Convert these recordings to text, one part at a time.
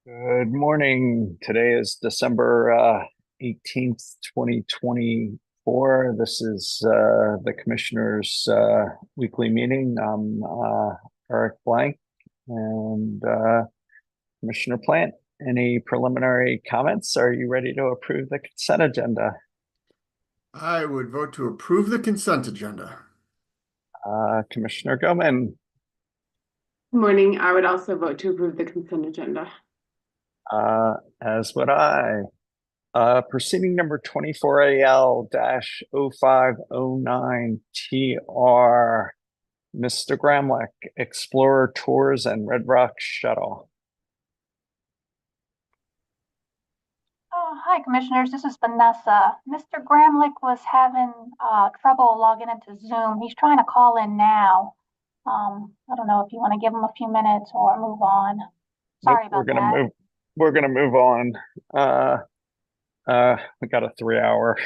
Good morning. Today is December 18th, 2024. This is the Commissioners' weekly meeting. I'm Eric Blank and Commissioner Plant. Any preliminary comments? Are you ready to approve the consent agenda? I would vote to approve the consent agenda. Commissioner Goman. Good morning. I would also vote to approve the consent agenda. As would I. Proceeding number 24AL-0509TR, Mr. Gramlich, Explorer Tours and Red Rock Shuttle. Hi, Commissioners. This is Vanessa. Mr. Gramlich was having trouble logging into Zoom. He's trying to call in now. I don't know if you want to give him a few minutes or move on. Sorry about that. We're gonna move on. We got a 3-hour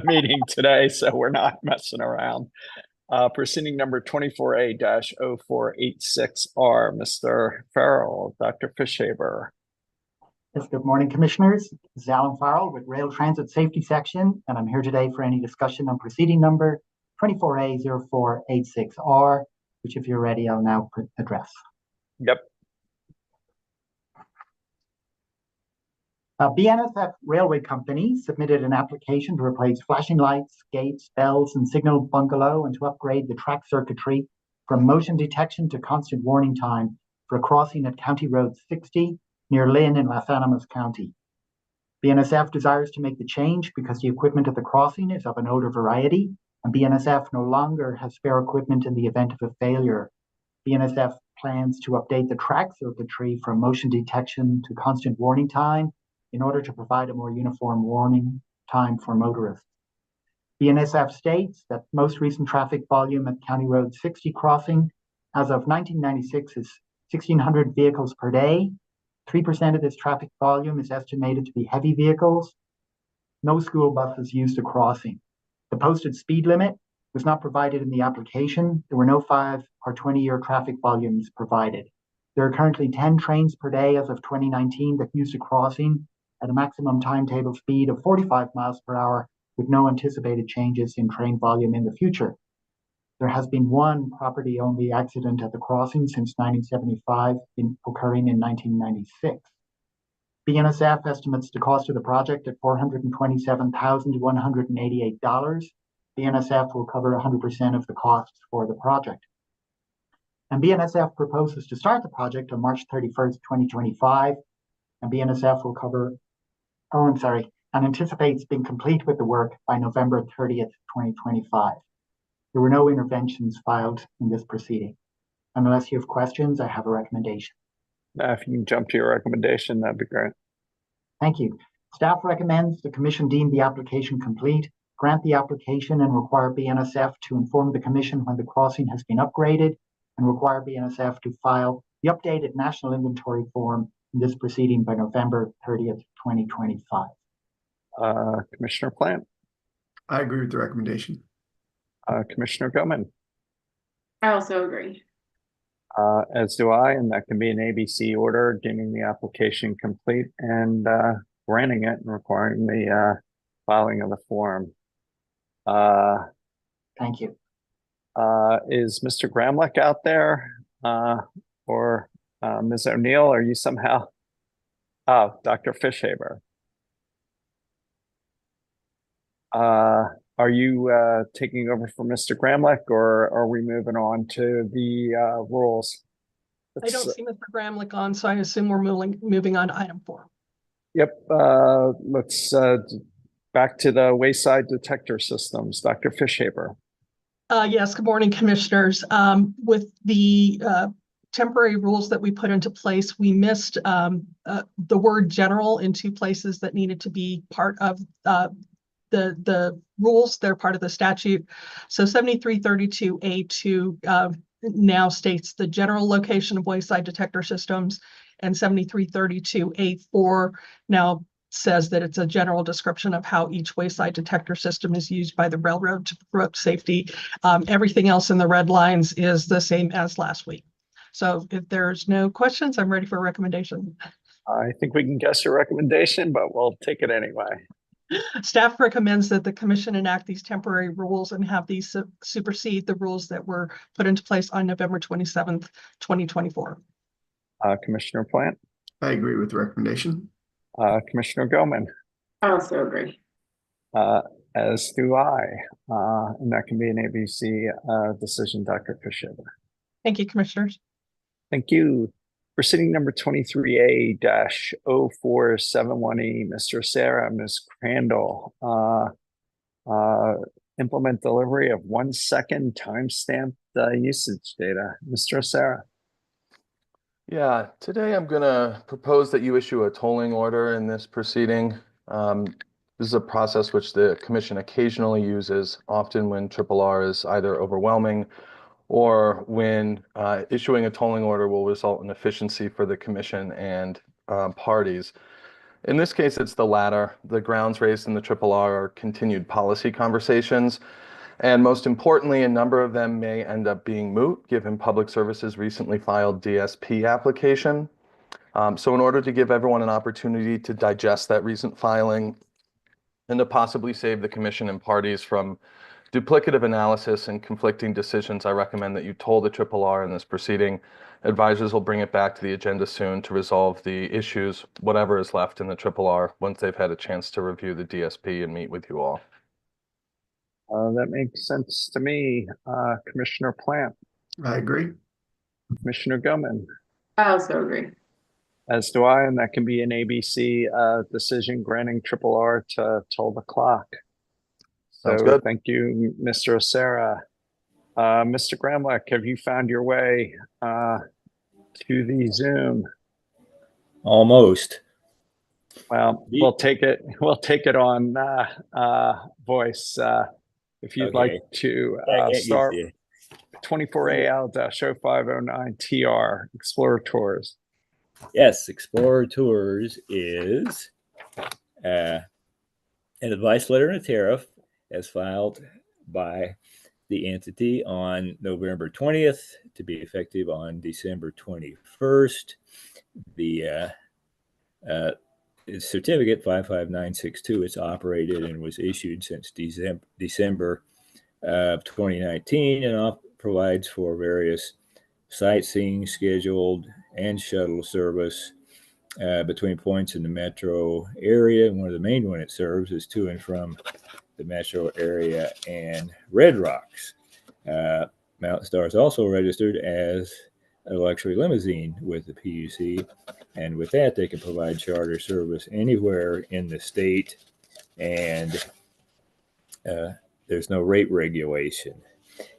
meeting today, so we're not messing around. Proceeding number 24A-0486R, Mr. Farrell, Dr. Fishaber. Yes, good morning, Commissioners. This is Alan Farrell with Rail Transit Safety Section, and I'm here today for any discussion on proceeding number 24A-0486R, which, if you're ready, I'll now address. Yep. BNSF Railway Company submitted an application to replace flashing lights, gates, bells, and signal bungalow and to upgrade the track circuitry from motion detection to constant warning time for a crossing at County Road 60 near Lynn in Las Animas County. BNSF desires to make the change because the equipment at the crossing is of an older variety, and BNSF no longer has spare equipment in the event of a failure. BNSF plans to update the track circuitry from motion detection to constant warning time in order to provide a more uniform warning time for motorists. BNSF states that most recent traffic volume at County Road 60 crossing as of 1996 is 1,600 vehicles per day. 3% of this traffic volume is estimated to be heavy vehicles. No school buses use the crossing. The posted speed limit was not provided in the application. There were no 5 or 20-year traffic volumes provided. There are currently 10 trains per day as of 2019 that use the crossing at a maximum timetable speed of 45 miles per hour with no anticipated changes in train volume in the future. There has been one property-only accident at the crossing since 1975, occurring in 1996. BNSF estimates the cost of the project at $427,188. BNSF will cover 100% of the costs for the project. And BNSF proposes to start the project on March 31st, 2025, and BNSF will cover and anticipates being complete with the work by November 30th, 2025. There were no interventions filed in this proceeding. Unless you have questions, I have a recommendation. If you can jump to your recommendation, that'd be great. Thank you. Staff recommends the Commission deem the application complete, grant the application and require BNSF to inform the Commission when the crossing has been upgraded, and require BNSF to file the updated National Inventory Form in this proceeding by November 30th, 2025. Commissioner Plant. I agree with the recommendation. Commissioner Goman. I also agree. As do I, and that can be an ABC order, deeming the application complete and granting it and requiring the filing of the form. Thank you. Is Mr. Gramlich out there, or Ms. O'Neill? Are you somehow? Oh, Dr. Fishaber. Are you taking over for Mr. Gramlich, or are we moving on to the rules? I don't see Mr. Gramlich on, so I assume we're moving on to item 4. Yep. Let's back to the Wayside detector systems. Dr. Fishaber. Yes, good morning, Commissioners. With the temporary rules that we put into place, we missed the word general in 2 places that needed to be part of the rules. They're part of the statute. So 7332A2 now states the general location of wayside detector systems, and 7332A4 now says that it's a general description of how each wayside detector system is used by the railroad to promote safety. Everything else in the red lines is the same as last week. So if there's no questions, I'm ready for a recommendation. I think we can guess your recommendation, but we'll take it anyway. Staff recommends that the commission enact these temporary rules and have these supersede the rules that were put into place on November 27th, 2024. Commissioner Plant, I agree with the recommendation. Commissioner Goman, I also agree. as do I, and that can be an ABC decision, Dr. Fisher. Thank you, commissioners. Thank you. Proceeding number 23A-0471E, Mr. Sarah, Ms. Crandall, implement delivery of 1 second timestamped usage data. Mr. Sarah. Yeah, today I'm going to propose that you issue a tolling order in this proceeding. This is a process which the commission occasionally uses, often when RRR is either overwhelming or when issuing a tolling order will result in efficiency for the commission and parties. In this case, it's the latter. The grounds raised in the RRR are continued policy conversations. And most importantly, a number of them may end up being moot, given Public Service's recently filed DSP application. So in order to give everyone an opportunity to digest that recent filing and to possibly save the commission and parties from duplicative analysis and conflicting decisions, I recommend that you toll the RRR in this proceeding. Advisors will bring it back to the agenda soon to resolve the issues, whatever is left in the RRR, once they've had a chance to review the DSP and meet with you all. That makes sense to me. Commissioner Plant, I agree. Commissioner Goman, I also agree. as do I, and that can be an ABC decision granting RRR to toll the clock. Sounds So good. thank you, Mr. Sarah. Mr. Gramlich, have you found your way to the Zoom? Almost. Well, we'll take it. We'll take it on voice. If you'd like Okay. to Yeah, start yeah. 24AL-0509TR Explorer Tours. Yes, Explorer Tours is an advice letter and a tariff as filed by the entity on November 20th to be effective on December 21st. The certificate 55962, it's operated and was issued since December of 2019 and provides for various sightseeing, scheduled, and shuttle service between points in the metro area. And one of the main ones it serves is to and from the metro area and Red Rocks. Mountain Star is also registered as a luxury limousine with the PUC, and with that they can provide charter service anywhere in the state, and there's no rate regulation.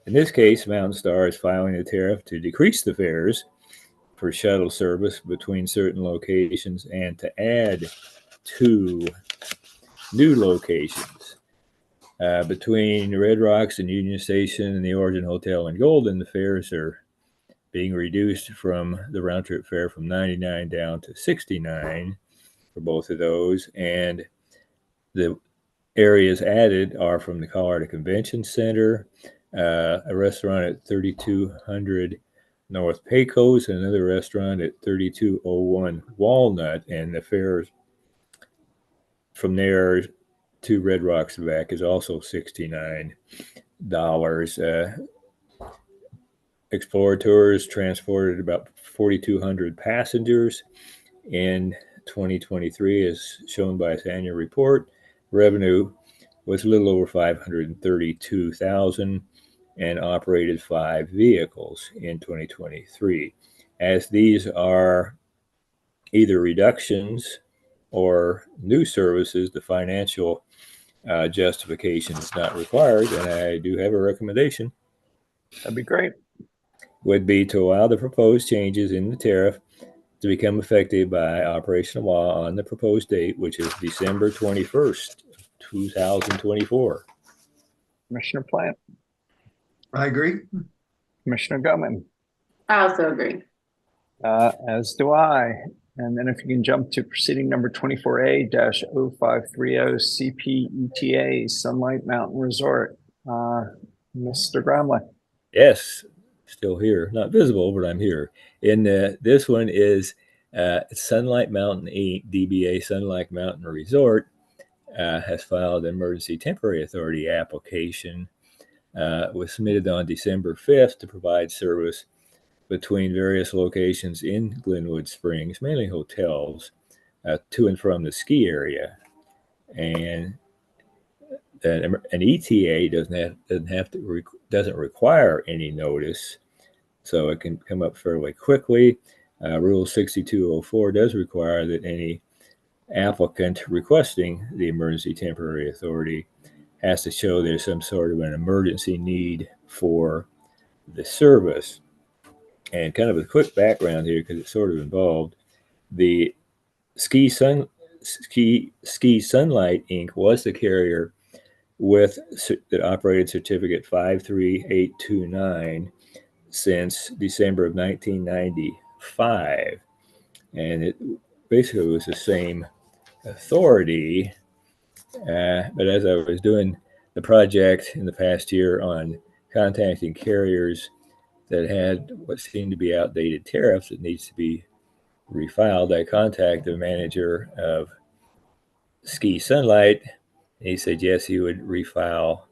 In this case, Mountain Star is filing a tariff to decrease the fares for shuttle service between certain locations and to add 2 new locations. Between Red Rocks and Union Station and the Origin Hotel in Golden, the fares are being reduced from the round trip fare from $99 down to $69 for both of those. And the areas added are from the Colorado Convention Center, a restaurant at 3200 North Pecos, and another restaurant at 3201 Walnut. And the fares from there to Red Rocks and back is also $69. Explorer Tours transported about 4,200 passengers in 2023, as shown by its annual report. Revenue was a little over $532,000 and operated 5 vehicles in 2023. As these are either reductions or new services, the financial justification is not required, and I do have a recommendation. That'd be great. Would be to allow the proposed changes in the tariff to become effective by operational law on the proposed date, which is December 21st, 2024. Commissioner Plant, I agree. Commissioner Goman, I also agree. as do I. And then if you can jump to proceeding number 24A-0530 CPETA Sunlight Mountain Resort. Mr. Gramlich. Yes, still here, not visible, but I'm here. And this one is Sunlight Mountain Inc., DBA Sunlight Mountain Resort, has filed an emergency temporary authority application. Was submitted on December 5th to provide service between various locations in Glenwood Springs, mainly hotels, to and from the ski area. And an ETA doesn't require any notice, so it can come up fairly quickly. Rule 6204 does require that any applicant requesting the emergency temporary authority has to show there's some sort of an emergency need for the service. And kind of a quick background here, because it's sort of involved. The Ski Sunlight Inc. was the carrier that operated certificate 53829 since December of 1995. And it basically was the same authority. But as I was doing the project in the past year on contacting carriers that had what seemed to be outdated tariffs that needs to be refiled, I contacted the manager of Ski Sunlight. He said yes, he would refile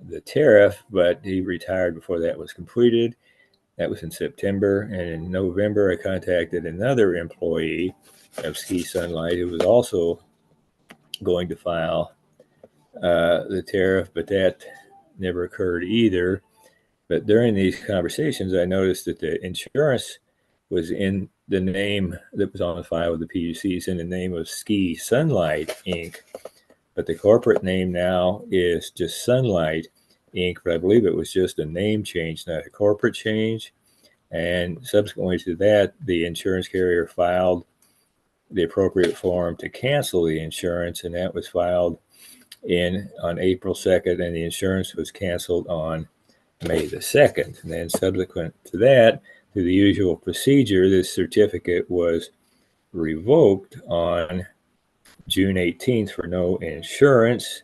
the tariff, but he retired before that was completed. That was in September. And in November, I contacted another employee of Ski Sunlight who was also going to file the tariff, but that never occurred either. But during these conversations, I noticed that the insurance was in the name that was on the file with the PUCs in the name of Ski Sunlight Inc. But the corporate name now is just Sunlight Inc. But I believe it was just a name change, not a corporate change. And subsequently to that, the insurance carrier filed the appropriate form to cancel the insurance, and that was filed on April 2nd, and the insurance was canceled on May the 2nd. And then subsequent to that, through the usual procedure, this certificate was revoked on June 18th for no insurance.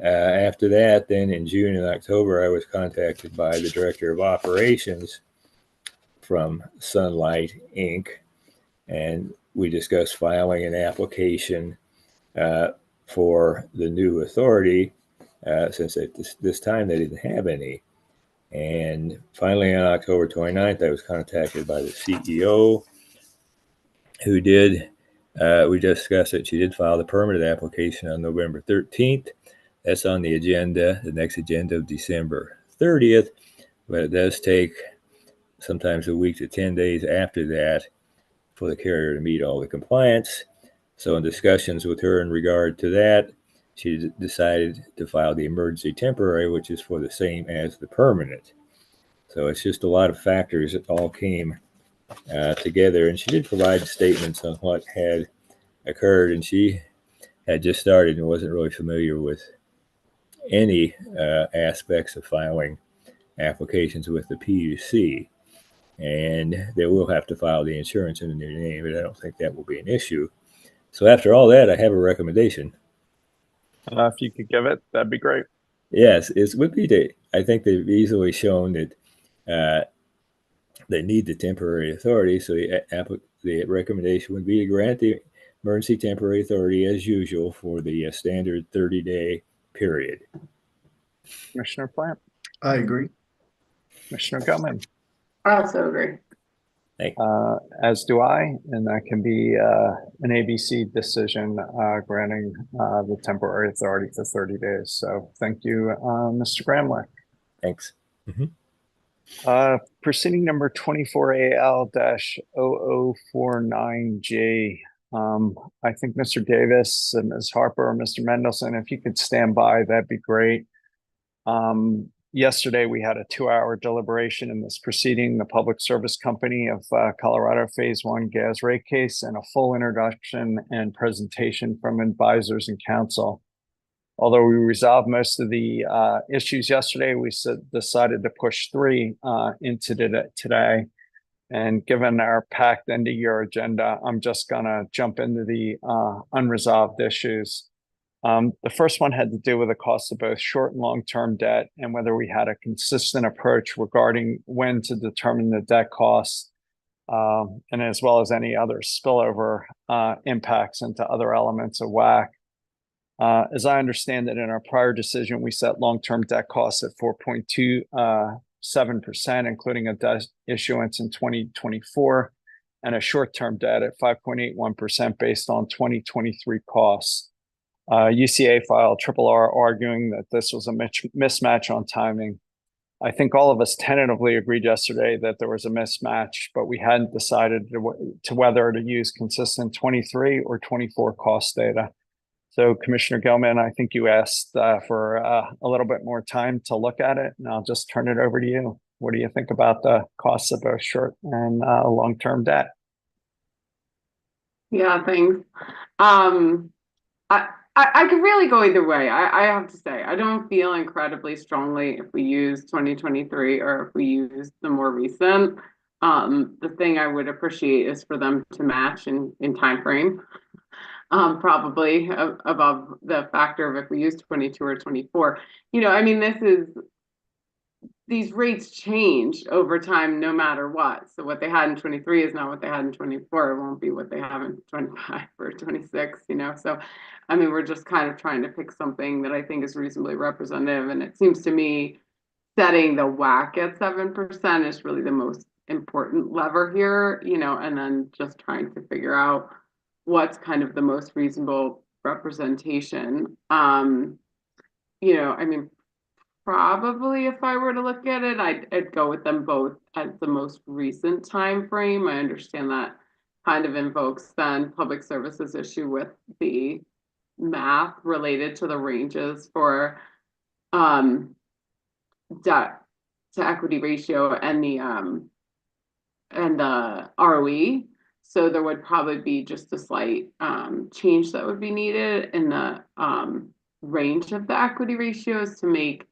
After that, then in June and October, I was contacted by the director of operations from Sunlight Inc., and we discussed filing an application for the new authority, since at this time they didn't have any. And finally, on October 29th, I was contacted by the CEO, who did, we discussed that she did file the permanent application on November 13th. That's on the agenda, the next agenda of December 30th, but it does take sometimes a week to 10 days after that for the carrier to meet all the compliance. So in discussions with her in regard to that, she decided to file the emergency temporary, which is for the same as the permanent. So it's just a lot of factors that all came together. And she did provide statements on what had occurred. And she had just started and wasn't really familiar with any aspects of filing applications with the PUC. And they will have to file the insurance in the new name, but I don't think that will be an issue. So after all that, I have a recommendation. If you could give it, that'd be great. Yes, it would be. I think they've easily shown that they need the temporary authority. So the recommendation would be to grant the emergency temporary authority as usual for the standard 30-day period. Commissioner Plant? I agree. Commissioner Gutman? I also agree. As do I, and that can be an ABC decision granting the temporary authority for 30 days. So thank you, Mr. Gramlich. Thanks. Proceeding number 24AL-0049J. I think Mr. Davis and Ms. Harper or Mr. Mendelson, if you could stand by, that'd be great. Yesterday, we had a 2-hour deliberation in this proceeding, the Public Service Company of Colorado Phase 1 gas rate case, and a full introduction and presentation from advisors and counsel. Although we resolved most of the issues yesterday, we decided to push 3 into today. And given our packed end of year agenda, I'm just gonna jump into the unresolved issues. The first one had to do with the cost of both short and long-term debt and whether we had a consistent approach regarding when to determine the debt costs, and as well as any other spillover impacts into other elements of WACC. As I understand it, in our prior decision, we set long-term debt costs at 4.27%, including a debt issuance in 2024, and a short-term debt at 5.81% based on 2023 costs. UCA filed RRR arguing that this was a mismatch on timing. I think all of us tentatively agreed yesterday that there was a mismatch, but we hadn't decided to whether to use consistent 23 or 24 cost data. So Commissioner Gilman, I think you asked for a little bit more time to look at it, and I'll just turn it over to you. What do you think about the costs of both short and long-term debt? Yeah, thanks. I could really go either way. I have to say, I don't feel incredibly strongly if we use 2023 or if we use the more recent. The thing I would appreciate is for them to match in time frame. Probably above the factor of if we use 22 or 24. You know, I mean, these rates change over time no matter what. So what they had in 23 is not what they had in 24. It won't be what they have in 25 or 26, you know. So, I mean, we're just kind of trying to pick something that I think is reasonably representative. And it seems to me setting the WACC at 7% is really the most important lever here, you know, and then just trying to figure out what's kind of the most reasonable representation. You know, I mean, probably if I were to look at it, I'd go with them both at the most recent time frame. I understand that kind of invokes then public services issue with the math related to the ranges for debt to equity ratio and the ROE. So there would probably be just a slight change that would be needed in the range of the equity ratios to make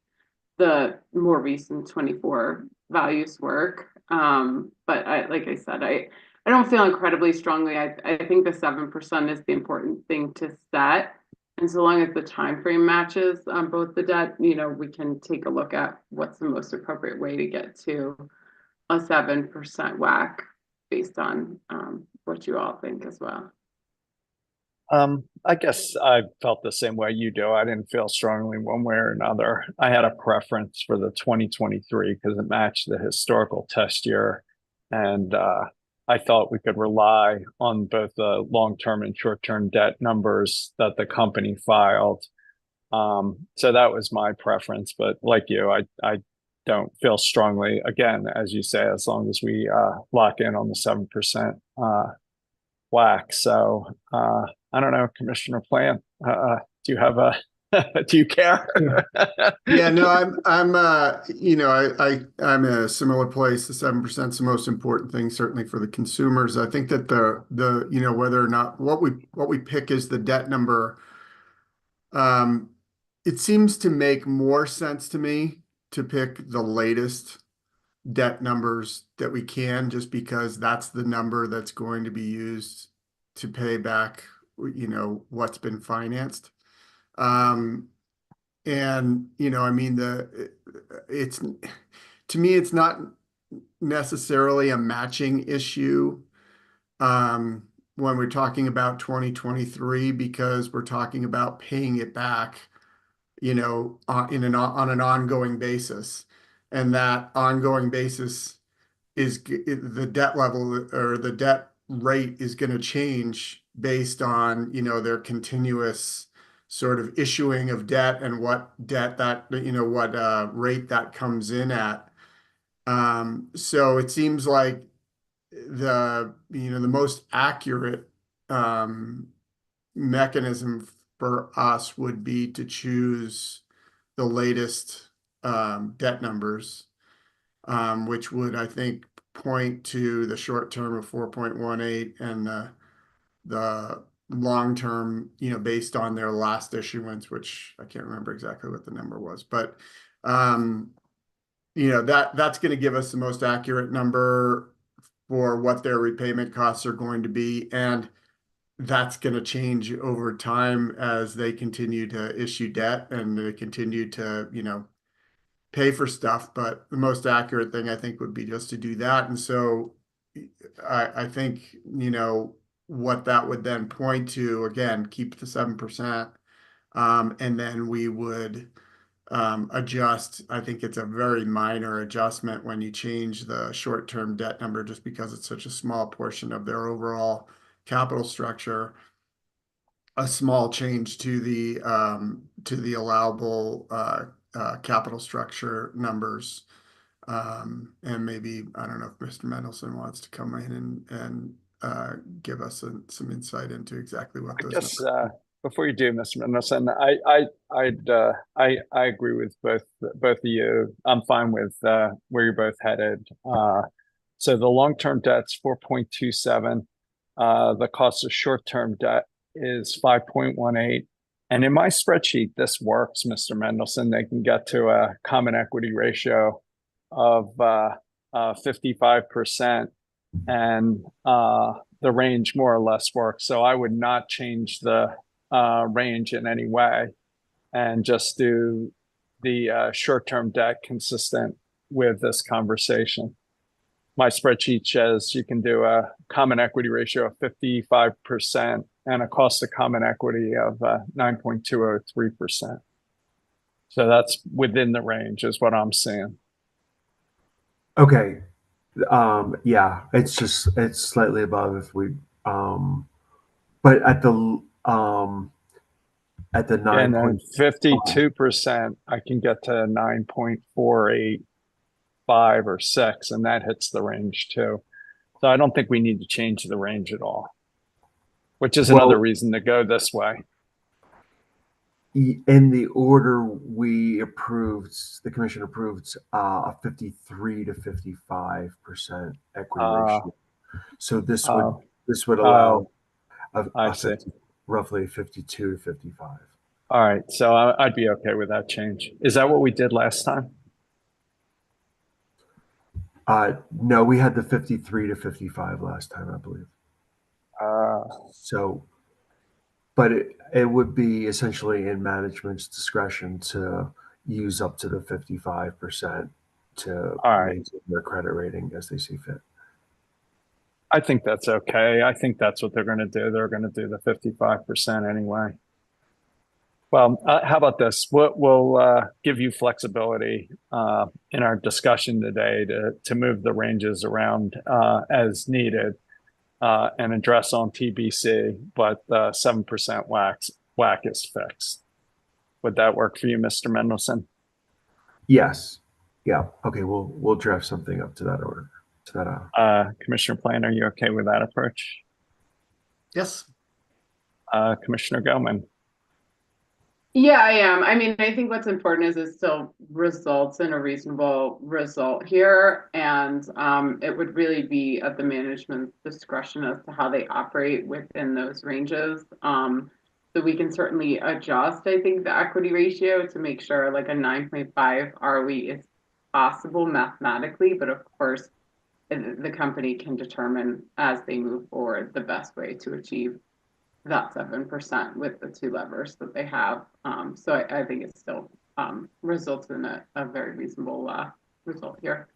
the more recent 24 values work. But like I said, I don't feel incredibly strongly. I think the 7% is the important thing to set. And so long as the time frame matches on both the debt, you know, we can take a look at what's the most appropriate way to get to a 7% WACC based on what you all think as well. I guess I felt the same way you do. I didn't feel strongly one way or another. I had a preference for the 2023 because it matched the historical test year. And I thought we could rely on both the long-term and short-term debt numbers that the company filed. So that was my preference. But like you, I don't feel strongly, again, as you say, as long as we lock in on the 7% WACC. So I don't know, Commissioner Plant, do you have a, do you care? Yeah, no, I'm you know, I'm in a similar place. The 7% is the most important thing, certainly for the consumers. I think that the you know, whether or not what we pick is the debt number, it seems to make more sense to me to pick the latest debt numbers that we can, just because that's the number that's going to be used to pay back, you know, what's been financed. And, you know, I mean, it's, to me, it's not necessarily a matching issue when we're talking about 2023, because we're talking about paying it back, you know, on an ongoing basis. And that ongoing basis is the debt level or the debt rate is going to change based on, you know, their continuous sort of issuing of debt and what debt that, you know, what rate that comes in at. So it seems like the most accurate mechanism for us would be to choose the latest debt numbers, which would, I think, point to the short term of 4.18 and the long term, you know, based on their last issuance, which I can't remember exactly what the number was, but you know, that's going to give us the most accurate number for what their repayment costs are going to be. And that's going to change over time as they continue to issue debt and they continue to, pay for stuff. But the most accurate thing I think would be just to do that. And so I think, what that would then point to, again, keep the 7%. And then we would adjust. I think it's a very minor adjustment when you change the short-term debt number, just because it's such a small portion of their overall capital structure. A small change to the allowable capital structure numbers. And maybe, I don't know if Mr. Mendelson wants to come in and give us some insight into exactly what those Just numbers. before you do, Mr. Mendelson, I agree with both of you. I'm fine with where you're both headed. So the long-term debt's 4.27. The cost of short-term debt is 5.18. And in my spreadsheet, this works, Mr. Mendelson. They can get to a common equity ratio of 55%, and the range more or less works. So I would not change the range in any way, and just do the short-term debt consistent with this conversation. My spreadsheet says you can do a common equity ratio of 55% and a cost of common equity of 9.203%. So that's within the range is what I'm seeing. Okay. Yeah, it's slightly above if we, but at the And then 9.5. 52%, I can get to 9.485 or 6, and that hits the range too. So I don't think we need to change the range at all, which is another reason to go this way. In the order we approved, the commission approved a 53 to 55% equity ratio. So this would allow I see. Roughly 52 to 55. All right, so I'd be okay with that change. Is that what we did last time? No, we had the 53 to 55 last time, I believe. So, but it would be essentially in management's discretion to use up to the 55% to maintain their credit rating as they see fit. I think that's okay. I think that's what they're going to do. They're going to do the 55% anyway. Well, how about this? We'll give you flexibility in our discussion today to move the ranges around as needed and address on TBC, but 7% WACC is fixed. Would that work for you, Mr. Mendelson? Yes. Yeah. Okay. We'll draft something up to that order. Commissioner Plant, are you okay with that approach? Yes. Commissioner Gelman. Yeah, I am. I mean, I think what's important is it still results in a reasonable result here. And it would really be at the management's discretion as to how they operate within those ranges. So we can certainly adjust, I think, the equity ratio to make sure like a 9.5 ROE is possible mathematically. But of course, the company can determine as they move forward the best way to achieve that 7% with the two levers that they have. So I think it still results in a very reasonable result here.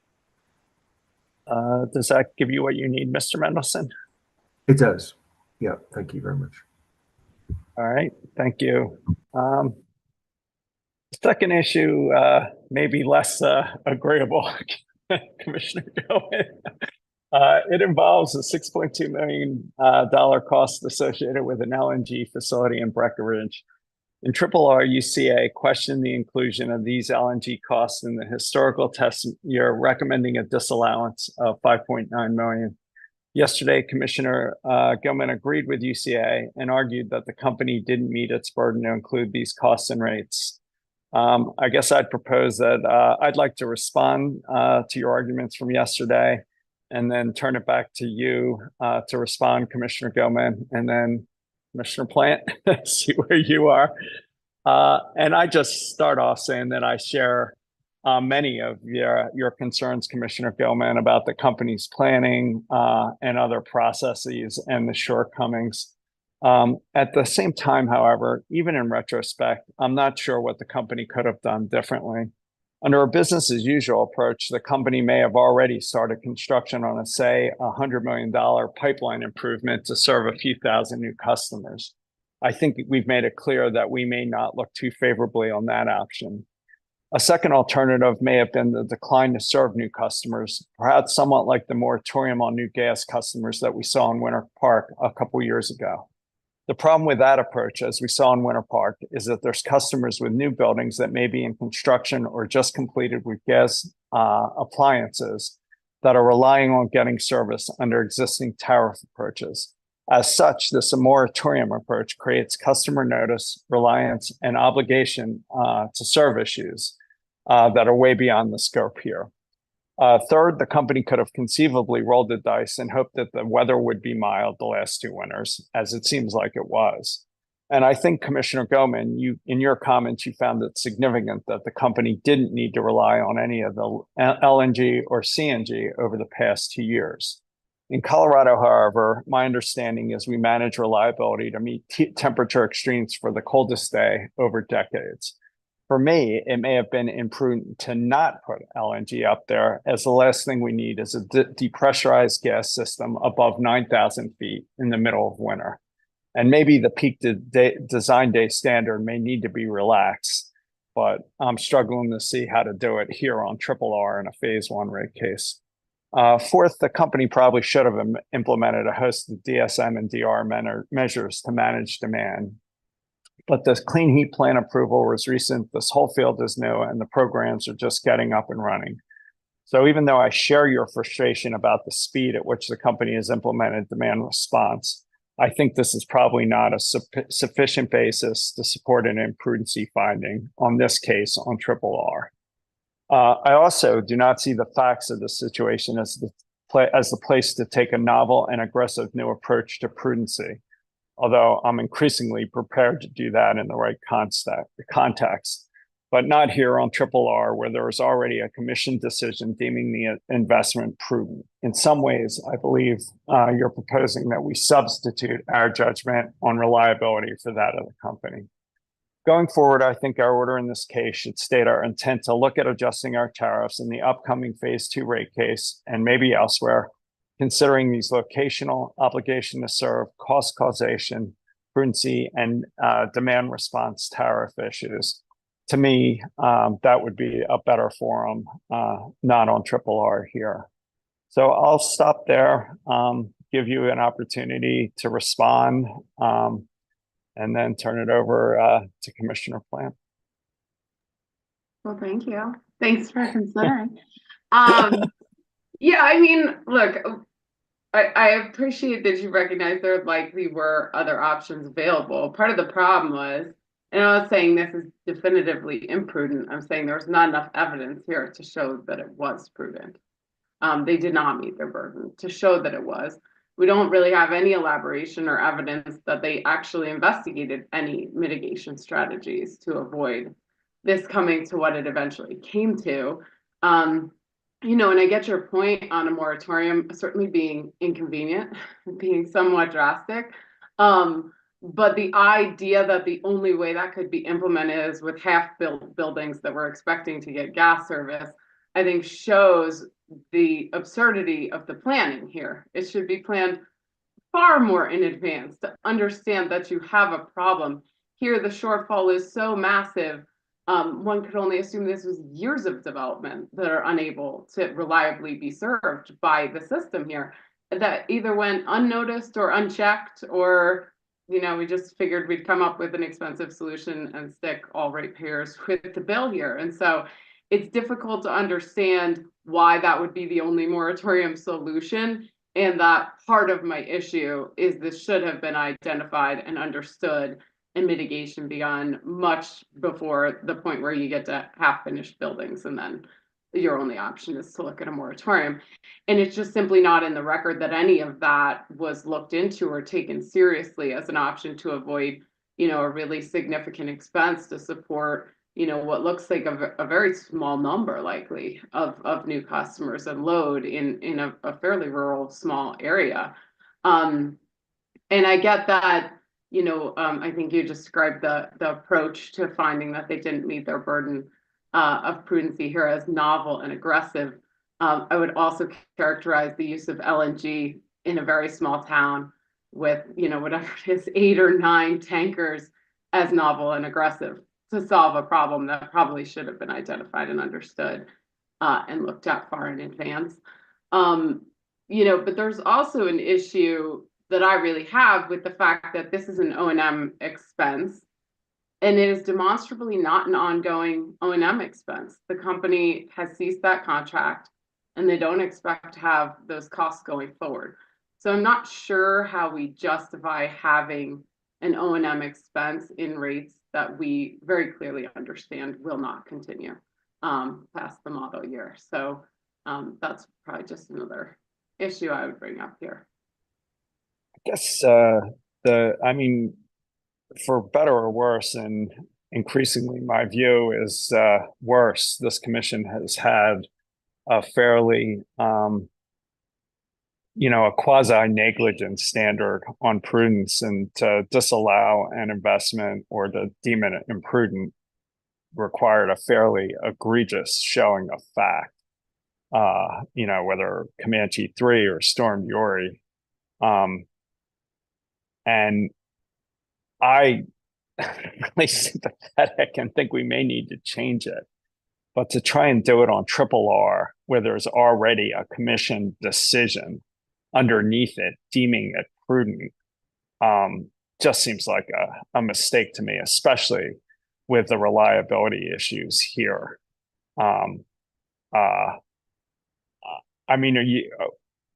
Does that give you what you need, Mr. Mendelson? It does. Yeah, thank you very much. All right, thank you. Second issue, maybe less agreeable, Commissioner Goen. It involves a $6.2 million cost associated with an LNG facility in Breckenridge. In RRR UCA questioned the inclusion of these LNG costs in the historical test year, recommending a disallowance of $5.9 million. Yesterday, Commissioner Gilman agreed with UCA and argued that the company didn't meet its burden to include these costs and rates. I guess I'd propose that I'd like to respond to your arguments from yesterday, and then turn it back to you to respond, Commissioner Gilman, and then Commissioner Plant, see where you are. And I just start off saying that I share many of your concerns, Commissioner Gilman, about the company's planning and other processes and the shortcomings. At the same time, however, even in retrospect, I'm not sure what the company could have done differently. Under a business as usual approach, the company may have already started construction on say, $100 million pipeline improvement to serve a few thousand new customers. I think we've made it clear that we may not look too favorably on that option. A second alternative may have been the decline to serve new customers, perhaps somewhat like the moratorium on new gas customers that we saw in Winter Park a couple years ago. The problem with that approach, as we saw in Winter Park, is that there's customers with new buildings that may be in construction or just completed with gas appliances that are relying on getting service under existing tariff approaches. As such, this moratorium approach creates customer notice, reliance, and obligation to serve issues that are way beyond the scope here. Third, the company could have conceivably rolled the dice and hoped that the weather would be mild the last two winters, as it seems like it was. And I think, Commissioner Goman, in your comments, you found it significant that the company didn't need to rely on any of the LNG or CNG over the past 2 years. In Colorado, however, my understanding is we manage reliability to meet temperature extremes for the coldest day over decades. For me, it may have been imprudent to not put LNG up there, as the last thing we need is a depressurized gas system above 9,000 feet in the middle of winter. And maybe the peak design day standard may need to be relaxed, but I'm struggling to see how to do it here on RRR in a phase one rate case. Fourth, the company probably should have implemented a host of DSM and DR measures to manage demand. But the clean heat plan approval was recent, this whole field is new, and the programs are just getting up and running. So even though I share your frustration about the speed at which the company has implemented demand response, I think this is probably not a sufficient basis to support an imprudency finding on this case on RRR. I also do not see the facts of the situation as the place to take a novel and aggressive new approach to prudency, although I'm increasingly prepared to do that in the right context, but not here on RRR, where there is already a commission decision deeming the investment prudent. In some ways, I believe you're proposing that we substitute our judgment on reliability for that of the company. Going forward, I think our order in this case should state our intent to look at adjusting our tariffs in the upcoming phase 2 rate case and maybe elsewhere, considering these locational, obligation to serve, cost causation, prudency, and demand response tariff issues. To me, that would be a better forum, not on RRR here. So I'll stop there, give you an opportunity to respond, and then turn it over to Commissioner Plant. Well, thank you. Thanks for considering. Yeah, I mean, look, I appreciate that you recognize there likely were other options available. Part of the problem was, and I'm not saying this is definitively imprudent, I'm saying there's not enough evidence here to show that it was prudent. They did not meet their burden to show that it was. We don't really have any elaboration or evidence that they actually investigated any mitigation strategies to avoid this coming to what it eventually came to. You know, and I get your point on a moratorium certainly being inconvenient, being somewhat drastic. But the idea that the only way that could be implemented is with half-built buildings that we're expecting to get gas service, I think shows the absurdity of the planning here. It should be planned far more in advance to understand that you have a problem. Here, the shortfall is so massive. One could only assume this was years of development that are unable to reliably be served by the system here, that either went unnoticed or unchecked, or, you know, we just figured we'd come up with an expensive solution and stick all ratepayers with the bill here. And so it's difficult to understand why that would be the only moratorium solution. And that part of my issue is this should have been identified and understood, and mitigation begun much before the point where you get to half-finished buildings, and then your only option is to look at a moratorium. And it's just simply not in the record that any of that was looked into or taken seriously as an option to avoid, you know, a really significant expense to support, you know, what looks like a very small number likely of new customers and load in a fairly rural, small area. And I get that, I think you described the approach to finding that they didn't meet their burden of prudency here as novel and aggressive. I would also characterize the use of LNG in a very small town with, whatever it is, 8 or 9 tankers as novel and aggressive to solve a problem that probably should have been identified and understood and looked at far in advance. But there's also an issue that I really have with the fact that this is an O&M expense, and it is demonstrably not an ongoing O&M expense. The company has ceased that contract, and they don't expect to have those costs going forward. So I'm not sure how we justify having an O&M expense in rates that we very clearly understand will not continue past the model year. So that's probably just another issue I would bring up here. I guess for better or worse, and increasingly my view is worse, this commission has had a fairly a quasi-negligent standard on prudence, and to disallow an investment or to deem it imprudent required a fairly egregious showing of fact, whether Comanche 3 or Storm Uri. And I really sympathetic and think we may need to change it. But to try and do it on R, where there's already a commission decision underneath it, deeming it prudent, just seems like a mistake to me, especially with the reliability issues here.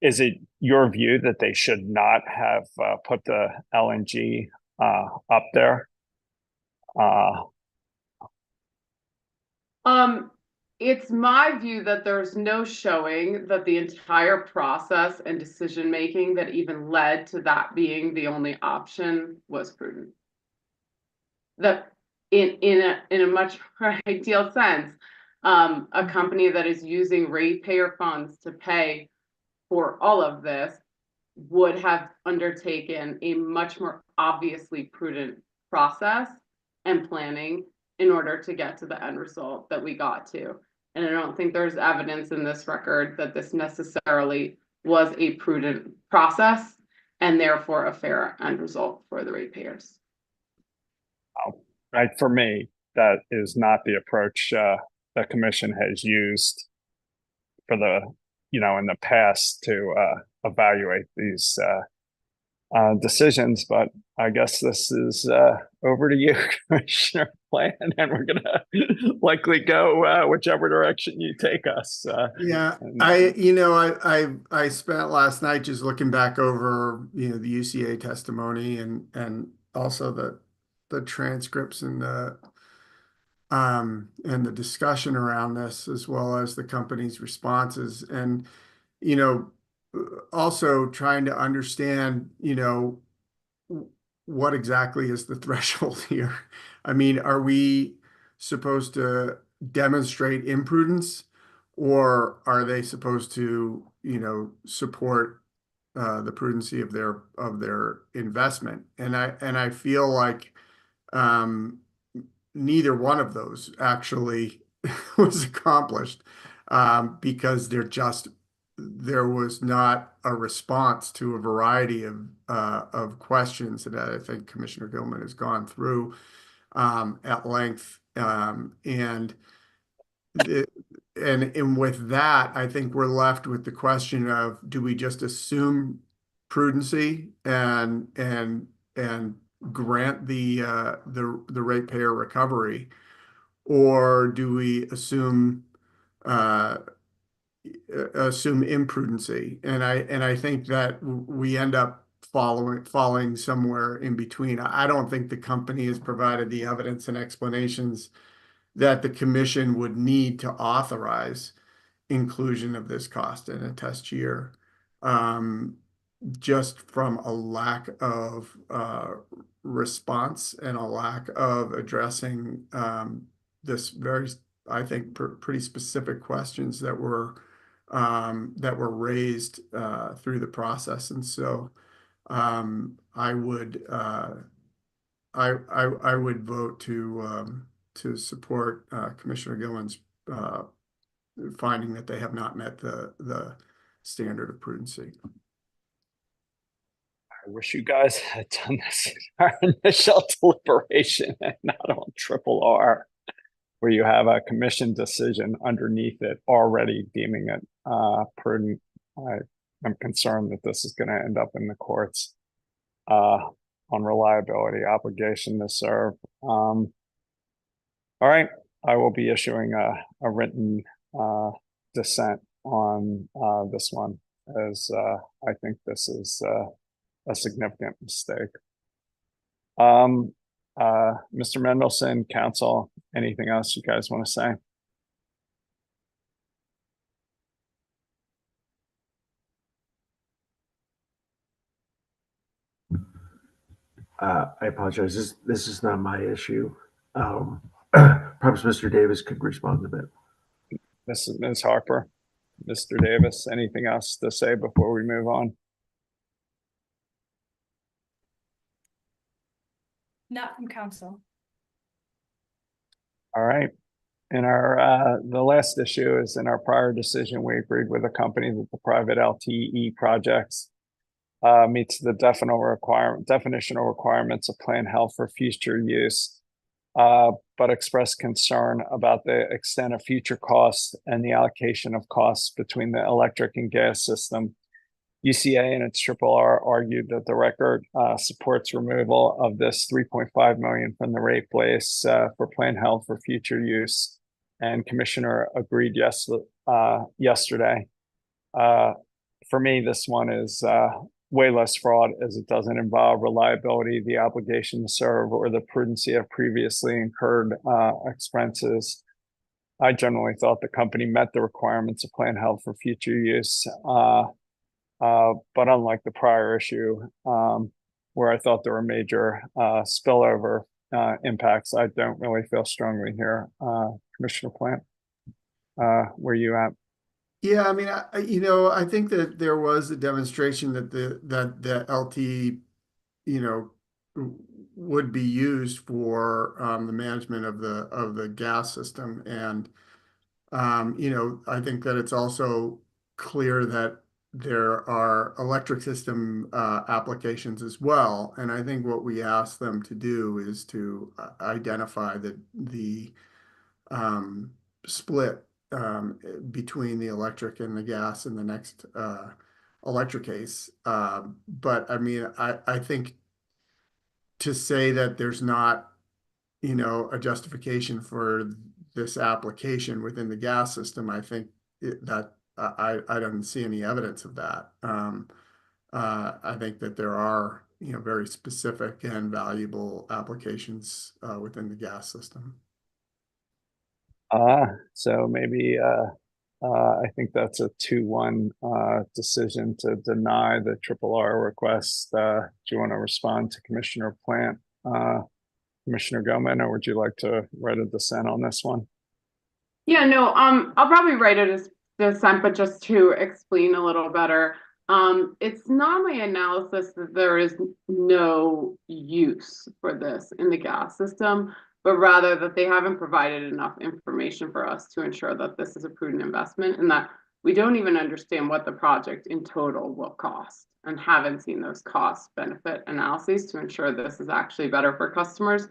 Is it your view that they should not have put the LNG up there? It's my view that there's no showing that the entire process and decision making that even led to that being the only option was prudent. That in a much more ideal sense, a company that is using ratepayer funds to pay for all of this would have undertaken a much more obviously prudent process and planning in order to get to the end result that we got to. And I don't think there's evidence in this record that this necessarily was a prudent process and therefore a fair end result for the ratepayers. Right, for me, that is not the approach the commission has used for the in the past to evaluate these decisions. But I guess this is over to you, Commissioner Plant, and we're gonna likely go whichever direction you take us. Yeah, I spent last night just looking back over the UCA testimony and also the transcripts and the discussion around this, as well as the company's responses, and also trying to understand what exactly is the threshold here. I mean, are we supposed to demonstrate imprudence, or are they supposed to support the prudency of their investment? And I feel like neither one of those actually was accomplished, because there was not a response to a variety of questions that I think Commissioner Gilman has gone through at length, and with that, I think we're left with the question of, do we just assume prudency and grant the ratepayer recovery, or do we assume imprudency? And I think that we end up falling somewhere in between. I don't think the company has provided the evidence and explanations that the commission would need to authorize inclusion of this cost in a test year, just from a lack of response and a lack of addressing this very, I think, pretty specific questions that were raised through the process. And so I would I would vote to support Commissioner Gillen's finding that they have not met the standard of prudency. I wish you guys had done this in our initial deliberation and not on R, where you have a commission decision underneath it already deeming it prudent. I am concerned that this is going to end up in the courts on reliability, obligation to serve. All right, I will be issuing a written dissent on this one, as I think this is a significant mistake. Mr. Mendelson, counsel, anything else you guys want to say? I apologize. This is not my issue. Perhaps Mr. Davis could respond a bit. Ms. Harper, Mr. Davis, anything else to say before we move on? Not from council. All right. In our the last issue is in our prior decision, we agreed with the company that the private LTE projects meets the definitional requirements of plan health for future use, but expressed concern about the extent of future costs and the allocation of costs between the electric and gas system. UCA and its RRR argued that the record supports removal of this $3.5 million from the rate base for plan health for future use, and Commissioner agreed yesterday. For me, this one is way less fraud, as it doesn't involve reliability, the obligation to serve, or the prudency of previously incurred expenses. I generally thought the company met the requirements of plan health for future use. But unlike the prior issue, where I thought there were major spillover impacts, I don't really feel strongly here. Commissioner Plant, where you at? Yeah, I mean, I think that there was a demonstration that the LT, would be used for the management of the gas system, and I think that it's also clear that there are electric system applications as well, and I think what we asked them to do is to identify the split between the electric and the gas in the next electric case. But I mean, I think to say that there's not, a justification for this application within the gas system, I think that I don't see any evidence of that. I think that there are, very specific and valuable applications within the gas system. So maybe I think that's a 2-1 decision to deny the RRR request. Do you want to respond to Commissioner Plant, Commissioner Goman, or would you like to write a dissent on this one? Yeah, no, I'll probably write it as dissent, but just to explain a little better. It's not my analysis that there is no use for this in the gas system, but rather that they haven't provided enough information for us to ensure that this is a prudent investment, and that we don't even understand what the project in total will cost, and haven't seen those cost benefit analyses to ensure this is actually better for customers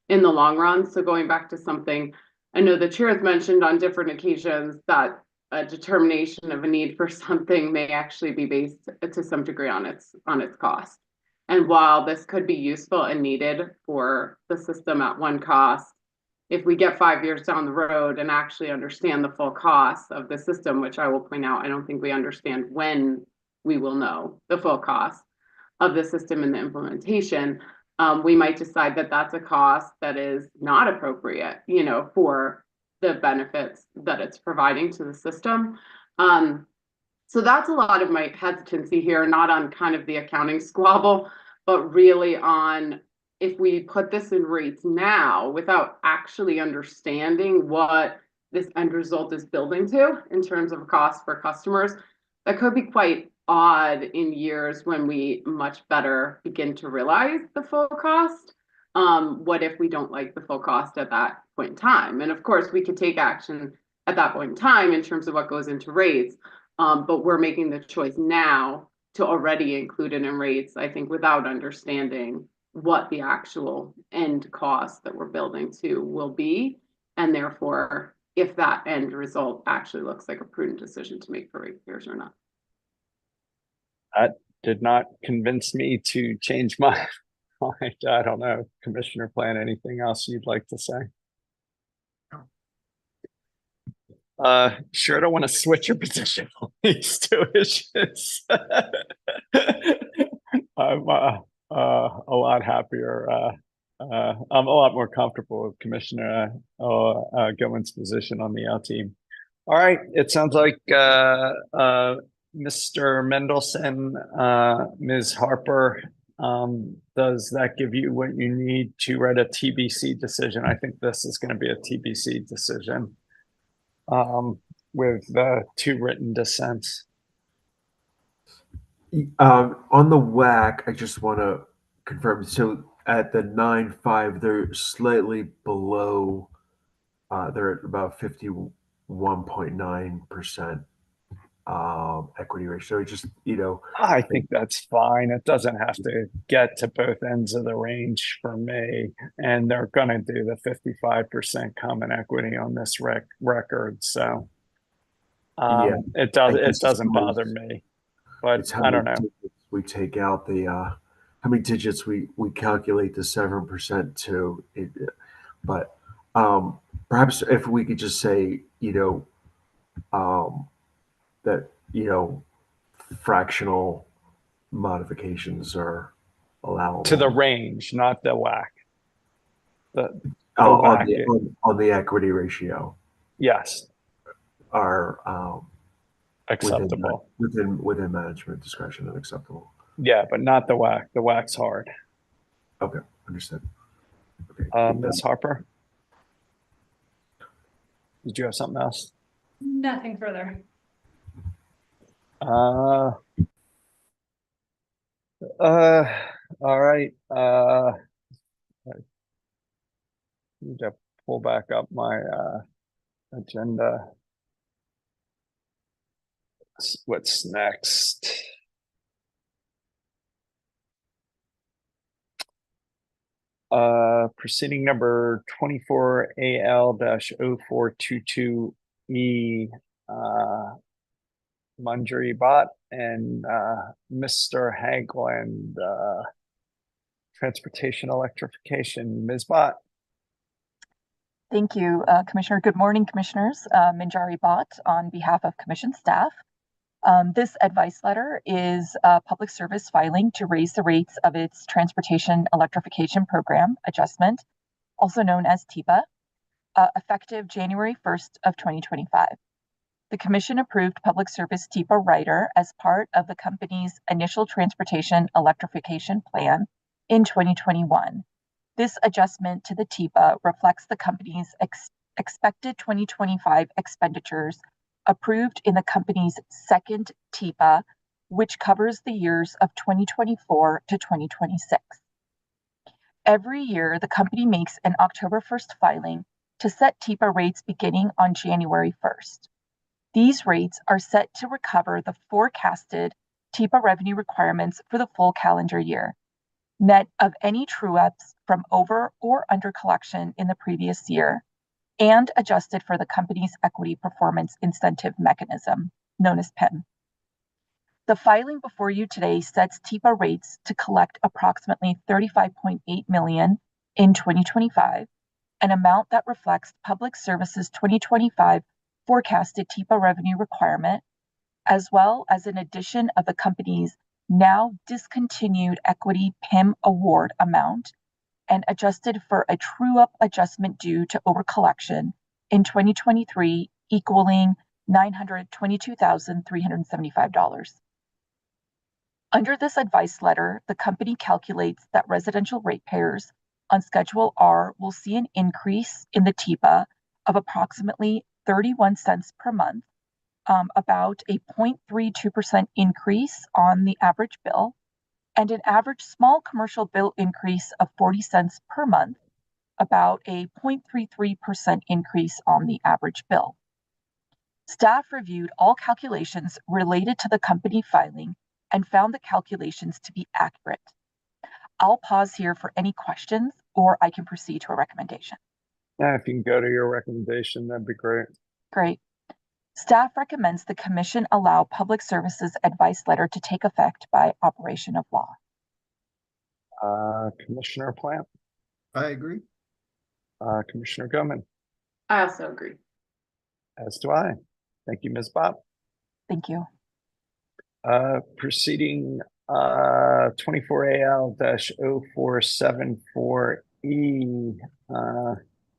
in the long run. So going back to something I know the chair has mentioned on different occasions, that a determination of a need for something may actually be based to some degree on its cost. And while this could be useful and needed for the system at one cost, if we get 5 years down the road and actually understand the full cost of the system, which I will point out, I don't think we understand when we will know the full cost of the system and the implementation, we might decide that that's a cost that is not appropriate, for the benefits that it's providing to the system. So that's a lot of my hesitancy here, not on kind of the accounting squabble, but really on if we put this in rates now without actually understanding what this end result is building to in terms of cost for customers, that could be quite odd in years when we much better begin to realize the full cost. What if we don't like the full cost at that point in time? And of course, we could take action at that point in time in terms of what goes into rates. But we're making the choice now to already include it in rates, I think, without understanding what the actual end cost that we're building to will be. And therefore, if that end result actually looks like a prudent decision to make for ratepayers or not. That did not convince me to change my mind. I don't know, Commissioner Plant, anything else you'd like to say? Sure don't want to switch your position on these two issues. I'm a lot happier. I'm a lot more comfortable with Commissioner Gilman's position on the L team. All right, it sounds like Mr. Mendelson, Ms. Harper, does that give you what you need to write a TBC decision? I think this is going to be a TBC decision with two written dissents. On the WAC, I just want to confirm. So at the 9.5, they're slightly below. They're at about 51.9% equity ratio. Just, I think that's fine. It doesn't have to get to both ends of the range for me. And they're going to do the 55% common equity on this record. So it doesn't bother me. But I don't know. We take out the how many digits we calculate the 7% to it, but perhaps if we could just say that fractional modifications are allowable to the range, not the WAC. On the equity ratio. Yes. Are acceptable within management discretion and acceptable. Yeah, but not the WAC. The WAC's hard. Okay, understood. Okay. Ms. Harper, did you have something else? Nothing further. All right. I need to pull back up my agenda. What's next? Proceeding number 24 AL-0422E, Manjari Bhatt and Mr. Hagland, transportation electrification. Ms. Bhatt. Thank you, Commissioner. Good morning, Commissioners. Manjari Bhatt on behalf of Commission staff. This advice letter is a public service filing to raise the rates of its transportation electrification program adjustment, also known as TIPA, effective January 1st of 2025. The Commission approved public service TIPA rider as part of the company's initial transportation electrification plan in 2021. This adjustment to the TIPA reflects the company's expected 2025 expenditures approved in the company's second TIPA, which covers the years of 2024 to 2026. Every year, the company makes an October 1st filing to set TIPA rates beginning on January 1st. These rates are set to recover the forecasted TIPA revenue requirements for the full calendar year, net of any true-ups from over or under collection in the previous year, and adjusted for the company's equity performance incentive mechanism, known as PIM. The filing before you today sets TIPA rates to collect approximately $35.8 million in 2025, an amount that reflects Public Service's 2025 forecasted TIPA revenue requirement, as well as an addition of the company's now discontinued equity PIM award amount, and adjusted for a true-up adjustment due to overcollection in 2023 equaling $922,375. Under this advice letter, the company calculates that residential ratepayers on Schedule R will see an increase in the TIPA of approximately 31 cents per month, about a 0.32% increase on the average bill, and an average small commercial bill increase of 40 cents per month, about a 0.33% increase on the average bill. Staff reviewed all calculations related to the company filing and found the calculations to be accurate. I'll pause here for any questions, or I can proceed to a recommendation. Yeah, if you can go to your recommendation, that'd be great. Great. Staff recommends the Commission allow Public Services Advice Letter to take effect by operation of law. Commissioner Plant, I agree. Commissioner Goman, I also agree. as do I. Thank you, Ms. Bob. Thank you. Proceeding 24AL-0474E,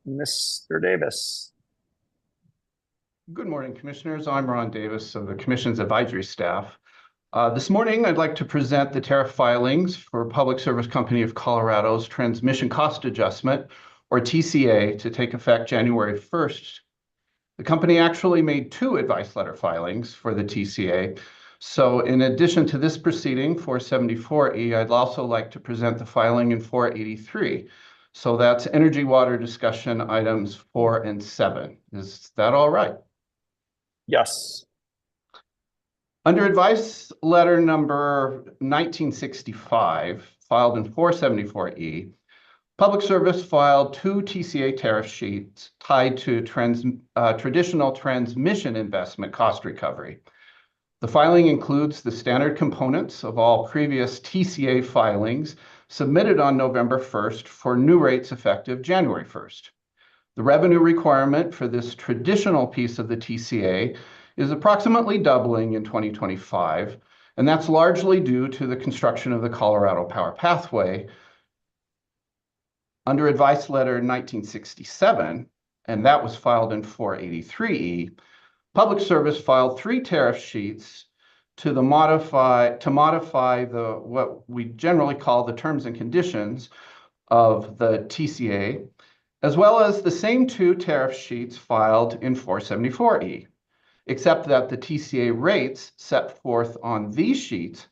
Mr. Davis. Good morning, Commissioners. I'm Ron Davis of the Commission's advisory staff. This morning, I'd like to present the tariff filings for Public Service Company of Colorado's Transmission Cost Adjustment, or TCA, to take effect January 1st. The company actually made 2 advice letter filings for the TCA. So in addition to this proceeding, 474E, I'd also like to present the filing in 483. So that's energy water discussion items 4 and 7. Is that all right? Yes. Under advice letter number 1965, filed in 474E, Public Service filed 2 TCA tariff sheets tied to traditional transmission investment cost recovery. The filing includes the standard components of all previous TCA filings submitted on November 1st for new rates effective January 1st. The revenue requirement for this traditional piece of the TCA is approximately doubling in 2025, and that's largely due to the construction of the Colorado Power Pathway. Under Advice Letter 1967, and that was filed in 483E, Public Service filed 3 tariff sheets to modify the what we generally call the terms and conditions of the TCA, as well as the same 2 tariff sheets filed in 474E, except that the TCA rates set forth on these sheets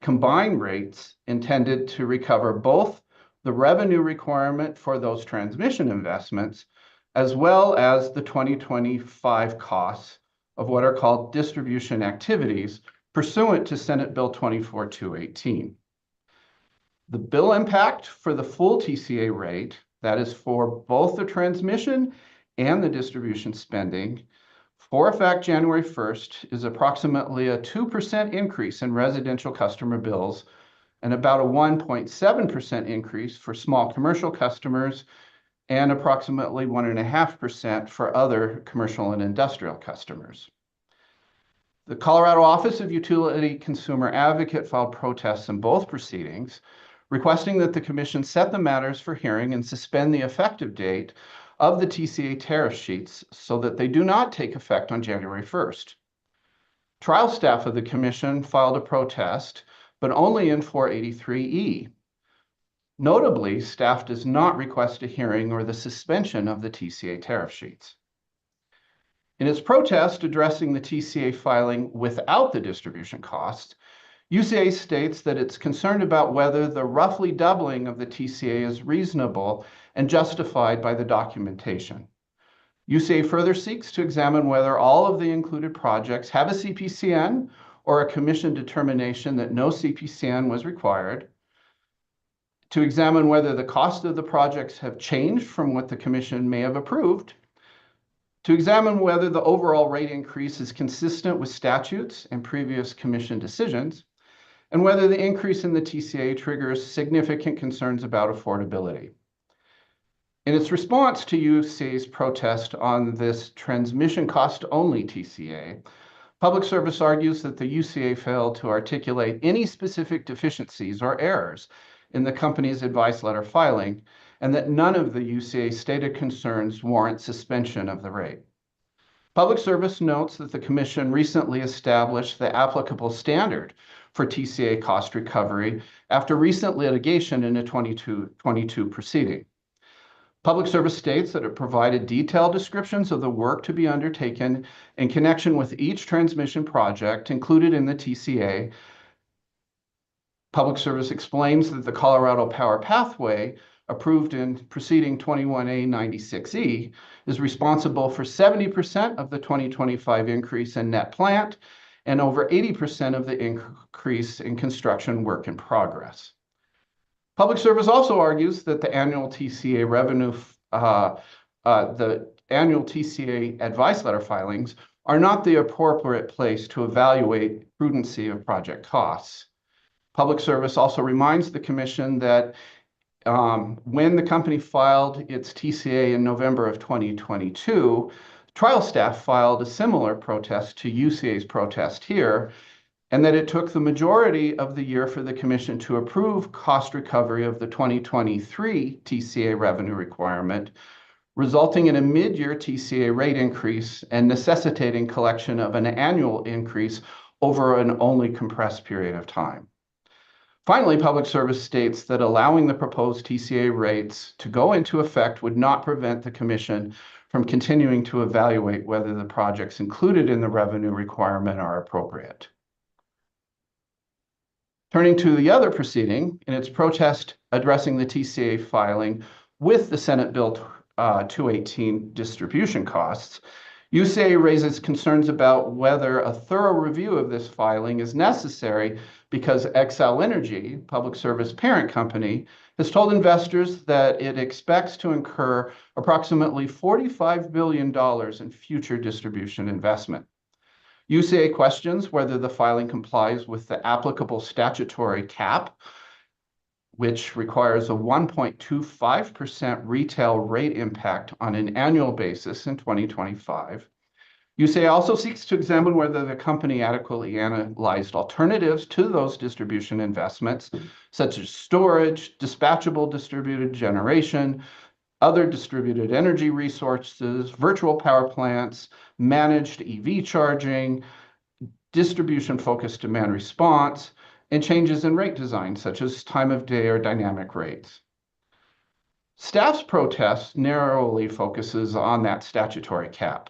combine rates intended to recover both the revenue requirement for those transmission investments, as well as the 2025 costs of what are called distribution activities pursuant to Senate Bill 24-218. The bill impact for the full TCA rate, that is for both the transmission and the distribution spending, for effect January 1st, is approximately a 2% increase in residential customer bills and about a 1.7% increase for small commercial customers and approximately 1.5% for other commercial and industrial customers. The Colorado Office of Utility Consumer Advocate filed protests in both proceedings, requesting that the Commission set the matters for hearing and suspend the effective date of the TCA tariff sheets so that they do not take effect on January 1st. Trial staff of the Commission filed a protest, but only in 483E. Notably, staff does not request a hearing or the suspension of the TCA tariff sheets. In its protest addressing the TCA filing without the distribution costs, UCA states that it's concerned about whether the roughly doubling of the TCA is reasonable and justified by the documentation. UCA further seeks to examine whether all of the included projects have a CPCN or a Commission determination that no CPCN was required, to examine whether the cost of the projects have changed from what the Commission may have approved, to examine whether the overall rate increase is consistent with statutes and previous Commission decisions, and whether the increase in the TCA triggers significant concerns about affordability. In its response to UCA's protest on this transmission cost-only TCA, Public Service argues that the UCA failed to articulate any specific deficiencies or errors in the company's advice letter filing, and that none of the UCA stated concerns warrant suspension of the rate. Public Service notes that the Commission recently established the applicable standard for TCA cost recovery after recent litigation in a 2022 proceeding. Public Service states that it provided detailed descriptions of the work to be undertaken in connection with each transmission project included in the TCA, Public Service explains that the Colorado Power Pathway, approved in proceeding 21A 96E, is responsible for 70% of the 2025 increase in net plant and over 80% of the increase in construction work in progress. Public Service also argues that the annual TCA advice letter filings are not the appropriate place to evaluate prudency of project costs. Public Service also reminds the Commission that when the company filed its TCA in November of 2022, trial staff filed a similar protest to UCA's protest here, and that it took the majority of the year for the Commission to approve cost recovery of the 2023 TCA revenue requirement, resulting in a mid-year TCA rate increase and necessitating collection of an annual increase over an only compressed period of time. Finally, Public Service states that allowing the proposed TCA rates to go into effect would not prevent the Commission from continuing to evaluate whether the projects included in the revenue requirement are appropriate. Turning to the other proceeding, in its protest addressing the TCA filing with the Senate Bill 218 distribution costs, UCA raises concerns about whether a thorough review of this filing is necessary because Xcel Energy, Public Service parent company, has told investors that it expects to incur approximately $45 billion in future distribution investment. UCA questions whether the filing complies with the applicable statutory cap, which requires a 1.25% retail rate impact on an annual basis in 2025. UCA also seeks to examine whether the company adequately analyzed alternatives to those distribution investments, such as storage, dispatchable distributed generation, other distributed energy resources, virtual power plants, managed EV charging, distribution-focused demand response, and changes in rate design, such as time of day or dynamic rates. Staff's protest narrowly focuses on that statutory cap.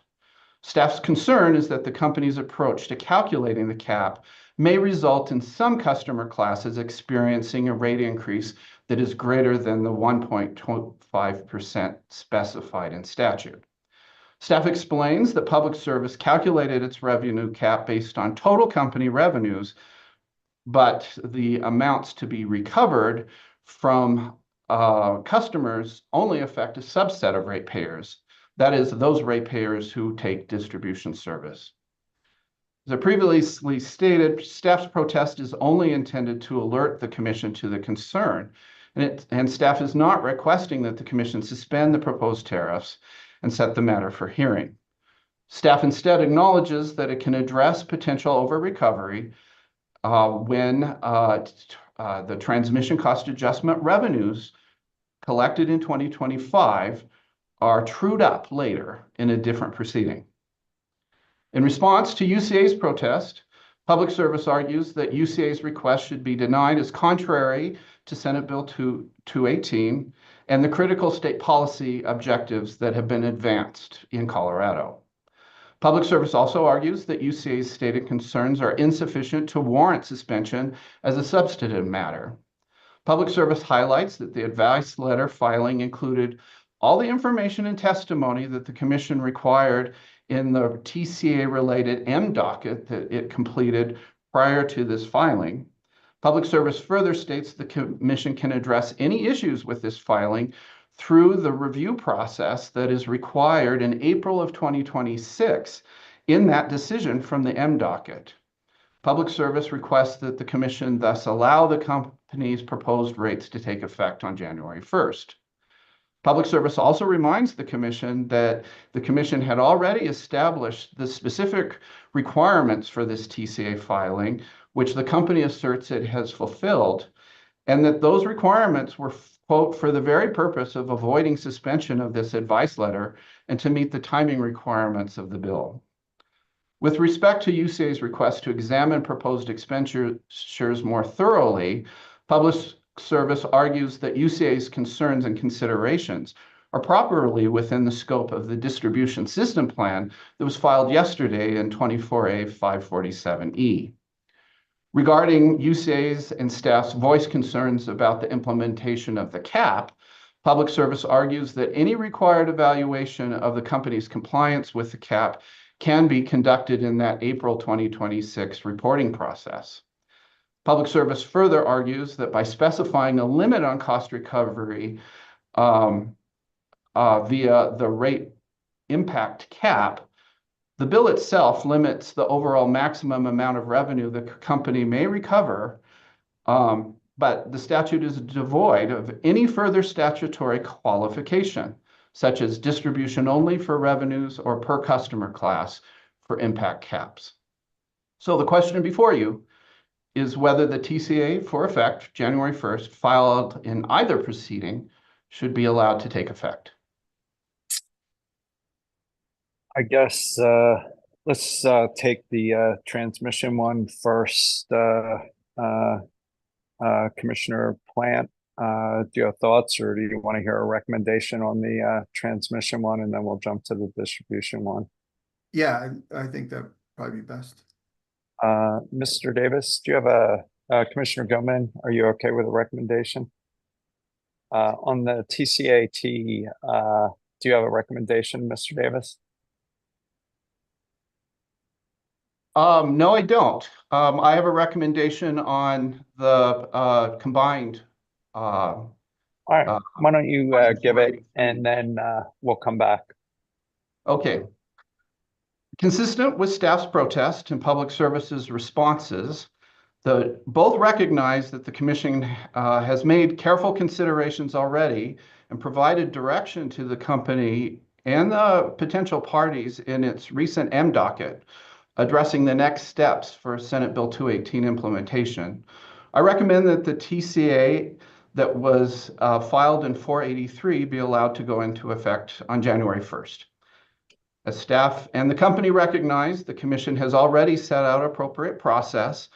Staff's concern is that the company's approach to calculating the cap may result in some customer classes experiencing a rate increase that is greater than the 1.25% specified in statute. Staff explains that Public Service calculated its revenue cap based on total company revenues, but the amounts to be recovered from customers only affect a subset of ratepayers. That is, those ratepayers who take distribution service. As I previously stated, staff's protest is only intended to alert the Commission to the concern, and staff is not requesting that the Commission suspend the proposed tariffs and set the matter for hearing. Staff instead acknowledges that it can address potential over-recovery when the transmission cost adjustment revenues collected in 2025 are trued up later in a different proceeding. In response to UCA's protest, Public Service argues that UCA's request should be denied as contrary to Senate Bill 218 and the critical state policy objectives that have been advanced in Colorado. Public Service also argues that UCA's stated concerns are insufficient to warrant suspension as a substantive matter. Public Service highlights that the advice letter filing included all the information and testimony that the Commission required in the TCA-related M docket that it completed prior to this filing. Public Service further states the Commission can address any issues with this filing through the review process that is required in April of 2026 in that decision from the M docket. Public Service requests that the Commission thus allow the company's proposed rates to take effect on January 1st. Public Service also reminds the Commission that the Commission had already established the specific requirements for this TCA filing, which the company asserts it has fulfilled, and that those requirements were, quote, for the very purpose of avoiding suspension of this advice letter and to meet the timing requirements of the bill. With respect to UCA's request to examine proposed expenditures more thoroughly, Public Service argues that UCA's concerns and considerations are properly within the scope of the distribution system plan that was filed yesterday in 24A 547E. Regarding UCA's and staff's voiced concerns about the implementation of the cap, Public Service argues that any required evaluation of the company's compliance with the cap can be conducted in that April 2026 reporting process. Public Service further argues that by specifying a limit on cost recovery via the rate impact cap, the bill itself limits the overall maximum amount of revenue the company may recover, but the statute is devoid of any further statutory qualification, such as distribution only for revenues or per customer class for impact caps. So the question before you is whether the TCA for effect January 1st filed in either proceeding should be allowed to take effect. I guess let's take the transmission one first. Commissioner Plant, do you have thoughts, or do you want to hear a recommendation on the transmission one, and then we'll jump to the distribution one? Yeah, I think that probably be best. Mr. Davis, do you have Commissioner Goman, are you okay with a recommendation? On the TCAT, do you have a recommendation, Mr. Davis? No, I don't. I have a recommendation on the combined. All right, why don't you give it, and then we'll come back. Okay. Consistent with staff's protest and Public Service's responses, both recognize that the Commission has made careful considerations already and provided direction to the company and the potential parties in its recent M docket, addressing the next steps for Senate Bill 218 implementation. I recommend that the TCA that was filed in 483 be allowed to go into effect on January 1st. As staff and the company recognize, the Commission has already set out appropriate process,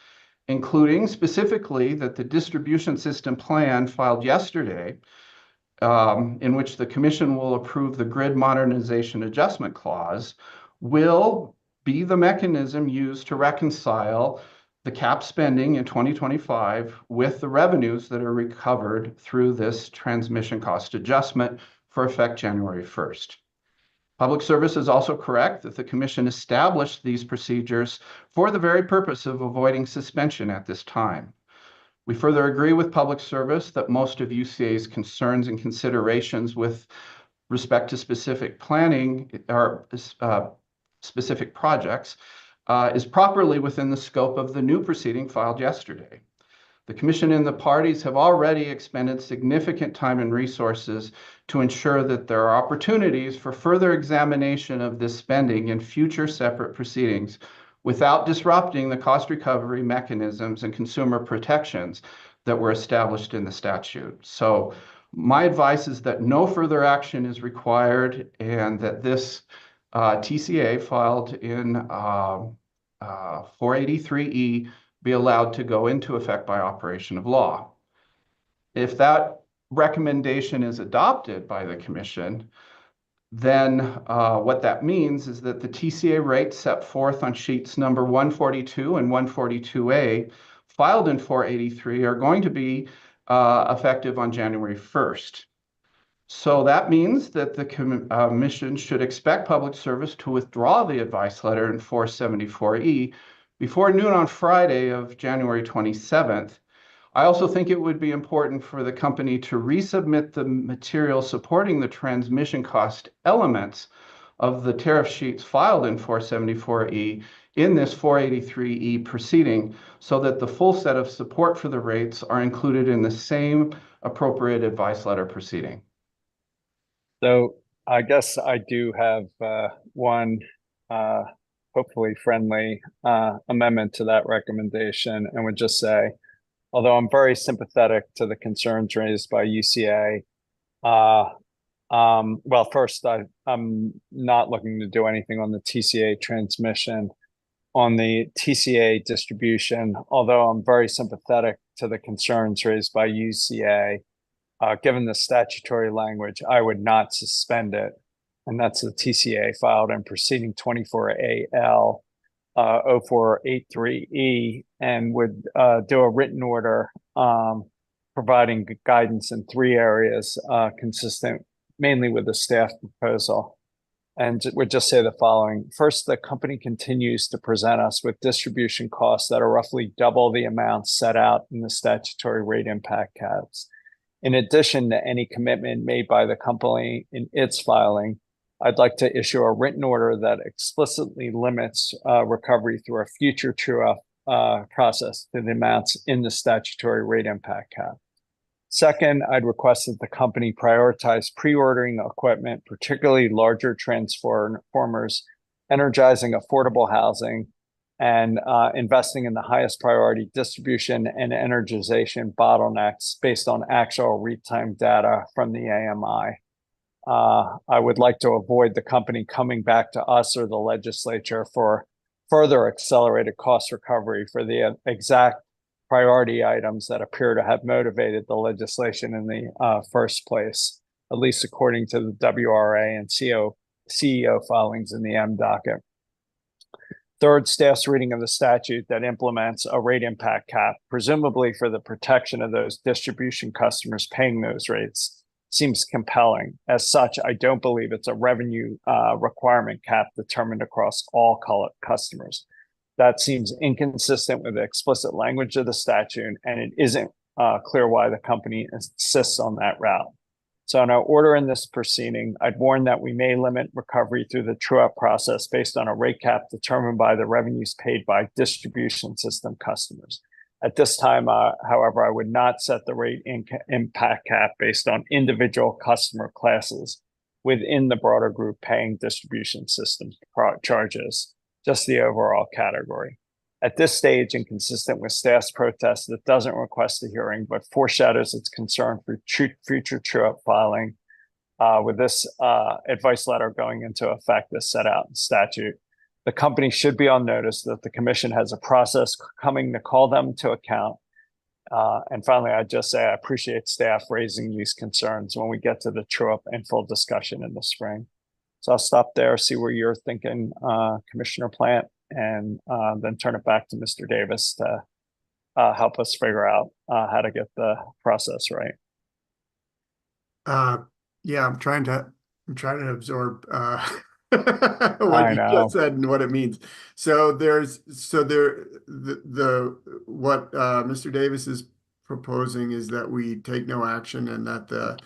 including specifically that the distribution system plan filed yesterday, in which the Commission will approve the Grid Modernization Adjustment Clause, will be the mechanism used to reconcile the cap spending in 2025 with the revenues that are recovered through this transmission cost adjustment for effect January 1st. Public Service is also correct that the Commission established these procedures for the very purpose of avoiding suspension at this time. We further agree with Public Service that most of UCA's concerns and considerations with respect to specific planning or specific projects is properly within the scope of the new proceeding filed yesterday. The Commission and the parties have already expended significant time and resources to ensure that there are opportunities for further examination of this spending in future separate proceedings without disrupting the cost recovery mechanisms and consumer protections that were established in the statute. So my advice is that no further action is required and that this TCA filed in 483E be allowed to go into effect by operation of law. If that recommendation is adopted by the Commission, then what that means is that the TCA rates set forth on sheets number 142 and 142A filed in 483 are going to be effective on January 1st. So that means that the Commission should expect Public Service to withdraw the advice letter in 474E before noon on Friday of January 27th. I also think it would be important for the company to resubmit the material supporting the transmission cost elements of the tariff sheets filed in 474E in this 483E proceeding so that the full set of support for the rates are included in the same appropriate advice letter proceeding. So I guess I do have one hopefully friendly amendment to that recommendation, and would just say, although I'm very sympathetic to the concerns raised by UCA, well, first, I'm not looking to do anything on the TCA transmission. On the TCA distribution, although I'm very sympathetic to the concerns raised by UCA, given the statutory language, I would not suspend it. And that's the TCA filed in proceeding 24AL. 0483E and would do a written order providing guidance in 3 areas consistent mainly with the staff proposal. And would just say the following. First, the company continues to present us with distribution costs that are roughly double the amounts set out in the statutory rate impact caps. In addition to any commitment made by the company in its filing, I'd like to issue a written order that explicitly limits recovery through a future true-up process to the amounts in the statutory rate impact cap. Second, I'd request that the company prioritize pre-ordering equipment, particularly larger transformers, energizing affordable housing, and investing in the highest priority distribution and energization bottlenecks based on actual real-time data from the AMI. I would like to avoid the company coming back to us or the legislature for further accelerated cost recovery for the exact priority items that appear to have motivated the legislation in the first place, at least according to the WRA and CEO filings in the M docket. Third, staff's reading of the statute that implements a rate impact cap, presumably for the protection of those distribution customers paying those rates, seems compelling. As such, I don't believe it's a revenue requirement cap determined across all customers. That seems inconsistent with the explicit language of the statute, and it isn't clear why the company insists on that route. So in our order in this proceeding, I'd warn that we may limit recovery through the true-up process based on a rate cap determined by the revenues paid by distribution system customers. At this time, however, I would not set the rate impact cap based on individual customer classes within the broader group paying distribution system charges, just the overall category. At this stage, and consistent with staff's protest that doesn't request a hearing, but foreshadows its concern for future true-up filing, with this advice letter going into effect as set out in statute, the company should be on notice that the commission has a process coming to call them to account. And finally, I'd just say I appreciate staff raising these concerns when we get to the true-up and full discussion in the spring. So I'll stop there, see where you're thinking, Commissioner Plant, and then turn it back to Mr. Davis to help us figure out how to get the process right. Yeah, I'm trying to absorb what you just said and what it means. So what Mr. Davis is proposing is that we take no action and that the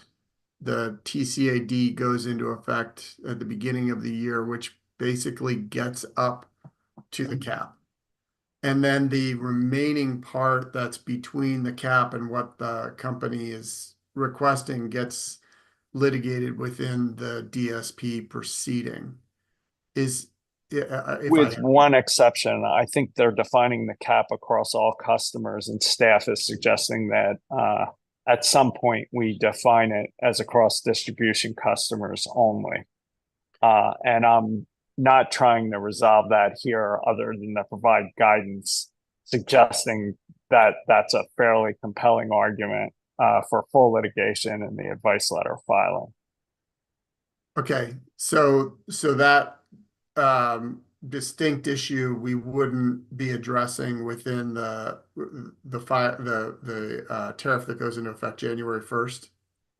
TCAD goes into effect at the beginning of the year, which basically gets up to the cap. And then the remaining part that's between the cap and what the company is requesting gets litigated within the DSP proceeding. With one exception, I think they're defining the cap across all customers, and staff is suggesting that at some point we define it as across distribution customers only. And I'm not trying to resolve that here other than to provide guidance suggesting that that's a fairly compelling argument for full litigation in the advice letter filing. Okay, so that distinct issue we wouldn't be addressing within the tariff that goes into effect January 1st.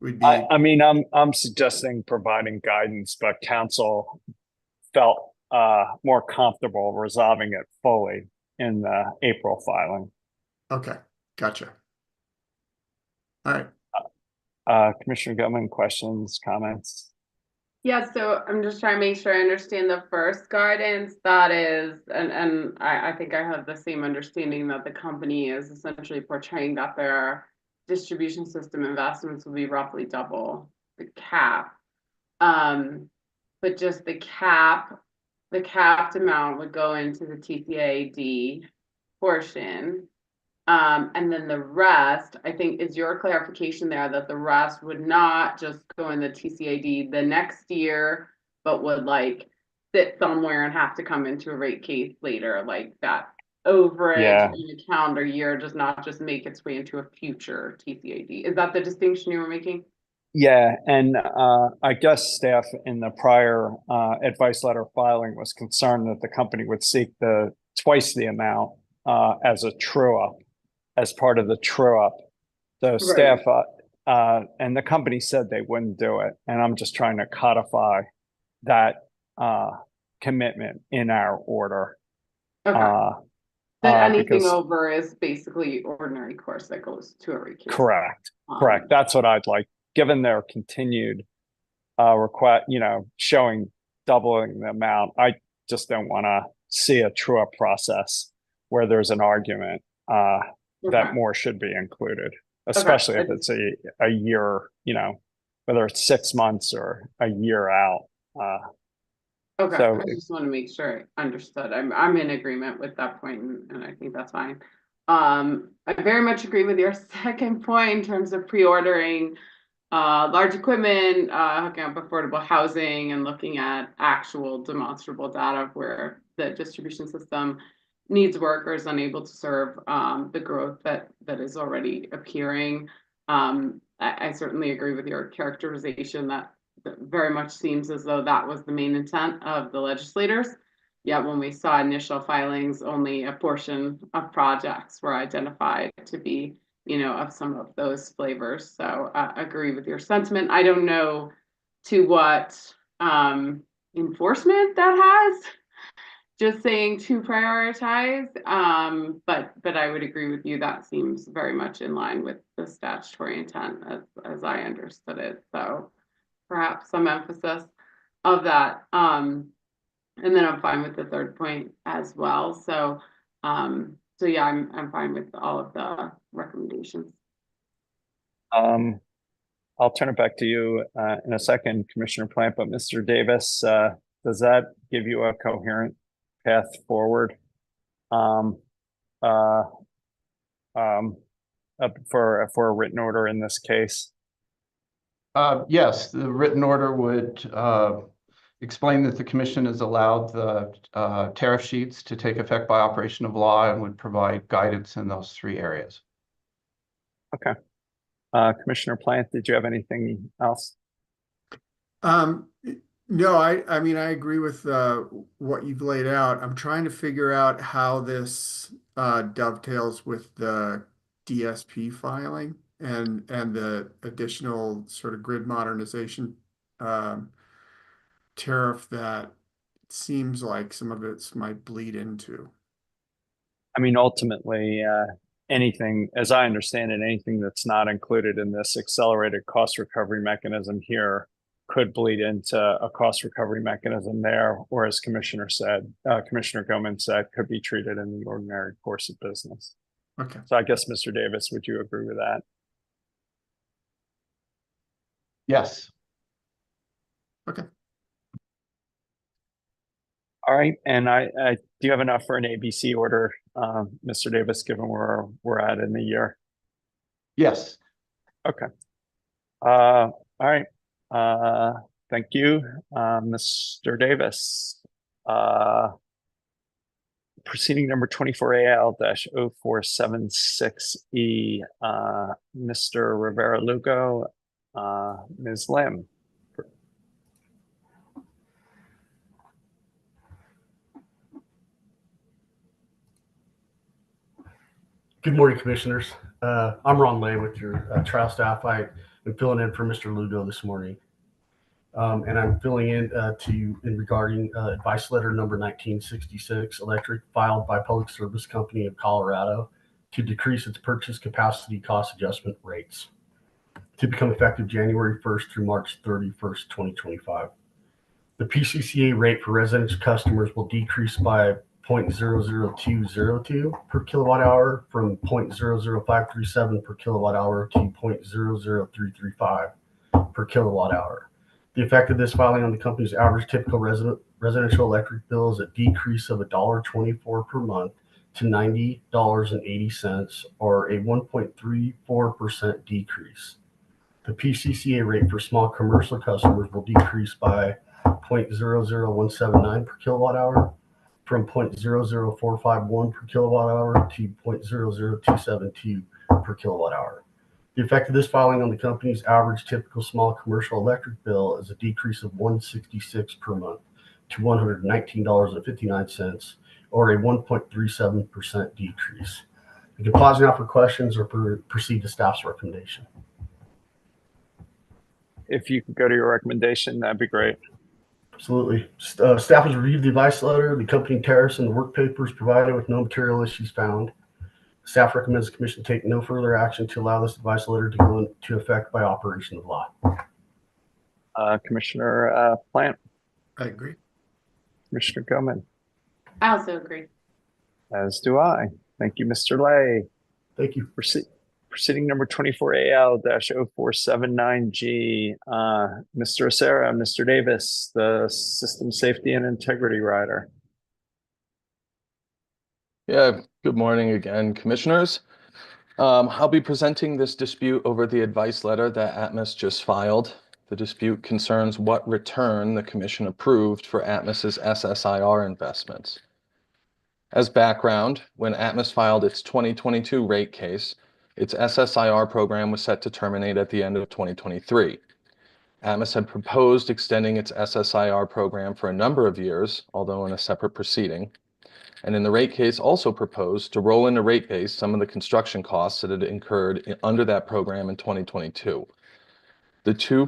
We'd be. I mean, I'm suggesting providing guidance, but council felt more comfortable resolving it fully in the April filing. Okay, gotcha. All right. Commissioner Gilman, questions, comments? Yeah, so I'm just trying to make sure I understand the first guidance. That is, and I think I have the same understanding that the company is essentially portraying that their distribution system investments will be roughly double the cap. But just the capped amount would go into the TCAD portion. And then the rest, I think, is your clarification there that the rest would not just go in the TCAD the next year, but would like sit somewhere and have to come into a rate case later, like that overage in a calendar year does not just make its way into a future TCAD. Is that the distinction you were making? Yeah, and I guess staff in the prior advice letter filing was concerned that the company would seek twice the amount as a true up, as part of the true up. So staff and the company said they wouldn't do it, and I'm just trying to codify that commitment in our order. Okay. That anything because, over is basically ordinary course that goes to a recuse. Correct. Correct. That's what I'd like, given their continued request, showing doubling the amount. I just don't want to see a true up process where there's an argument that more should be included, especially if it's a year, whether it's 6 months or a year out. Okay, so I just want to make sure I understood. I'm in agreement with that point, and I think that's fine. I very much agree with your second point in terms of pre-ordering large equipment, hooking up affordable housing, and looking at actual demonstrable data where the distribution system needs work or is unable to serve the growth that is already appearing. I certainly agree with your characterization that very much seems as though that was the main intent of the legislators. Yet when we saw initial filings, only a portion of projects were identified to be, of some of those flavors. So I agree with your sentiment. I don't know to what enforcement that has, just saying to prioritize, but I would agree with you. That seems very much in line with the statutory intent as I understood it. So perhaps some emphasis of that. And then I'm fine with the third point as well. So yeah, I'm fine with all of the recommendations. I'll turn it back to you in a second, Commissioner Plant, but Mr. Davis, does that give you a coherent path forward for a written order in this case? Yes, the written order would explain that the commission has allowed the tariff sheets to take effect by operation of law and would provide guidance in those 3 areas. Okay. Commissioner Plant, did you have anything else? No, I mean, I agree with what you've laid out. I'm trying to figure out how this dovetails with the DSP filing and the additional sort of grid modernization tariff that it seems like some of it might bleed into. I mean, ultimately, anything, as I understand it, anything that's not included in this accelerated cost recovery mechanism here could bleed into a cost recovery mechanism there, or as Commissioner Goman said, could be treated in the ordinary course of business. Okay. So I guess, Mr. Davis, would you agree with that? Yes. Okay. All right, and I do you have enough for an ABC order, Mr. Davis, given where we're at in the year? Yes. Okay. All right. Thank you, Mr. Davis. Proceeding number 24AL-0476E, Mr. Rivera Lugo, Ms. Lim. Good morning, commissioners. I'm Ron Lay with your trial staff. I am filling in for Mr. Lugo this morning. And I'm filling in regarding advice letter number 1966, electric, filed by Public Service Company of Colorado to decrease its purchase capacity cost adjustment rates to become effective January 1st through March 31st, 2025. The PCCA rate for residential customers will decrease by 0.00202 per kilowatt hour from 0.00537 per kilowatt hour to 0.00335 per kilowatt hour. The effect of this filing on the company's average typical residential electric bill is a decrease of $1.24 per month to $90.80, or a 1.34% decrease. The PCCA rate for small commercial customers will decrease by 0.00179 per kilowatt hour from 0.00451 per kilowatt hour to 0.00272 per kilowatt hour. The effect of this filing on the company's average typical small commercial electric bill is a decrease of $166 per month to $119.59, or a 1.37% decrease. You can pause now for questions or proceed to staff's recommendation. If you could go to your recommendation, that'd be great. Absolutely. Staff has reviewed the advice letter, the accompanying tariffs, and the work papers provided with no material issues found. Staff recommends the commission take no further action to allow this advice letter to go into effect by operation of law. Commissioner Plant. I agree. Commissioner Goman. I also agree. As do I. Thank you, Mr. Lay. Thank you. Proceeding number 24AL-0479G. Mr. Acera, Mr. Davis, the System Safety and Integrity Rider. Yeah, good morning again, commissioners. I'll be presenting this dispute over the advice letter that Atmos just filed. The dispute concerns what return the commission approved for Atmos's SSIR investments. As background, when Atmos filed its 2022 rate case, its SSIR program was set to terminate at the end of 2023. Atmos had proposed extending its SSIR program for a number of years, although in a separate proceeding, and in the rate case also proposed to roll into rate base some of the construction costs that had incurred under that program in 2022. The two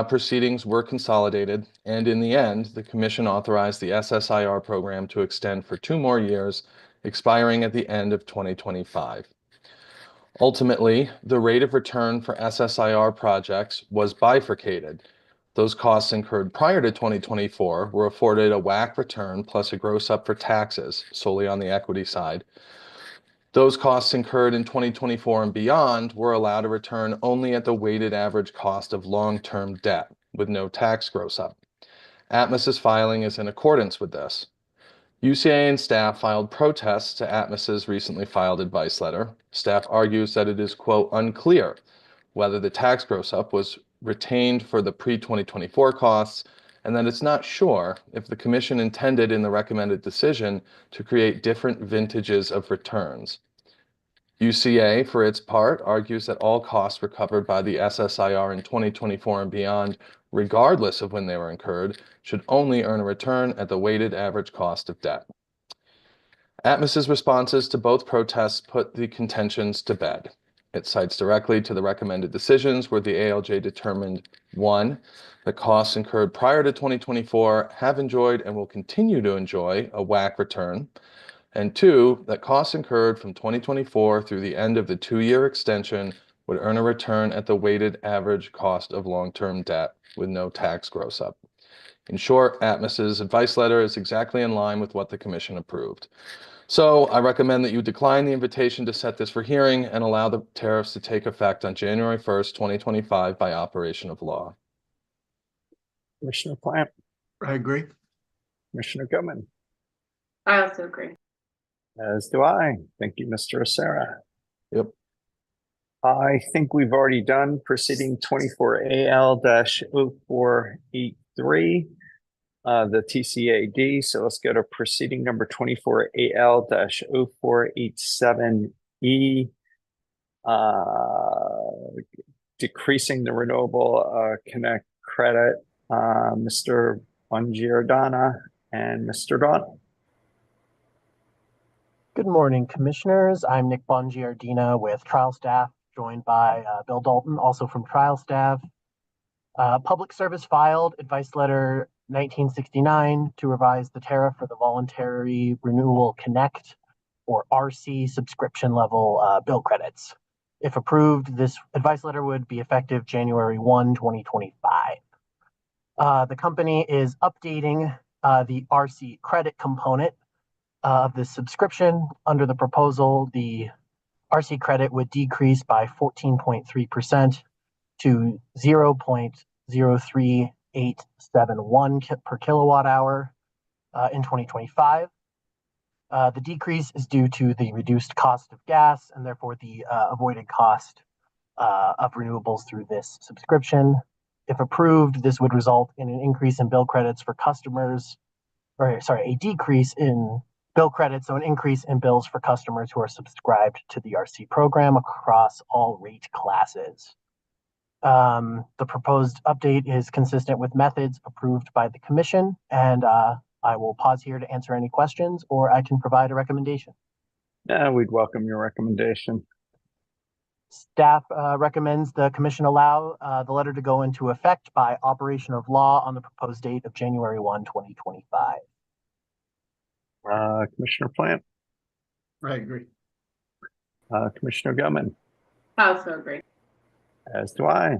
proceedings were consolidated, and in the end, the commission authorized the SSIR program to extend for 2 more years, expiring at the end of 2025. Ultimately, the rate of return for SSIR projects was bifurcated. Those costs incurred prior to 2024 were afforded a WACC return plus a gross up for taxes, solely on the equity side. Those costs incurred in 2024 and beyond were allowed a return only at the weighted average cost of long-term debt, with no tax gross up. Atmos's filing is in accordance with this. UCA and staff filed protests to Atmos's recently filed advice letter. Staff argues that it is, quote, unclear whether the tax gross up was retained for the pre-2024 costs, and that it's not sure if the commission intended in the recommended decision to create different vintages of returns. UCA, for its part, argues that all costs recovered by the SSIR in 2024 and beyond, regardless of when they were incurred, should only earn a return at the weighted average cost of debt. Atmos's responses to both protests put the contentions to bed. It cites directly to the recommended decisions where the ALJ determined 1, the costs incurred prior to 2024 have enjoyed and will continue to enjoy a WACC return, and 2, that costs incurred from 2024 through the end of the 2-year extension would earn a return at the weighted average cost of long-term debt with no tax gross up. In short, Atmos's advice letter is exactly in line with what the commission approved. So I recommend that you decline the invitation to set this for hearing and allow the tariffs to take effect on January 1st, 2025 by operation of law. Commissioner Plant. I agree. Commissioner Goman. I also agree. As do I. Thank you, Mr. Acera. Yep. I think we've already done proceeding 24AL-0483, the TCAD. So let's go to proceeding number 24AL-0487E, decreasing the renewable connect credit. Mr. Bongiordana and Mr. Don. Good morning, commissioners. I'm Nick Bongiordina with trial staff, joined by Bill Dalton, also from trial staff. Public Service filed advice letter 1969 to revise the tariff for the voluntary renewable connect, or RC, subscription level bill credits. If approved, this advice letter would be effective January 1, 2025. The company is updating the RC credit component of the subscription. Under the proposal, the RC credit would decrease by 14.3% to 0.03871 per kilowatt hour in 2025. The decrease is due to the reduced cost of gas and therefore the avoided cost of renewables through this subscription. If approved, this would result in an increase in bill credits for customers, a decrease in bill credit, so an increase in bills for customers who are subscribed to the RC program across all rate classes. The proposed update is consistent with methods approved by the commission, and I will pause here to answer any questions, or I can provide a recommendation. We'd welcome your recommendation. Staff recommends the commission allow the letter to go into effect by operation of law on the proposed date of January 1, 2025. Commissioner Plant, I agree. Commissioner Gilman, I also agree. as do I.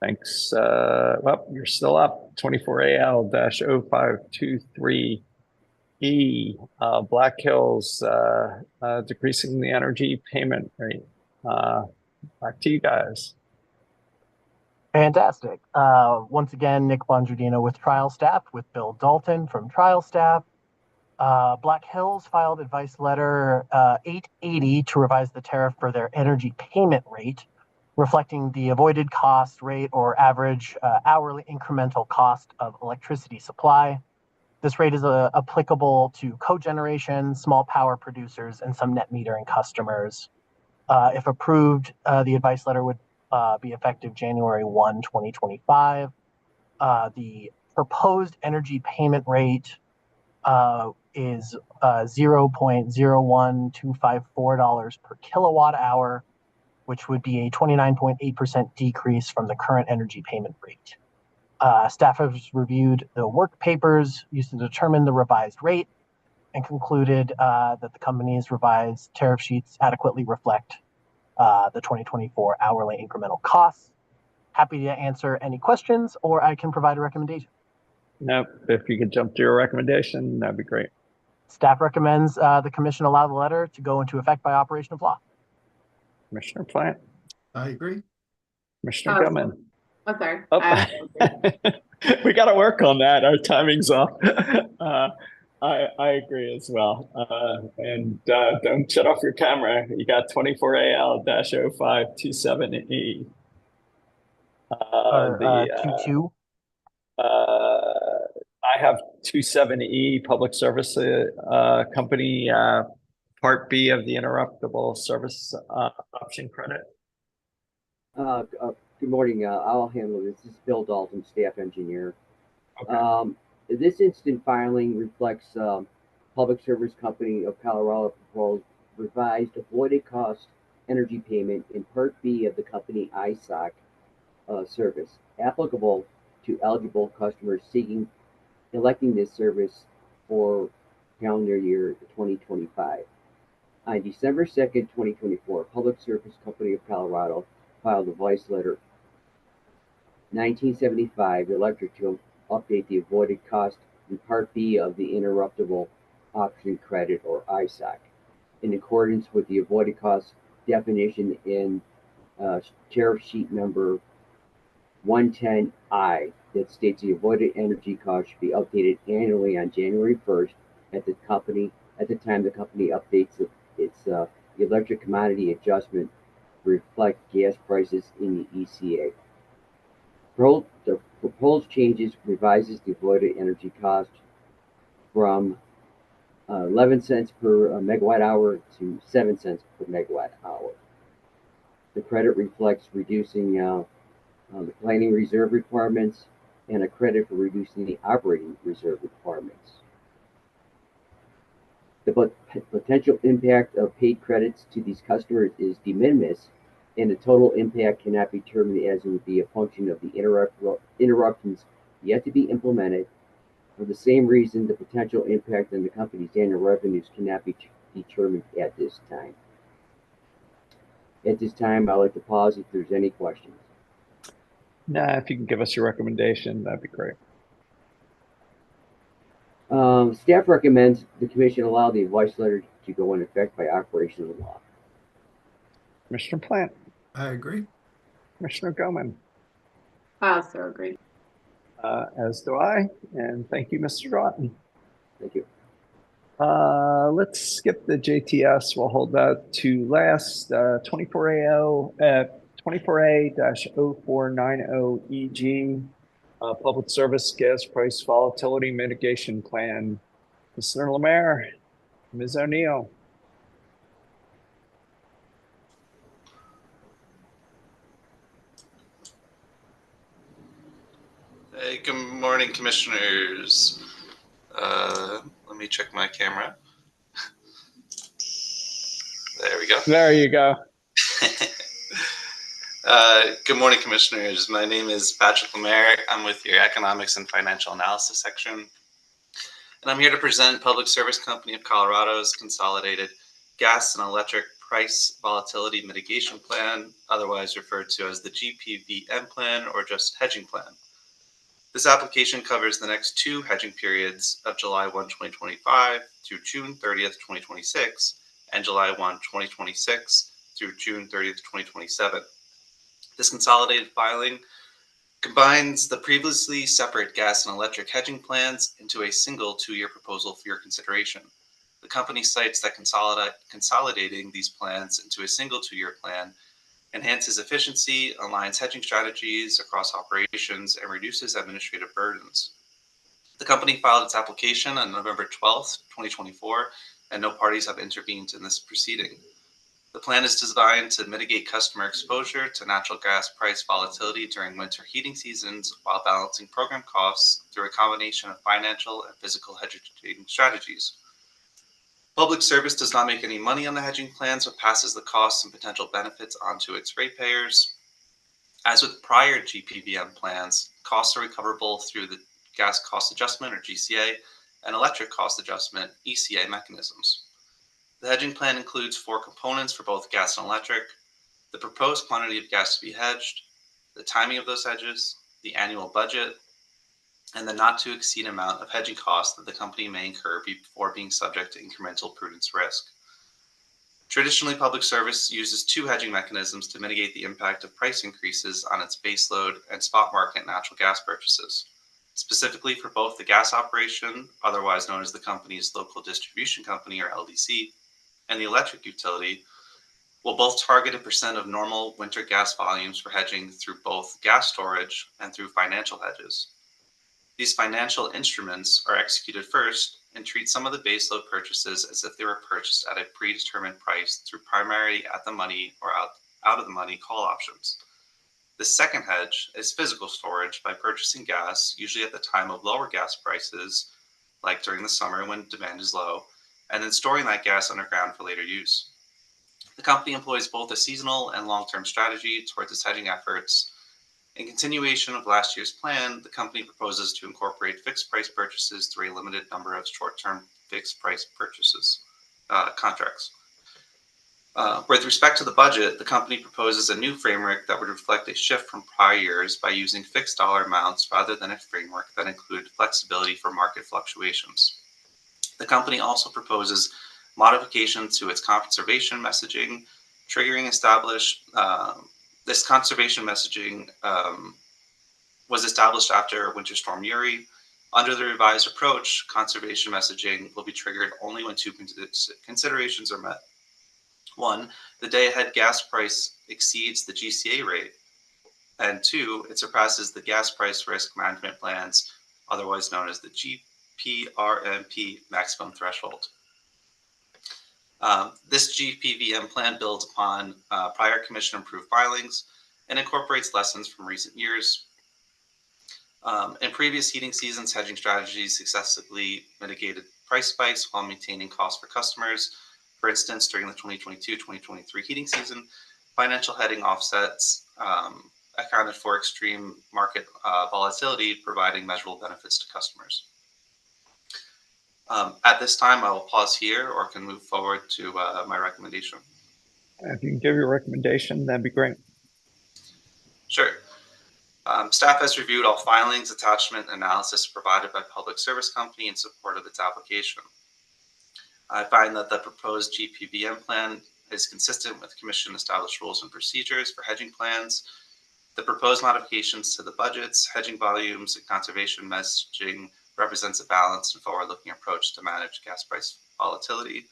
Thanks. Well, you're still up. 24AL-0523E, Black Hills, decreasing the energy payment rate. Back to you guys. Fantastic. Once again, Nick Bongiardino with trial staff, with Bill Dalton from trial staff. Black Hills filed advice letter 880 to revise the tariff for their energy payment rate, reflecting the avoided cost rate or average hourly incremental cost of electricity supply. This rate is applicable to cogeneration, small power producers, and some net metering customers. If approved, the advice letter would be effective January 1, 2025. The proposed energy payment rate is $0.01254 per kilowatt hour, which would be a 29.8% decrease from the current energy payment rate. Staff has reviewed the work papers used to determine the revised rate and concluded that the company's revised tariff sheets adequately reflect the 2024 hourly incremental costs. Happy to answer any questions, or I can provide a recommendation. Nope. If you could jump to your recommendation, that'd be great. Staff recommends the commission allow the letter to go into effect by operation of law. Commissioner Plant, I agree. Commissioner Gilman. Oh, sorry. Oh. We got to work on that. Our timing's off. I agree as well. And don't shut off your camera. You got 24AL-0527E. 22. I have 27E, Public Service Company, Part B of the Interruptible Service Option Credit. Good morning. I'll handle this. This is Bill Dalton, staff engineer. Okay. This instant filing reflects Public Service Company of Colorado proposed revised avoided cost energy payment in Part B of the company ISOC service, applicable to eligible customers electing this service for calendar year 2025. On December 2nd, 2024, Public Service Company of Colorado filed advice letter 1975 electric to update the avoided cost in Part B of the Interruptible Option Credit, or ISOC, in accordance with the avoided cost definition in tariff sheet number 110I, that states the avoided energy cost should be updated annually on January 1st at the time the company updates its electric commodity adjustment to reflect gas prices in the ECA. The proposed changes revises the avoided energy cost from 11 cents per megawatt hour to 7 cents per megawatt hour. The credit reflects reducing the planning reserve requirements and a credit for reducing the operating reserve requirements. The potential impact of paid credits to these customers is de minimis, and the total impact cannot be determined, as it would be a function of the interruptions yet to be implemented. For the same reason, the potential impact on the company's annual revenues cannot be determined at this time. At this time, I'd like to pause if there's any questions. Nah, if you can give us your recommendation, that'd be great. Staff recommends the commission allow the advice letter to go into effect by operation of the law. Commissioner Plant. I agree. Commissioner Goman. I also agree. As do I, and thank you, Mr. Broughton. Thank you. Let's skip the JTS. We'll hold that to last. 24A-0490EG, Public Service Gas Price Volatility Mitigation Plan. Mr. Lemaire. Ms. O'Neill. Hey, good morning, commissioners. Let me check my camera. There we go. There you go. Good morning, commissioners. My name is Patrick Lemaire. I'm with your Economics and Financial Analysis section. And I'm here to present Public Service Company of Colorado's Consolidated Gas and Electric Price Volatility Mitigation Plan, otherwise referred to as the GPVM Plan or just Hedging Plan. This application covers the next two hedging periods of July 1, 2025 through June 30th, 2026, and July 1, 2026 through June 30th, 2027. This consolidated filing combines the previously separate gas and electric hedging plans into a single 2-year proposal for your consideration. The company cites that consolidating these plans into a single 2-year plan enhances efficiency, aligns hedging strategies across operations, and reduces administrative burdens. The company filed its application on November 12th, 2024, and no parties have intervened in this proceeding. The plan is designed to mitigate customer exposure to natural gas price volatility during winter heating seasons while balancing program costs through a combination of financial and physical hedging strategies. Public Service does not make any money on the hedging plans, but passes the costs and potential benefits onto its ratepayers. As with prior GPVM plans, costs are recoverable through the Gas Cost Adjustment, or GCA, and Electric Cost Adjustment, ECA mechanisms. The hedging plan includes 4 components for both gas and electric: the proposed quantity of gas to be hedged, the timing of those hedges, the annual budget, and the not to exceed amount of hedging costs that the company may incur before being subject to incremental prudence risk. Traditionally, Public Service uses 2 hedging mechanisms to mitigate the impact of price increases on its baseload and spot market natural gas purchases. Specifically for both the gas operation, otherwise known as the company's local distribution company or LDC, and the electric utility, will both target a % of normal winter gas volumes for hedging through both gas storage and through financial hedges. These financial instruments are executed first and treat some of the baseload purchases as if they were purchased at a predetermined price through primary at-the-money or out-of-the-money call options. The second hedge is physical storage by purchasing gas, usually at the time of lower gas prices, like during the summer when demand is low, and then storing that gas underground for later use. The company employs both a seasonal and long-term strategy towards its hedging efforts. In continuation of last year's plan, the company proposes to incorporate fixed price purchases through a limited number of short-term fixed price purchases contracts. With respect to the budget, the company proposes a new framework that would reflect a shift from prior years by using fixed dollar amounts rather than a framework that included flexibility for market fluctuations. The company also proposes modifications to its conservation messaging, triggering established. This conservation messaging was established after Winter Storm Uri. Under the revised approach, conservation messaging will be triggered only when 2 considerations are met. 1, the day-ahead gas price exceeds the GCA rate, and 2, it surpasses the gas price risk management plans, otherwise known as the GPRMP maximum threshold. This GPVM plan builds upon prior commission-approved filings and incorporates lessons from recent years. In previous heating seasons, hedging strategies successfully mitigated price spikes while maintaining costs for customers. For instance, during the 2022-2023 heating season, financial hedging offsets accounted for extreme market volatility, providing measurable benefits to customers. At this time, I will pause here or can move forward to my recommendation. If you can give your recommendation, that'd be great. Sure. Staff has reviewed all filings, attachment, and analysis provided by Public Service Company in support of its application. I find that the proposed GPVM plan is consistent with Commission-established rules and procedures for hedging plans. The proposed modifications to the budgets, hedging volumes, and conservation messaging represents a balanced and forward-looking approach to manage gas price volatility.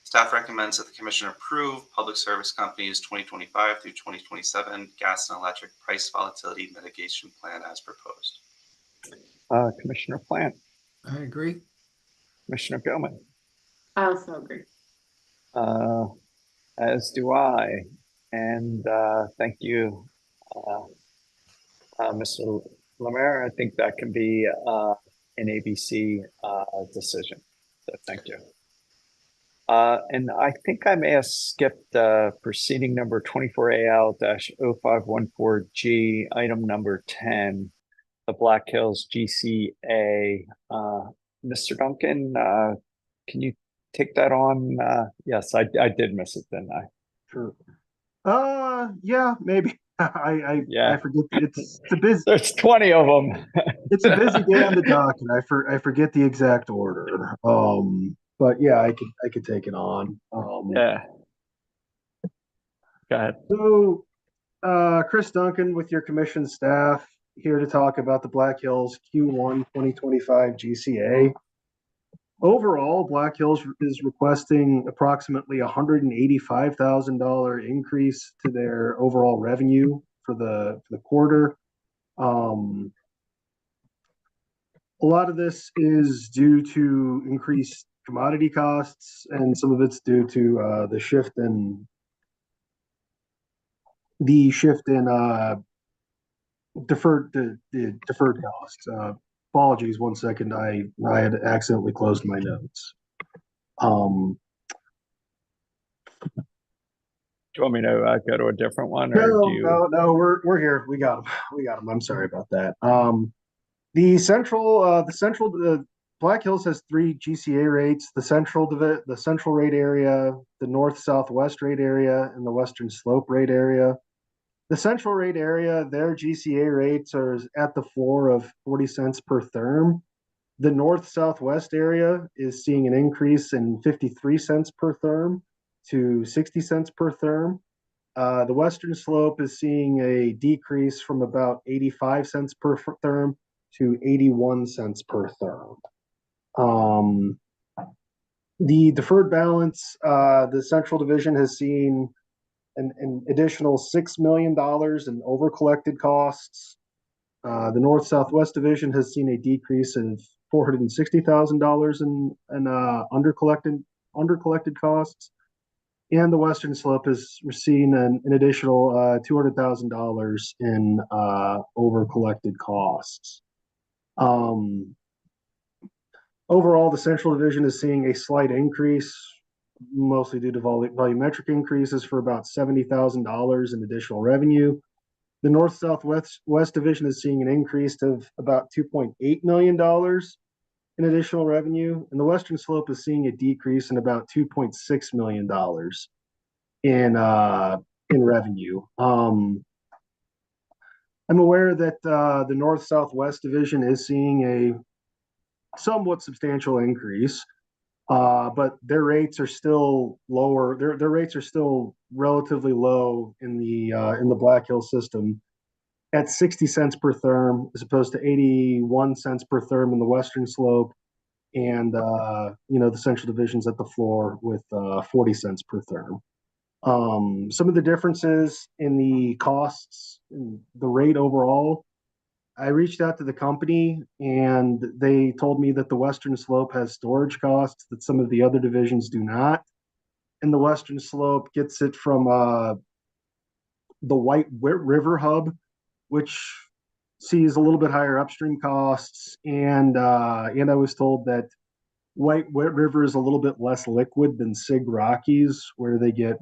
Staff recommends that the Commission approve Public Service Company's 2025 through 2027 gas and electric price volatility mitigation plan as proposed. Commissioner Plant. I agree. Commissioner Gilman. I also agree. As do I. And thank you, Mr. Lemaire. I think that can be an ABC decision. So thank you. And I think I may have skipped proceeding number 24AL-0514G, item number 10, the Black Hills GCA. Mr. Duncan, can you take that on? Yes, I did miss it, didn't I? Sure. Yeah, maybe. I forget. It's a busy. There's 20 of them. It's a busy day on the dock, and I forget the exact order. But yeah, I could take it on. Yeah. Go ahead. So, Chris Duncan with your commission staff here to talk about the Black Hills Q1 2025 GCA. Overall, Black Hills is requesting approximately $185,000 increase to their overall revenue for the quarter. A lot of this is due to increased commodity costs, and some of it's due to the shift in deferred costs. Apologies, 1 second. I had accidentally closed my notes. Do you want me to go to a different one, or no, do you? No, we're here. We got them. I'm sorry about that. The Black Hills has 3 GCA rates: the central rate area, the north southwest rate area, and the western slope rate area. The central rate area, their GCA rates are at the floor of 40 cents per therm. The north southwest area is seeing an increase in 53 cents per therm to 60 cents per therm. The western slope is seeing a decrease from about 85 cents per therm to 81 cents per therm. The deferred balance, the central division has seen an additional $6 million in over-collected costs. The North Southwest Division has seen a decrease of $460,000 in undercollected costs, and the Western Slope has seen an additional $200,000 in over-collected costs. Overall, the Central Division is seeing a slight increase, mostly due to volumetric increases for about $70,000 in additional revenue. The North Southwest Division is seeing an increase of about $2.8 million in additional revenue, and the Western Slope is seeing a decrease in about $2.6 million in revenue. I'm aware that the North Southwest Division is seeing a somewhat substantial increase. But their rates are still lower. Their rates are still relatively low in the Black Hills system at 60 cents per therm, as opposed to 81 cents per therm in the Western Slope, and the Central Division's at the floor with 40 cents per therm. Some of the differences in the costs, in the rate overall. I reached out to the company, and they told me that the Western Slope has storage costs that some of the other divisions do not. And the Western Slope gets it from the White River Hub, which sees a little bit higher upstream costs. And I was told that White River is a little bit less liquid than Sig Rockies, where they get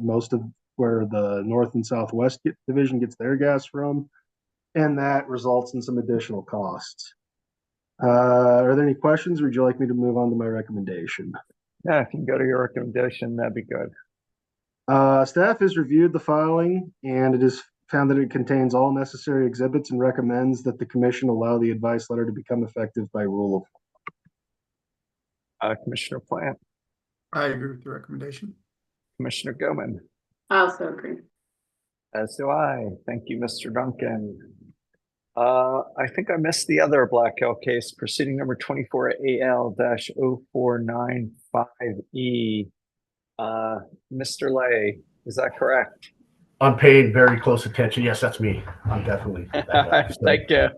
where the North and Southwest Division gets their gas from. And that results in some additional costs. Are there any questions, or would you like me to move on to my recommendation? Yeah, if you can go to your recommendation, that'd be good. Staff has reviewed the filing, and it is found that it contains all necessary exhibits and recommends that the commission allow the advice letter to become effective by rule of law. Commissioner Plant. I agree with the recommendation. Commissioner Goman. I also agree. As do I. Thank you, Mr. Duncan. I think I missed the other Black Hill case, proceeding number 24AL-0495E. Mr. Lay, is that correct? I'm paying very close attention. Yes, that's me. I'm definitely that guy. So, Thank you.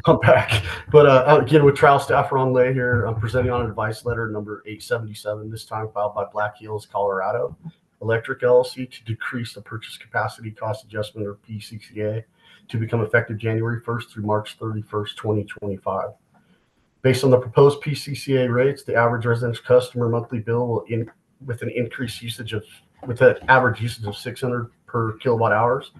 I'm back. But again, with trial staff Ron Lay here, I'm presenting on advice letter number 877, this time filed by Black Hills, Colorado Electric LLC to decrease the purchase capacity cost adjustment, or PSCo, to become effective January 1st through March 31st, 2025. Based on the proposed PSCo rates, the average residential customer monthly bill will with an increased usage of with an average usage of 600 per kilowatt hours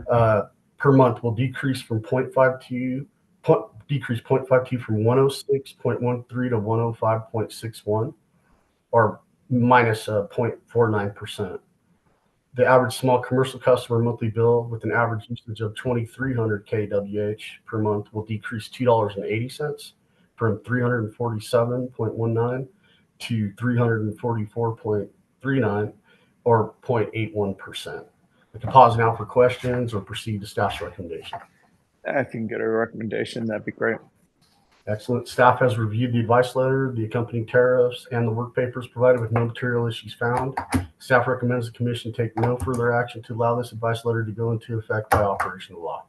per month will decrease from 0.52 from 106.13 to 105.61, or minus 0.49%. The average small commercial customer monthly bill with an average usage of 2,300 kWh per month will decrease $2.80 from 347.19 to 344.39, or 0.81%. We can pause now for questions or proceed to staff's recommendation. If you can get a recommendation, that'd be great. Excellent. Staff has reviewed the advice letter, the accompanying tariffs, and the work papers provided with no material issues found. Staff recommends the commission take no further action to allow this advice letter to go into effect by operation of law.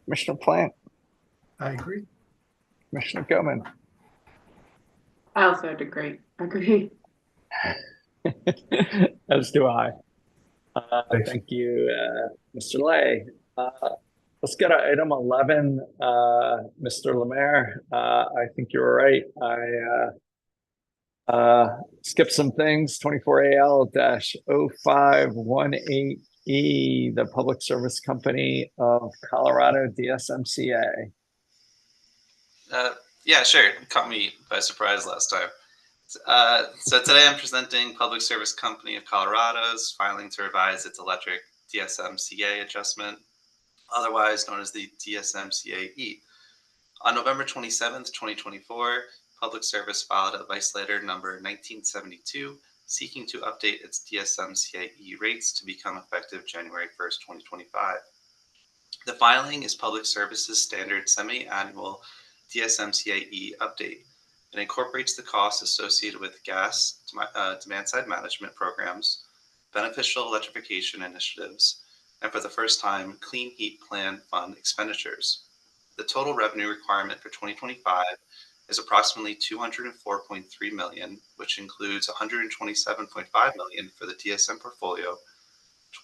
Commissioner Plant. I agree. Commissioner Gilman. I also agree. As do I. Thank you, Mr. Lay. Let's get to item 11. Mr. Lemaire, I think you were right. I skipped some things. 24AL-0518E, the Public Service Company of Colorado, DSMCA. Yeah, sure. Caught me by surprise last time. So today I'm presenting Public Service Company of Colorado's filing to revise its electric DSMCA adjustment, otherwise known as the DSMCA-E. On November 27th, 2024, Public Service filed advice letter number 1972, seeking to update its DSMCA-E rates to become effective January 1st, 2025. The filing is Public Service's standard semi-annual DSMCA-E update. It incorporates the costs associated with gas demand-side management programs, beneficial electrification initiatives, and for the first time, Clean Heat Plan Fund expenditures. The total revenue requirement for 2025 is approximately $204.3 million, which includes $127.5 million for the DSM portfolio,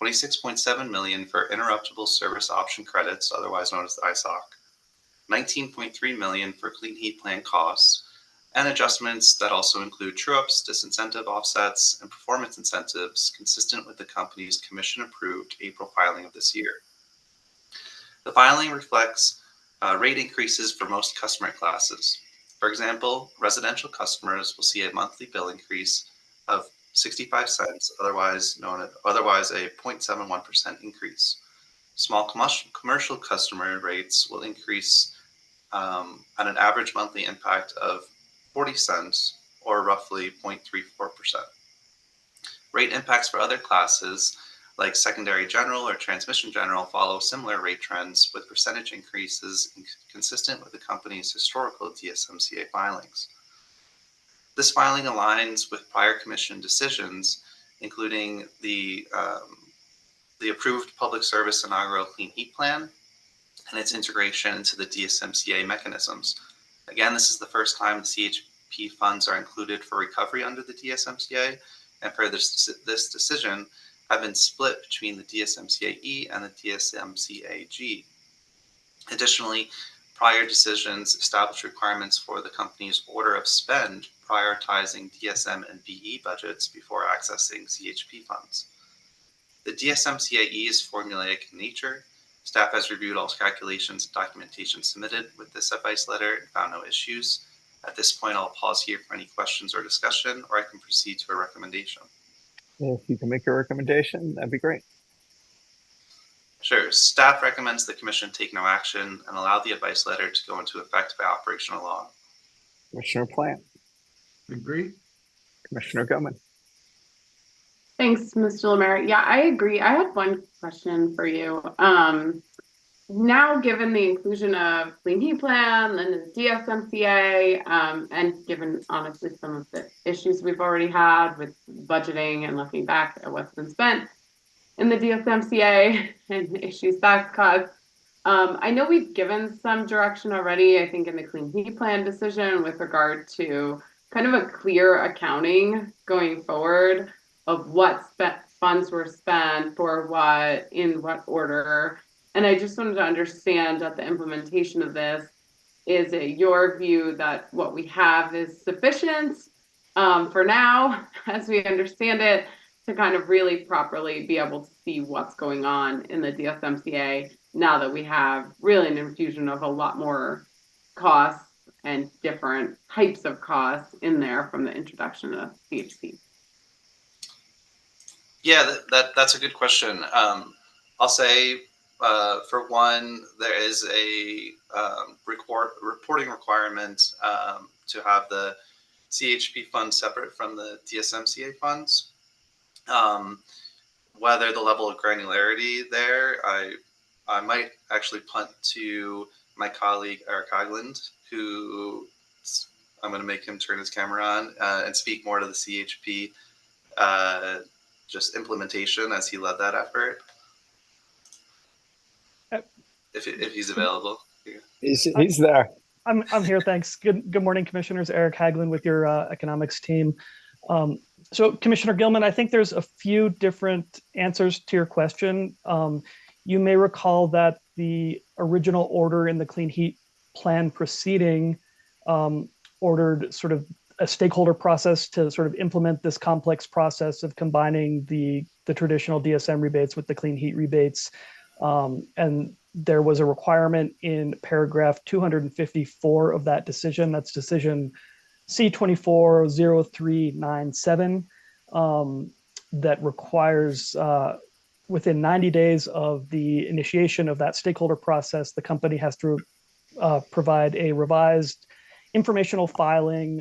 $26.7 million for interruptible service option credits, otherwise known as the ISOC, $19.3 million for Clean Heat Plan costs, and adjustments that also include true-ups, disincentive offsets, and performance incentives consistent with the company's commission-approved April filing of this year. The filing reflects rate increases for most customer classes. For example, residential customers will see a monthly bill increase of 65 cents, otherwise a 0.71% increase. Small commercial customer rates will increase at an average monthly impact of 40 cents, or roughly 0.34%. Rate impacts for other classes, like secondary general or transmission general, follow similar rate trends with percentage increases consistent with the company's historical DSMCA filings. This filing aligns with prior commission decisions, including the approved Public Service Inaugural Clean Heat Plan and its integration into the DSMCA mechanisms. Again, this is the first time the CHP funds are included for recovery under the DSMCA, and for this decision have been split between the DSMCA-E and the DSMCA-G. Additionally, prior decisions established requirements for the company's order of spend, prioritizing DSM and BE budgets before accessing CHP funds. The DSMCA-E is formulaic in nature. Staff has reviewed all calculations and documentation submitted with this advice letter and found no issues. At this point, I'll pause here for any questions or discussion, or I can proceed to a recommendation. If you can make a recommendation, that'd be great. Sure. Staff recommends the commission take no action and allow the advice letter to go into effect by operational law. Commissioner Plant. Agree. Commissioner Gilman. Thanks, Mr. Lemaire. Yeah, I agree. I have one question for you. Now, given the inclusion of Clean Heat Plan and the DSMCA, and given honestly some of the issues we've already had with budgeting and looking back at what's been spent, in the DSMCA and issues tax costs. I know we've given some direction already, I think in the Clean Heat Plan decision with regard to kind of a clear accounting going forward of what funds were spent for what, in what order. And I just wanted to understand that the implementation of this, is it your view that what we have is sufficient for now, as we understand it, to kind of really properly be able to see what's going on in the DSMCA now that we have really an infusion of a lot more costs and different types of costs in there from the introduction of CHP? Yeah, that's a good question. I'll say, for one, there is a reporting requirement to have the CHP funds separate from the DSMCA funds. Whether the level of granularity there, I might actually punt to my colleague Eric Hagland, who I'm going to make him turn his camera on and speak more to the CHP just implementation as he led that effort. If he's available. He's there. I'm here, thanks. Good morning, Commissioners. Eric Hagland with your economics team. So Commissioner Gilman, I think there's a few different answers to your question. You may recall that the original order in the Clean Heat Plan proceeding ordered sort of a stakeholder process to sort of implement this complex process of combining the traditional DSM rebates with the clean heat rebates. And there was a requirement in paragraph 254 of that decision. That's decision C240397 that requires within 90 days of the initiation of that stakeholder process, the company has to provide a revised informational filing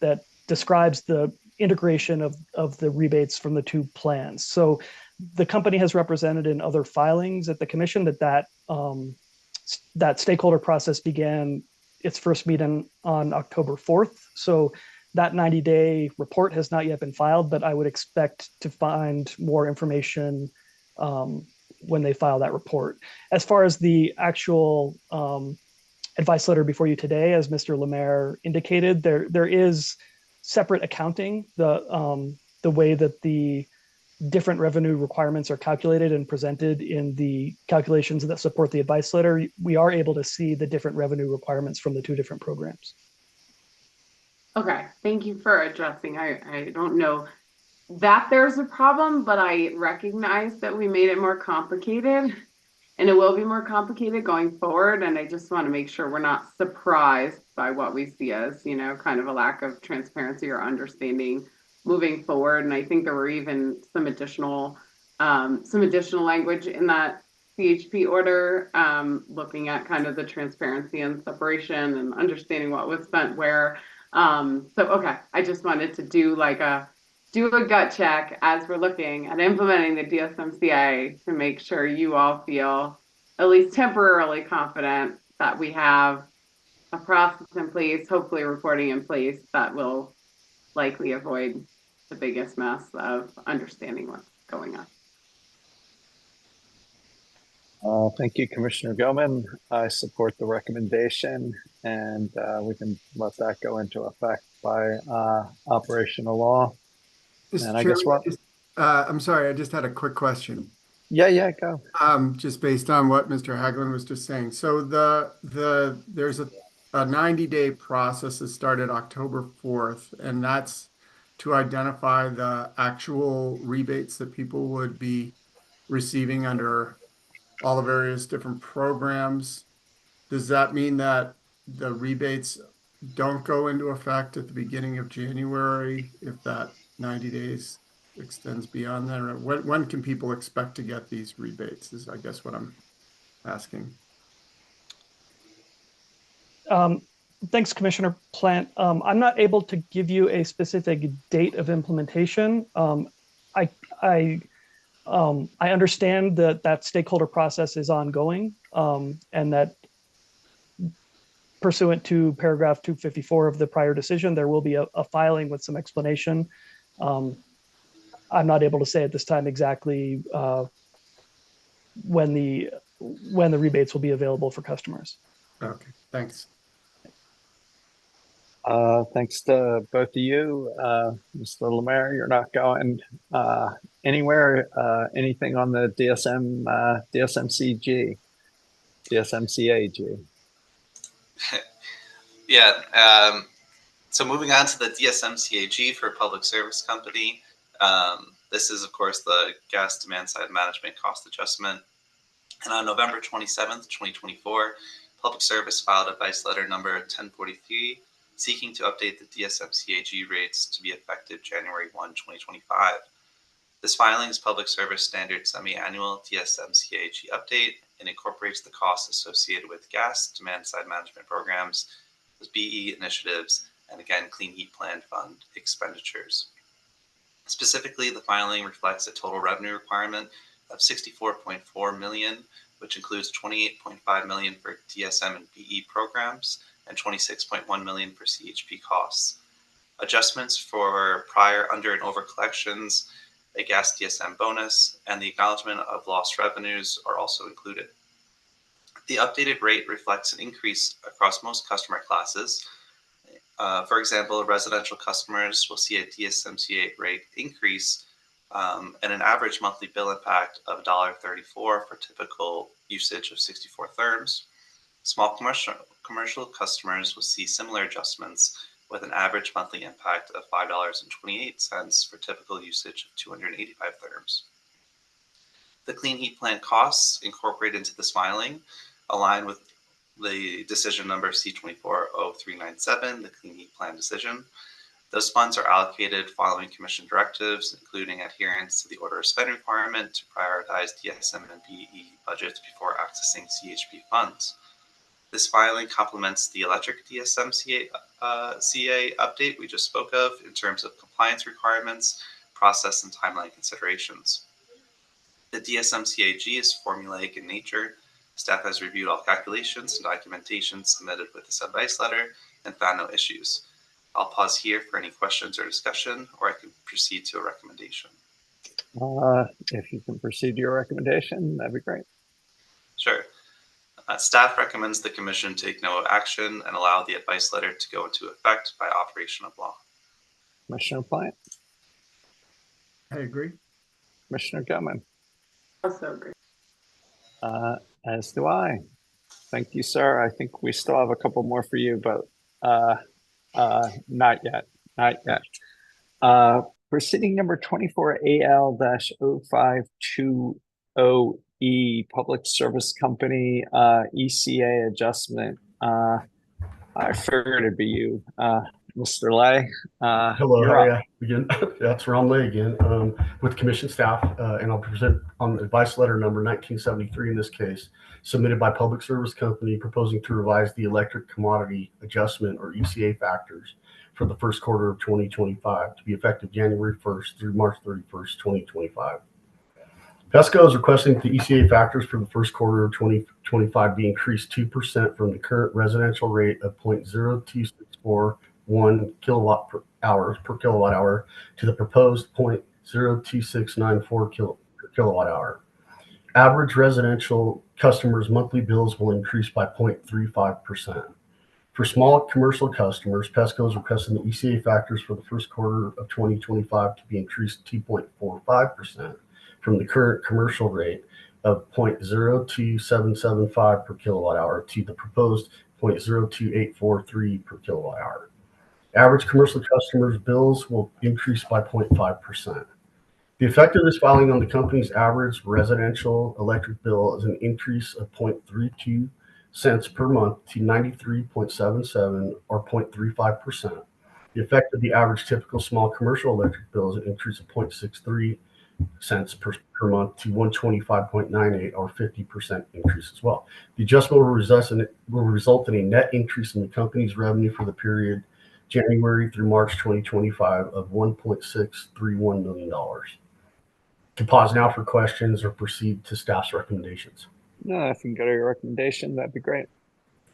that describes the integration of the rebates from the two plans. So the company has represented in other filings at the commission that stakeholder process began its first meeting on October 4th. So that 90-day report has not yet been filed, but I would expect to find more information when they file that report. As far as the actual advice letter before you today, as Mr. Lemaire indicated, there is separate accounting. The way that the different revenue requirements are calculated and presented in the calculations that support the advice letter, we are able to see the different revenue requirements from the two different programs. Okay, thank you for addressing. I don't know that there's a problem, but I recognize that we made it more complicated. And it will be more complicated going forward. And I just want to make sure we're not surprised by what we see as, you know, kind of a lack of transparency or understanding moving forward. And I think there were even some additional language in that CHP order, looking at kind of the transparency and separation and understanding what was spent where. Okay, I just wanted to do a gut check as we're looking at implementing the DSMCA to make sure you all feel at least temporarily confident that we have a process in place, hopefully reporting in place that will likely avoid the biggest mess of understanding what's going on. Thank you, Commissioner Gilman. I support the recommendation, and we can let that go into effect by operational law. Mr. And I guess what? I'm sorry, I just had a quick question. Yeah, go. Just based on what Mr. Hagland was just saying. So there's a 90-day process that started October 4th, and that's to identify the actual rebates that people would be receiving under all the various different programs. Does that mean that the rebates don't go into effect at the beginning of January if that 90 days extends beyond that? Or when can people expect to get these rebates is I guess what I'm asking. Thanks, Commissioner Plant. I'm not able to give you a specific date of implementation. I understand that stakeholder process is ongoing, and that pursuant to paragraph 254 of the prior decision, there will be a filing with some explanation. I'm not able to say at this time exactly when the rebates will be available for customers. Okay, thanks. Thanks to both of you. Mr. Lemaire, you're not going anywhere. Anything on the DSMCAG? Yeah. So moving on to the DSMCAG for Public Service Company. This is, of course, the gas demand side management cost adjustment. And on November 27th, 2024, Public Service filed advice letter number 1043, seeking to update the DSMCAG rates to be effective January 1, 2025. This filing is Public Service Standard Semi-Annual DSMCAG update and incorporates the costs associated with gas demand side management programs, BE initiatives, and again, Clean Heat Plan Fund expenditures. Specifically, the filing reflects a total revenue requirement of $64.4 million, which includes $28.5 million for DSM and BE programs and $26.1 million for CHP costs. Adjustments for prior under and over collections, a gas DSM bonus, and the acknowledgement of lost revenues are also included. The updated rate reflects an increase across most customer classes. For example, residential customers will see a DSMCA rate increase and an average monthly bill impact of $1.34 for typical usage of 64 therms. Small commercial customers will see similar adjustments with an average monthly impact of $5.28 for typical usage of 285 therms. The Clean Heat Plan costs incorporated into this filing align with the decision number C240397, the Clean Heat Plan decision. Those funds are allocated following Commission directives, including adherence to the order of spending requirement to prioritize DSM and BE budgets before accessing CHP funds. This filing complements the electric DSMCA CA update we just spoke of in terms of compliance requirements, process, and timeline considerations. The DSMCAG is formulaic in nature. Staff has reviewed all calculations and documentation submitted with this advice letter and found no issues. I'll pause here for any questions or discussion, or I can proceed to a recommendation. If you can proceed to your recommendation, that'd be great. Sure. Staff recommends the Commission take no action and allow the advice letter to go into effect by operation of law. Commissioner Plant? I agree. Commissioner Gutman? Also agree. As do I. Thank you, sir. I think we still have a couple more for you, but not yet. Not yet. Proceeding number 24AL-0520E, Public Service Company ECA adjustment. I figured it'd be you, Mr. Lay. Hello, how are you again? That's Ron Lay again with Commission staff, and I'll present on advice letter number 1973 in this case, submitted by Public Service Company proposing to revise the electric commodity adjustment or ECA factors for the first quarter of 2025 to be effective January 1st through March 31st, 2025. PSCo is requesting that the ECA factors for the first quarter of 2025 be increased 2% from the current residential rate of 0.02641 kilowatt per kilowatt hour to the proposed 0.02694 per kilowatt hour. Average residential customers' monthly bills will increase by 0.35%. For small commercial customers, PSCo is requesting the ECA factors for the first quarter of 2025 to be increased 2.45% from the current commercial rate of 0.02775 per kilowatt hour to the proposed 0.02843 per kilowatt hour. Average commercial customers' bills will increase by 0.5%. The effect of this filing on the company's average residential electric bill is an increase of 0.32 cents per month to 93.77 or 0.35%. The effect of the average typical small commercial electric bill is an increase of 0.63 cents per month to 125.98 or 50% increase as well. The adjustment will result in a net increase in the company's revenue for the period January through March 2025 of $1.631 million. To pause now for questions or proceed to staff's recommendations. No, if you can go to your recommendation, that'd be great.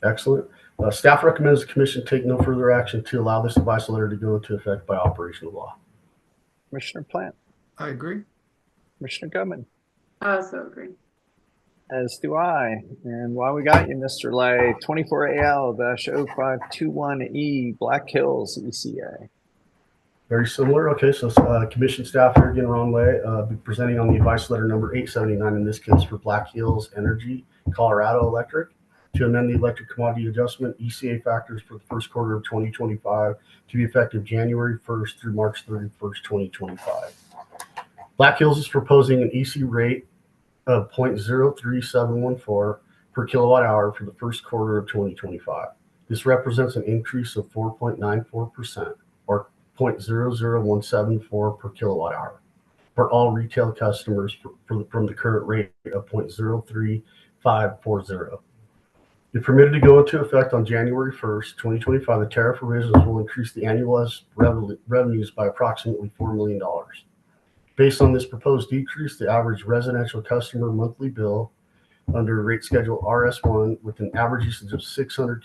Excellent. Staff recommends the Commission take no further action to allow this advice letter to go into effect by operation of law. Commissioner Plant? I agree. Commissioner Goodman, I also agree. as do I. And while we got you, Mr. Lay, 24AL-0521E, Black Hills ECA. Very similar. Okay, so commission staff here again, Ron Lay, be presenting on the advice letter number 879 in this case for Black Hills Energy, Colorado Electric, to amend the electric commodity adjustment ECA factors for the first quarter of 2025 to be effective January 1st through March 31st, 2025. Black Hills is proposing an EC rate of 0.03714 per kilowatt hour for the first quarter of 2025. This represents an increase of 4.94%, or 0.00174 per kilowatt hour for all retail customers from the current rate of 0.03540. If permitted to go into effect on January 1st, 2025, the tariff revisions will increase the annualized revenues by approximately $4 million. Based on this proposed decrease, the average residential customer monthly bill under rate schedule RS1 with an average usage of 600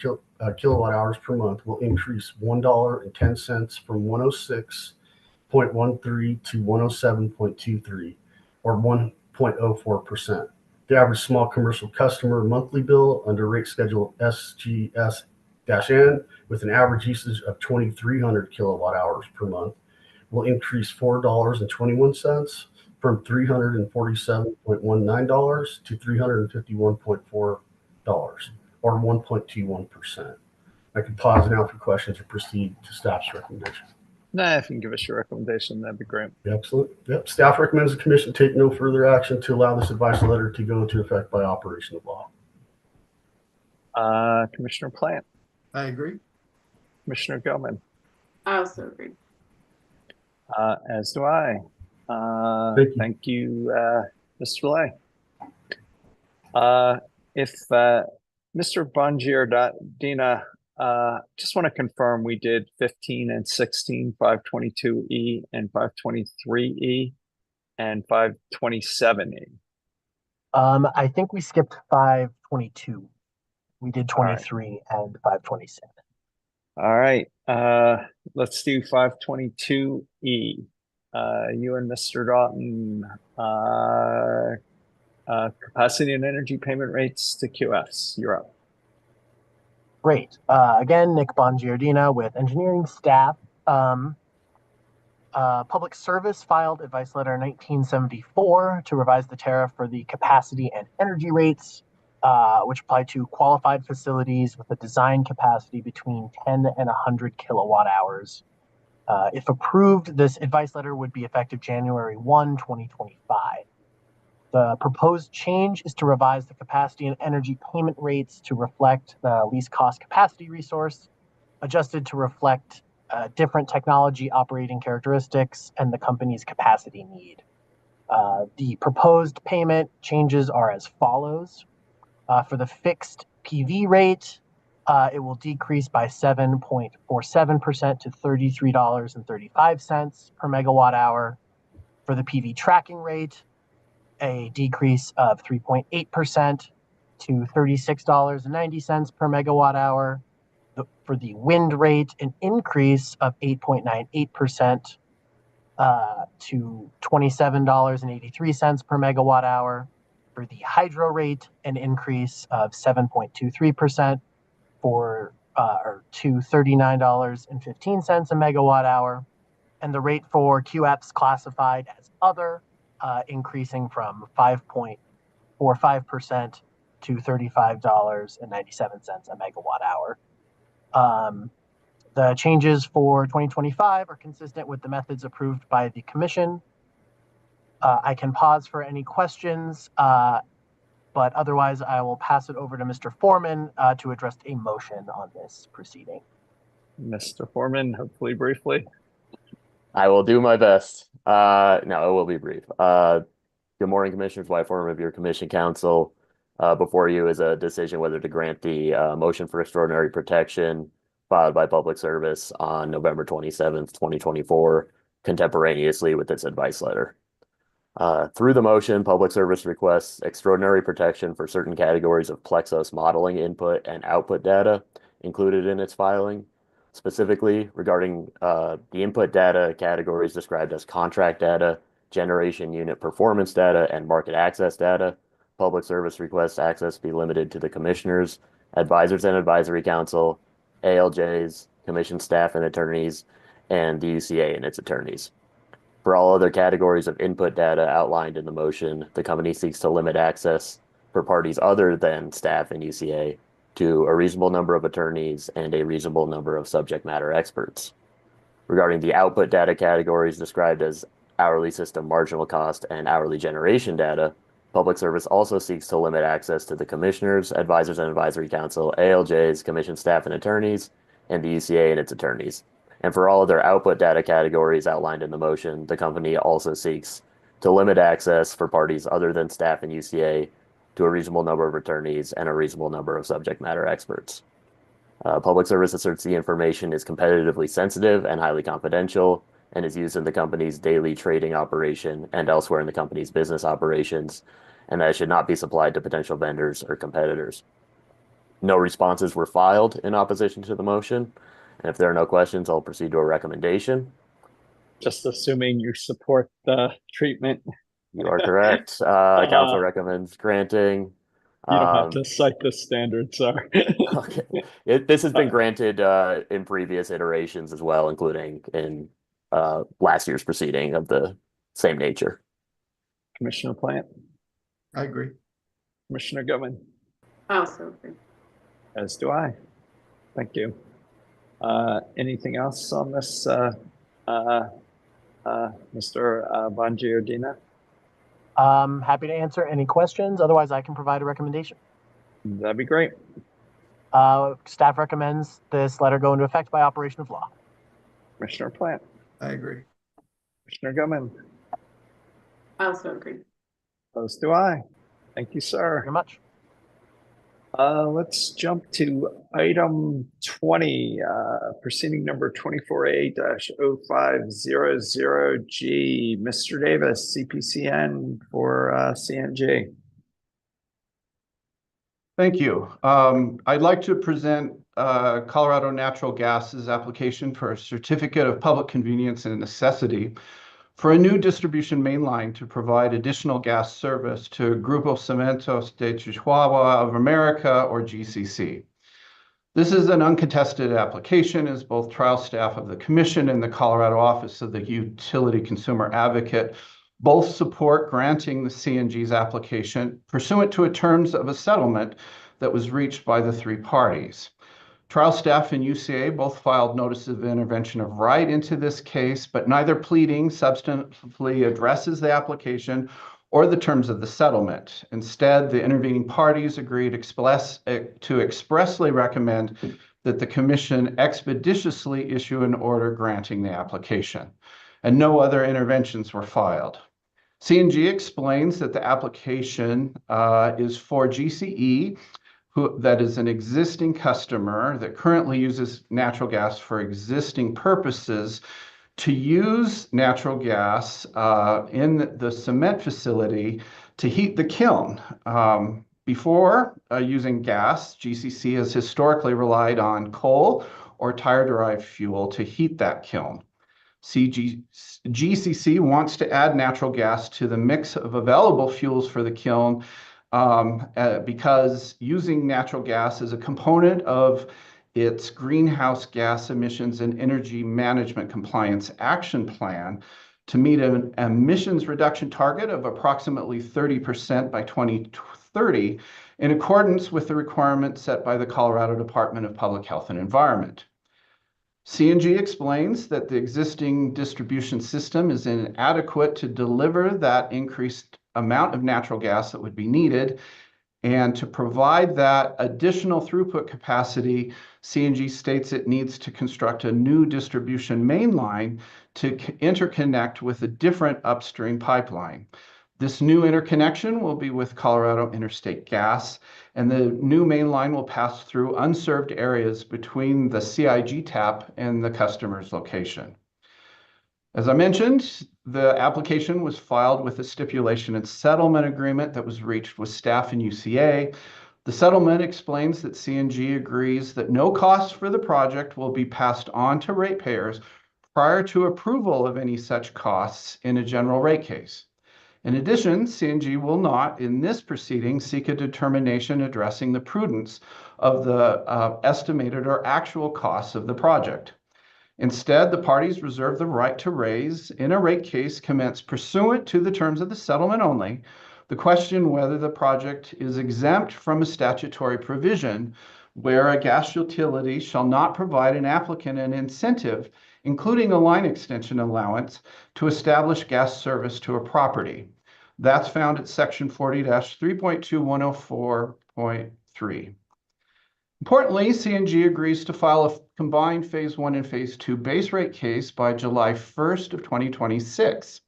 kilowatt hours per month will increase $1.10 from 106.13 to 107.23, or 1.04%. The average small commercial customer monthly bill under rate schedule SGS-N with an average usage of 2,300 kilowatt hours per month will increase $4.21 from $347.19 to $351.4, or 1.21%. I can pause now for questions or proceed to staff's recommendation. Nah, if you can give us your recommendation, that'd be great. Absolutely. Yep. Staff recommends the commission take no further action to allow this advice letter to go into effect by operation of law. Commissioner Plant. I agree. Commissioner Goldman. I also agree. As do I. Thank you, Mr. Lay. If Mr. Bongiardina, just want to confirm we did 15 and 16, 522E and 523E and 527E. I think we skipped 522. We did 23 and 527. All right. Let's do 522E. You and Mr. Dalton, capacity and energy payment rates to QFs. You're up. Great. Again, Nick Bongiardina with engineering staff. Public Service filed advice letter 1974 to revise the tariff for the capacity and energy rates, which apply to qualified facilities with a design capacity between 10 and 100 kilowatt hours. If approved, this advice letter would be effective January 1, 2025. The proposed change is to revise the capacity and energy payment rates to reflect the least cost capacity resource, adjusted to reflect different technology operating characteristics and the company's capacity need. The proposed payment changes are as follows. For the fixed PV rate, it will decrease by 7.47% to $33.35 per megawatt hour. For the PV tracking rate, a decrease of 3.8% to $36.90 per megawatt hour. For the wind rate, an increase of 8.98% to $27.83 per megawatt hour. For the hydro rate, an increase of 7.23% to $39.15 a megawatt hour. And the rate for QFs classified as other, increasing from 5.45% to $35.97 a megawatt hour. The changes for 2025 are consistent with the methods approved by the commission. I can pause for any questions, but otherwise I will pass it over to Mr. Foreman to address a motion on this proceeding. Mr. Foreman, hopefully briefly. I will do my best. No, it will be brief. Good morning, Commissioners. Wyatt Foreman of your Commission Council. Before you is a decision whether to grant the motion for extraordinary protection filed by Public Service on November 27th, 2024, contemporaneously with this advice letter. Through the motion, Public Service requests extraordinary protection for certain categories of Plexos modeling input and output data included in its filing. Specifically regarding the input data categories described as contract data, generation unit performance data, and market access data. Public service request access be limited to the commissioners, advisors and advisory council, ALJs, commission staff and attorneys, and the UCA and its attorneys. For all other categories of input data outlined in the motion, the company seeks to limit access for parties other than staff and UCA to a reasonable number of attorneys and a reasonable number of subject matter experts. Regarding the output data categories described as hourly system marginal cost and hourly generation data, Public Service also seeks to limit access to the commissioners, advisors and advisory council, ALJs, commission staff and attorneys, and the UCA and its attorneys. And for all other output data categories outlined in the motion, the company also seeks to limit access for parties other than staff and UCA to a reasonable number of attorneys and a reasonable number of subject matter experts. Public Service asserts the information is competitively sensitive and highly confidential and is used in the company's daily trading operation and elsewhere in the company's business operations, and that it should not be supplied to potential vendors or competitors. No responses were filed in opposition to the motion, and if there are no questions, I'll proceed to a recommendation. Just assuming you support the treatment. You are correct. Council recommends granting. You don't have to cite the standard, sorry. Okay. This has been granted in previous iterations as well, including in last year's proceeding of the same nature. Commissioner Plant? I agree. Commissioner Goodman? I also agree. As do I. Thank you. Anything else on this, Mr. Bongiardina? Happy to answer any questions. Otherwise, I can provide a recommendation. That'd be great. Staff recommends this letter go into effect by operation of law. Commissioner Plant? I agree. Commissioner Goodman? I also agree. As do I. Thank you, sir. Very much. Let's jump to item 20, proceeding number 24A-0500G. Mr. Davis, CPCN for CNG. Thank you. I'd like to present Colorado Natural Gas's application for a certificate of public convenience and necessity for a new distribution mainline to provide additional gas service to Grupo Cementos de Chihuahua of America, or GCC. This is an uncontested application, as both trial staff of the Commission and the Colorado Office of the Utility Consumer Advocate both support granting the CNG's application pursuant to terms of a settlement that was reached by the three parties. Trial staff and UCA both filed notice of intervention of right into this case, but neither pleading substantively addresses the application or the terms of the settlement. Instead, the intervening parties agreed to expressly recommend that the Commission expeditiously issue an order granting the application, and no other interventions were filed. CNG explains that the application is for GCE, that is an existing customer that currently uses natural gas for existing purposes, to use natural gas in the cement facility to heat the kiln. Before using gas, GCC has historically relied on coal or tire-derived fuel to heat that kiln. GCC wants to add natural gas to the mix of available fuels for the kiln because using natural gas is a component of its greenhouse gas emissions and energy management compliance action plan to meet an emissions reduction target of approximately 30% by 2030, in accordance with the requirements set by the Colorado Department of Public Health and Environment. CNG explains that the existing distribution system is inadequate to deliver that increased amount of natural gas that would be needed, and to provide that additional throughput capacity, CNG states it needs to construct a new distribution main line to interconnect with a different upstream pipeline. This new interconnection will be with Colorado Interstate Gas, and the new main line will pass through unserved areas between the CIG tap and the customer's location. As I mentioned, the application was filed with a stipulation and settlement agreement that was reached with staff and UCA. The settlement explains that CNG agrees that no costs for the project will be passed on to ratepayers prior to approval of any such costs in a general rate case. In addition, CNG will not, in this proceeding, seek a determination addressing the prudence of the estimated or actual costs of the project. Instead, the parties reserve the right to raise, in a rate case commenced pursuant to the terms of the settlement only, the question whether the project is exempt from a statutory provision where a gas utility shall not provide an applicant an incentive, including a line extension allowance, to establish gas service to a property. That's found at section 40-3.2104.3. Importantly, CNG agrees to file a combined Phase 1 and Phase 2 base rate case by July 1st of 2026.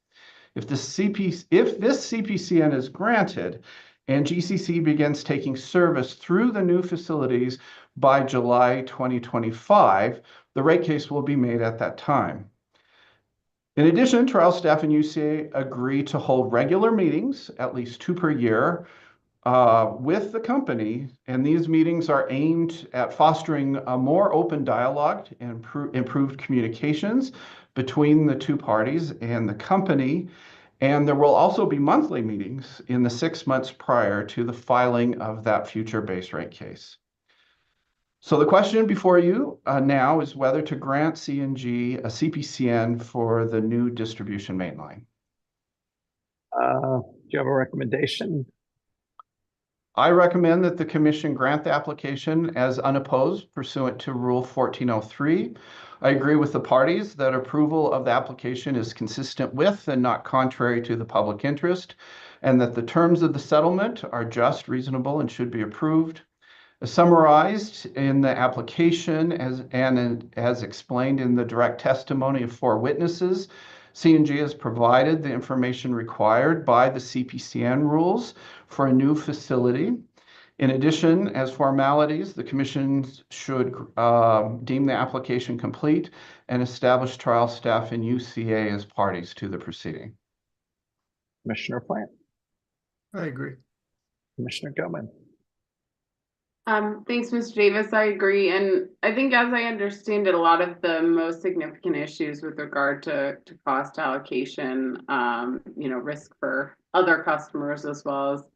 If this CPCN is granted and GCC begins taking service through the new facilities by July 2025, the rate case will be made at that time. In addition, trial staff and UCA agree to hold regular meetings, at least 2 per year, with the company, and these meetings are aimed at fostering a more open dialogue and improved communications between the 2 parties and the company. And there will also be monthly meetings in the 6 months prior to the filing of that future base rate case. So the question before you now is whether to grant CNG a CPCN for the new distribution main line. Do you have a recommendation? I recommend that the Commission grant the application as unopposed pursuant to Rule 1403. I agree with the parties that approval of the application is consistent with and not contrary to the public interest, and that the terms of the settlement are just, reasonable, and should be approved. As summarized in the application as explained in the direct testimony of 4 witnesses, CNG has provided the information required by the CPCN rules for a new facility. In addition, as formalities, the Commission should deem the application complete and establish trial staff and UCA as parties to the proceeding. Commissioner Plant. I agree. Commissioner Gilman. Thanks, Mr. Davis. I agree. And I think as I understand it, a lot of the most significant issues with regard to cost allocation, risk for other customers as well as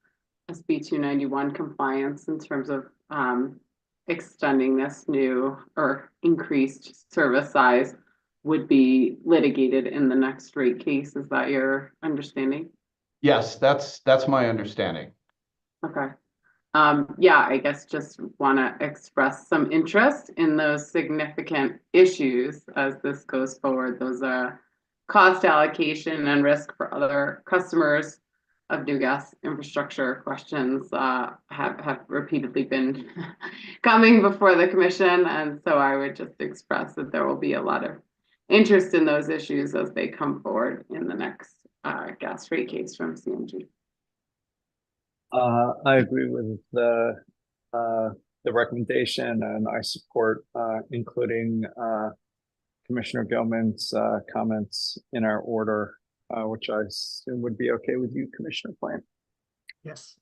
SB 291 compliance in terms of extending this new or increased service size would be litigated in the next rate case. Is that your understanding? Yes, that's my understanding. Okay. I guess just want to express some interest in those significant issues as this goes forward. Those cost allocation and risk for other customers of new gas infrastructure questions have repeatedly been coming before the Commission. And so I would just express that there will be a lot of interest in those issues as they come forward in the next gas rate case from CNG. I agree with the recommendation, and I support including Commissioner Gilman's comments in our order, which I assume would be okay with you, Commissioner Plant. Yes.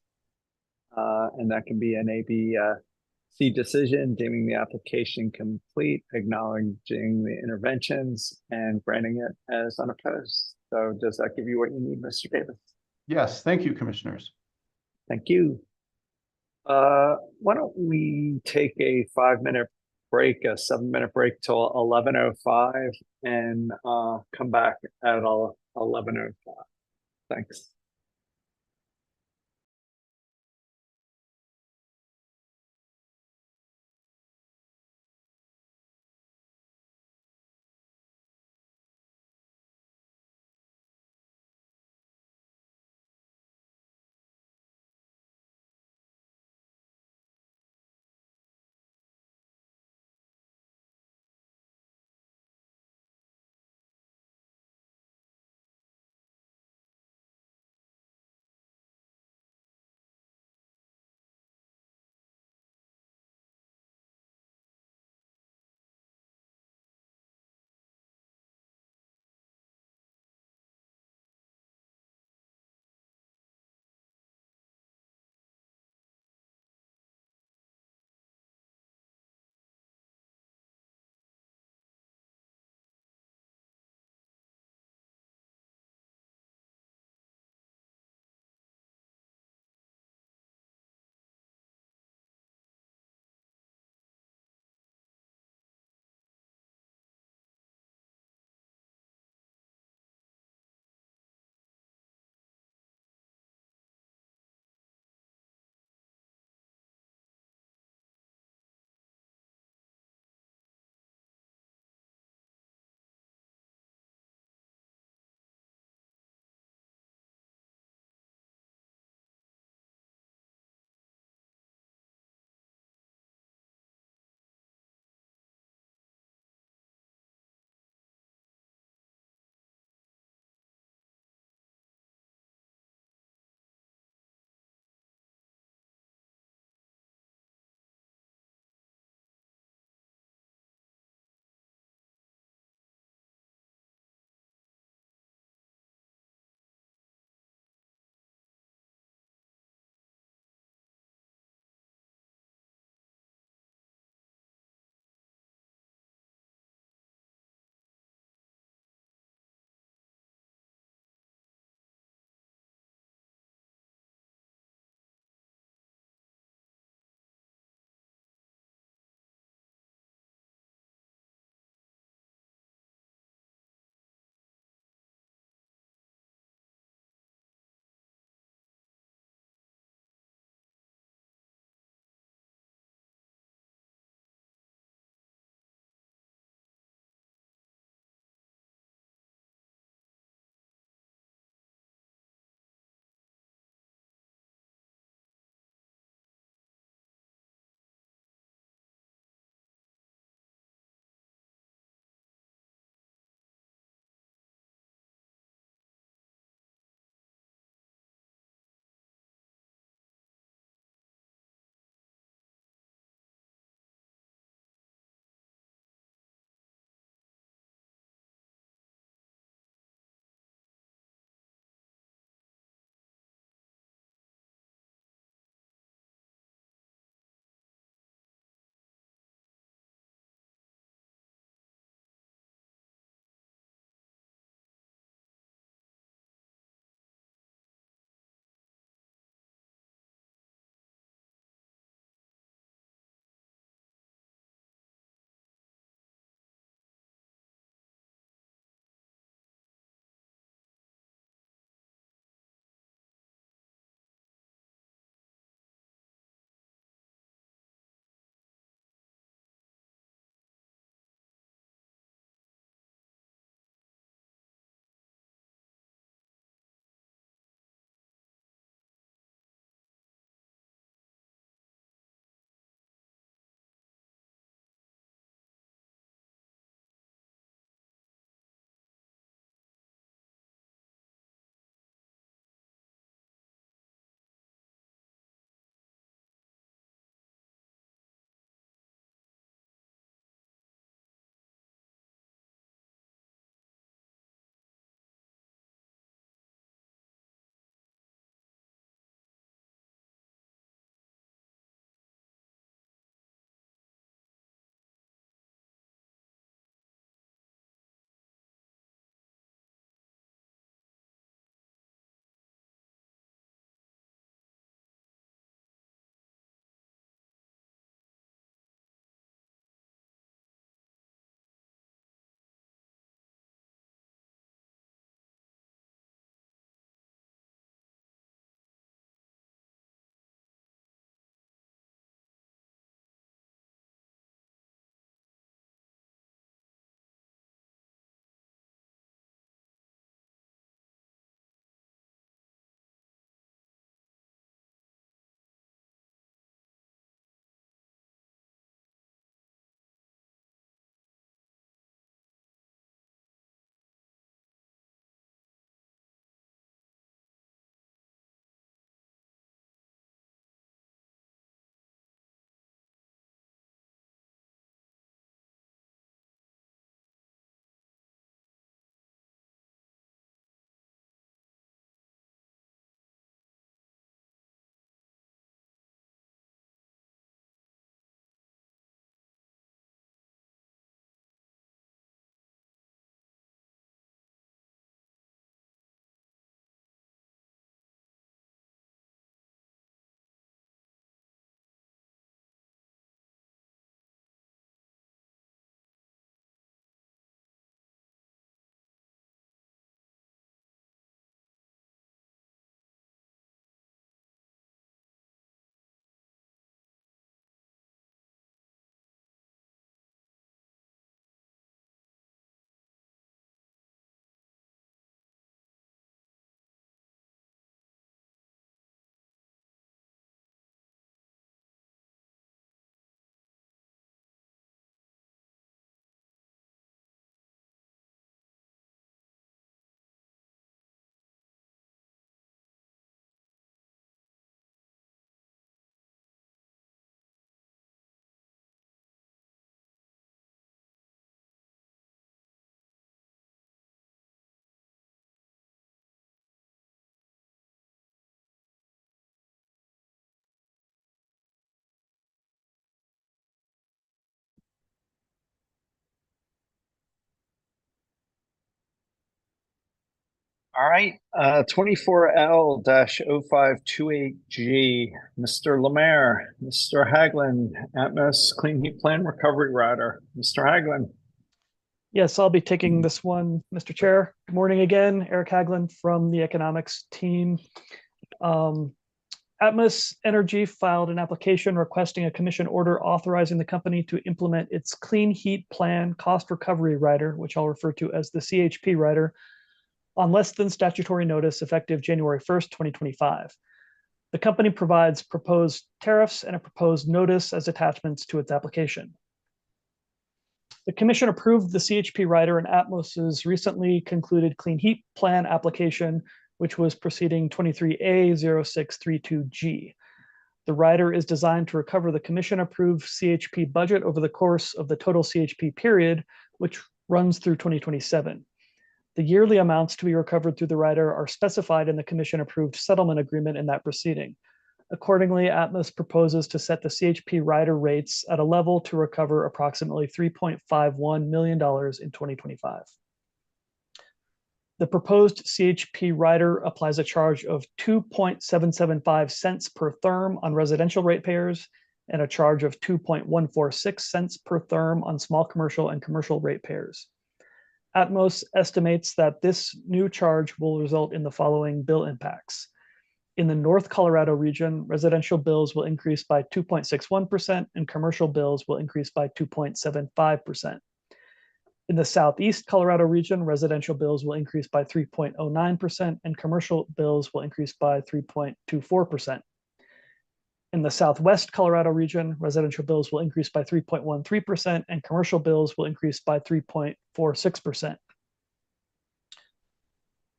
And that can be an ABC decision, deeming the application complete, acknowledging the interventions, and granting it as unopposed. So does that give you what you need, Mr. Davis? Yes, thank you, Commissioners. Thank you. Why don't we take a 5-minute break, a 7-minute break till 11:05, and come back at 11:05. Thanks. All right, 24L-0528G, Mr. Lemaire, Mr. Haglund, Atmos Clean Heat Plan Recovery Rider. Mr. Haglund. Yes, I'll be taking this one, Mr. Chair. Good morning again, Eric Haglund from the economics team. Atmos Energy filed an application requesting a commission order authorizing the company to implement its Clean Heat Plan Cost Recovery Rider, which I'll refer to as the CHP rider, on less than statutory notice effective January 1st, 2025. The company provides proposed tariffs and a proposed notice as attachments to its application. The commission approved the CHP rider in Atmos's recently concluded Clean Heat Plan application, which was proceeding 23A0632G. The rider is designed to recover the commission-approved CHP budget over the course of the total CHP period, which runs through 2027. The yearly amounts to be recovered through the rider are specified in the commission-approved settlement agreement in that proceeding. Accordingly, Atmos proposes to set the CHP rider rates at a level to recover approximately $3.51 million in 2025. The proposed CHP rider applies a charge of 2.775 cents per therm on residential ratepayers and a charge of 2.146 cents per therm on small commercial and commercial ratepayers. Atmos estimates that this new charge will result in the following bill impacts. In the North Colorado region, residential bills will increase by 2.61% and commercial bills will increase by 2.75%. In the Southeast Colorado region, residential bills will increase by 3.09% and commercial bills will increase by 3.24%. In the Southwest Colorado region, residential bills will increase by 3.13% and commercial bills will increase by 3.46%.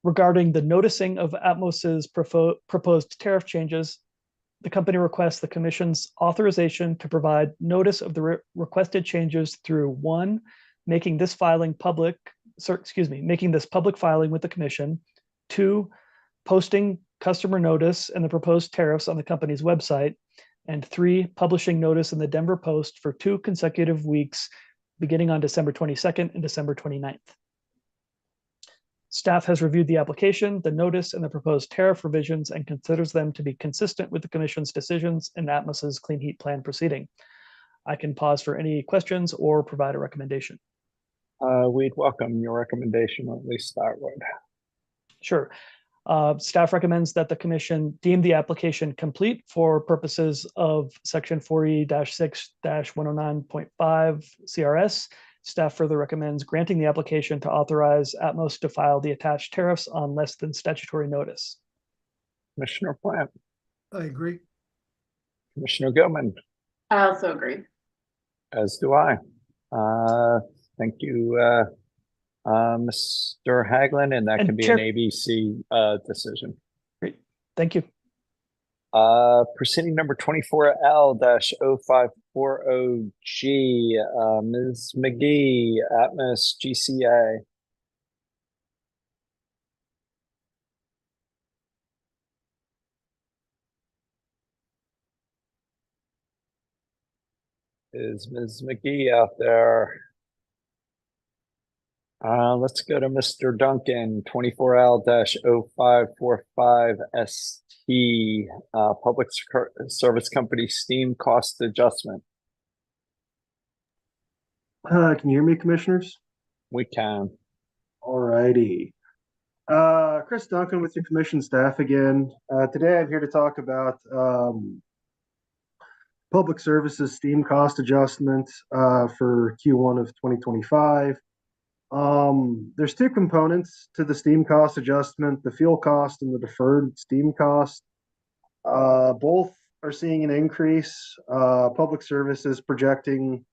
Regarding the noticing of Atmos's proposed tariff changes, the company requests the Commission's authorization to provide notice of the requested changes through 1, making this public filing with the Commission, 2, posting customer notice and the proposed tariffs on the company's website, and 3, publishing notice in the Denver Post for 2 consecutive weeks, beginning on December 22nd and December 29th. Staff has reviewed the application, the notice, and the proposed tariff revisions and considers them to be consistent with the Commission's decisions in Atmos's Clean Heat Plan proceeding. I can pause for any questions or provide a recommendation. We'd welcome your recommendation, or at least start with. Sure. Staff recommends that the Commission deem the application complete for purposes of Section 4E-6-109.5 CRS. Staff further recommends granting the application to authorize Atmos to file the attached tariffs on less than statutory notice. Commissioner Plant. I agree. Commissioner Gilman. I also agree. As do I. Thank you, Mr. Haglund, and that can be an ABC decision. Great, thank you. Proceeding number 24L-0540G, Ms. McGee, Atmos GCA. Is Ms. McGee out there? Let's go to Mr. Duncan, 24L-0545ST, Public Service Company Steam Cost Adjustment. Can you hear me, commissioners? We can. All righty. Chris Duncan with your commission staff again. Today I'm here to talk about Public Services Steam Cost Adjustment for Q1 of 2025. There's 2 components to the steam cost adjustment, the fuel cost and the deferred steam cost. Both are seeing an increase. Public Service is projecting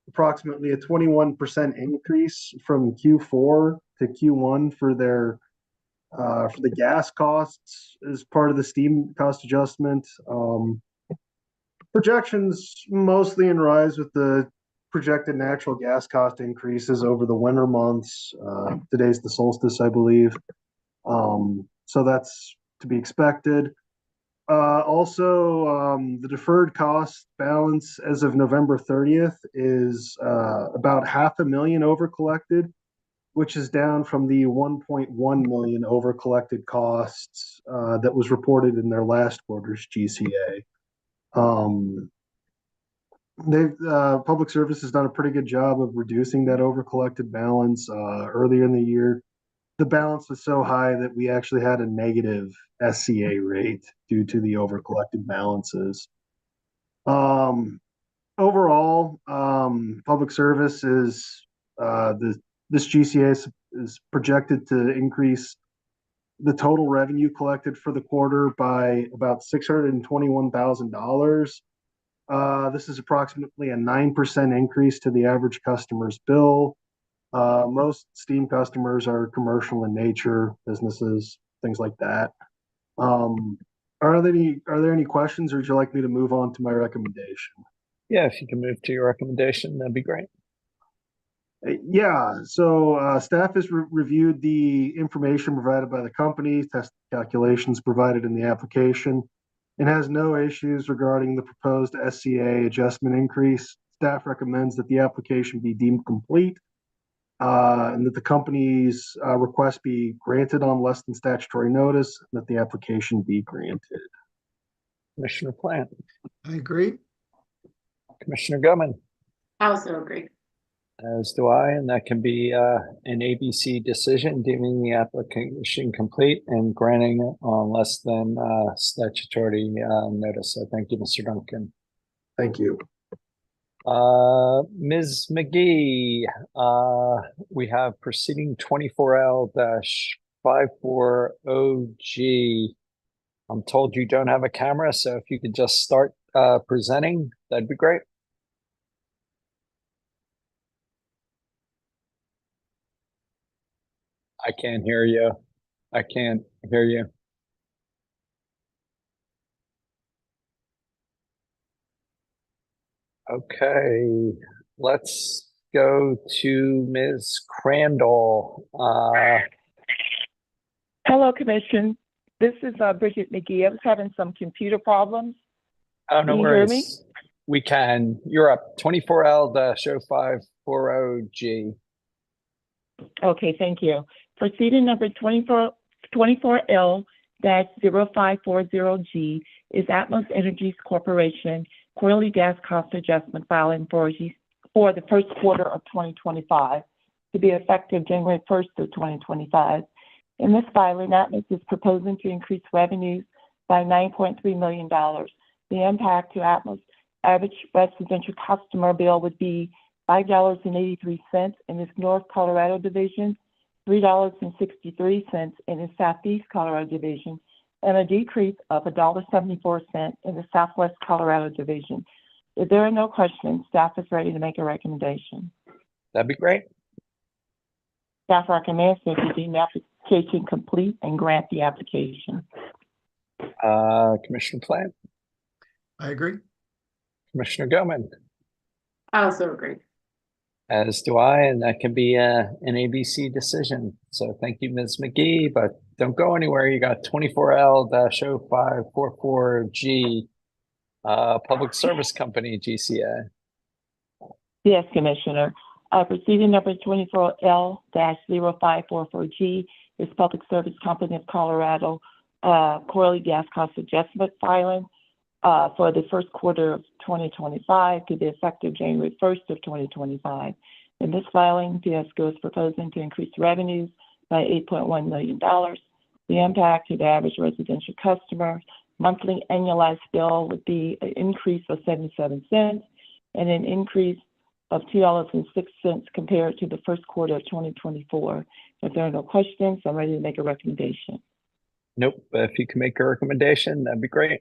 approximately a 21% increase from Q4 to Q1 for their for the gas costs as part of the steam cost adjustment. Projections mostly in rise with the projected natural gas cost increases over the winter months. Today's the solstice, I believe. So that's to be expected. Also, the deferred cost balance as of November 30th is about $500,000 over collected which is down from the 1.1 million over collected costs that was reported in their last quarter's GCA. Public Service has done a pretty good job of reducing that over collected balance. Earlier in the year, the balance was so high that we actually had a negative SCA rate due to the over collected balances. Overall, Public Service is this GCA is projected to increase the total revenue collected for the quarter by about $621,000. This is approximately a 9% increase to the average customer's bill. Most steam customers are commercial in nature, businesses, things like that. Are there any questions, or would you like me to move on to my recommendation? Yeah, if you can move to your recommendation, that'd be great. Yeah, so staff has reviewed the information provided by the company, test calculations provided in the application, and has no issues regarding the proposed SCA adjustment increase. Staff recommends that the application be deemed complete and that the company's request be granted on less than statutory notice, and that the application be granted. Commissioner Plant. I agree. Commissioner Gilman. I also agree. As do I, and that can be an ABC decision deeming the application complete and granting it on less than statutory notice. So thank you, Mr. Duncan. Thank you. Ms. McGee, we have proceeding 24L-540G. I'm told you don't have a camera, so if you could just start presenting, that'd be great. I can't hear you. I can't hear you. Okay, let's go to Ms. Crandall. Hello, Commission. This is Bridget McGee. I was having some computer problems. Oh, no Can you worries. hear me? We can. You're up. 24L-540G. Okay, thank you. Proceeding number 24L-0540G is Atmos Energy Corporation quarterly gas cost adjustment filing for the first quarter of 2025 to be effective January 1st of 2025. In this filing, Atmos is proposing to increase revenues by $9.3 million. The impact to Atmos average residential customer bill would be $5.83 in its North Colorado division, $3.63 in the Southeast Colorado division, and a decrease of $1.74 in the Southwest Colorado division. If there are no questions, staff is ready to make a recommendation. That'd be great. Staff recommends that you deem the application complete and grant the application. Commissioner Plant. I agree. Commissioner Gilman. I also agree. As do I, and that can be an ABC decision. So thank you, Ms. McGee, but don't go anywhere. You got 24L-0544G, Public Service Company, GCA. Yes, Commissioner. Proceeding number 24L-0544G is Public Service Company of Colorado quarterly gas cost adjustment filing for the first quarter of 2025 to be effective January 1st of 2025. In this filing, PSCo is proposing to increase revenues by $8.1 million. The impact to the average residential customer monthly annualized bill would be an increase of 77 cents and an increase of $2.06 compared to the first quarter of 2024. If there are no questions, I'm ready to make a recommendation. Nope, but if you can make a recommendation, that'd be great.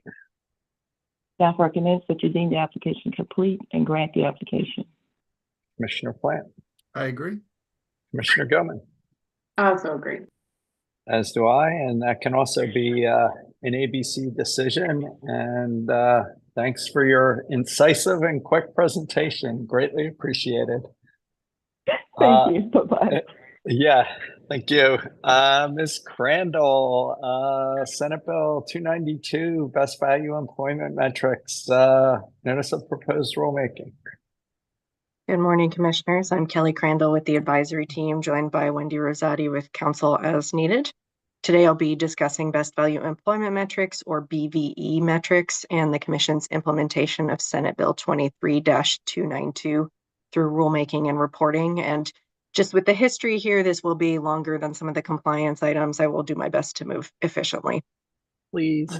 Staff recommends that you deem the application complete and grant the application. Commissioner Plant. I agree. Commissioner Gilman. I also agree. As do I, and that can also be an ABC decision. And thanks for your incisive and quick presentation. Greatly appreciated. Thank you. Bye-bye. Yeah, thank you. Ms. Crandall, Senate Bill 292, Best Value Employment Metrics, Notice of Proposed Rulemaking. Good morning, Commissioners. I'm Kelly Crandall with the advisory team, joined by Wendy Rosati with counsel as needed. Today, I'll be discussing best value employment metrics, or BVE metrics, and the Commission's implementation of Senate Bill 23-292 through rulemaking and reporting. And just with the history here, this will be longer than some of the compliance items. I will do my best to move efficiently. Please.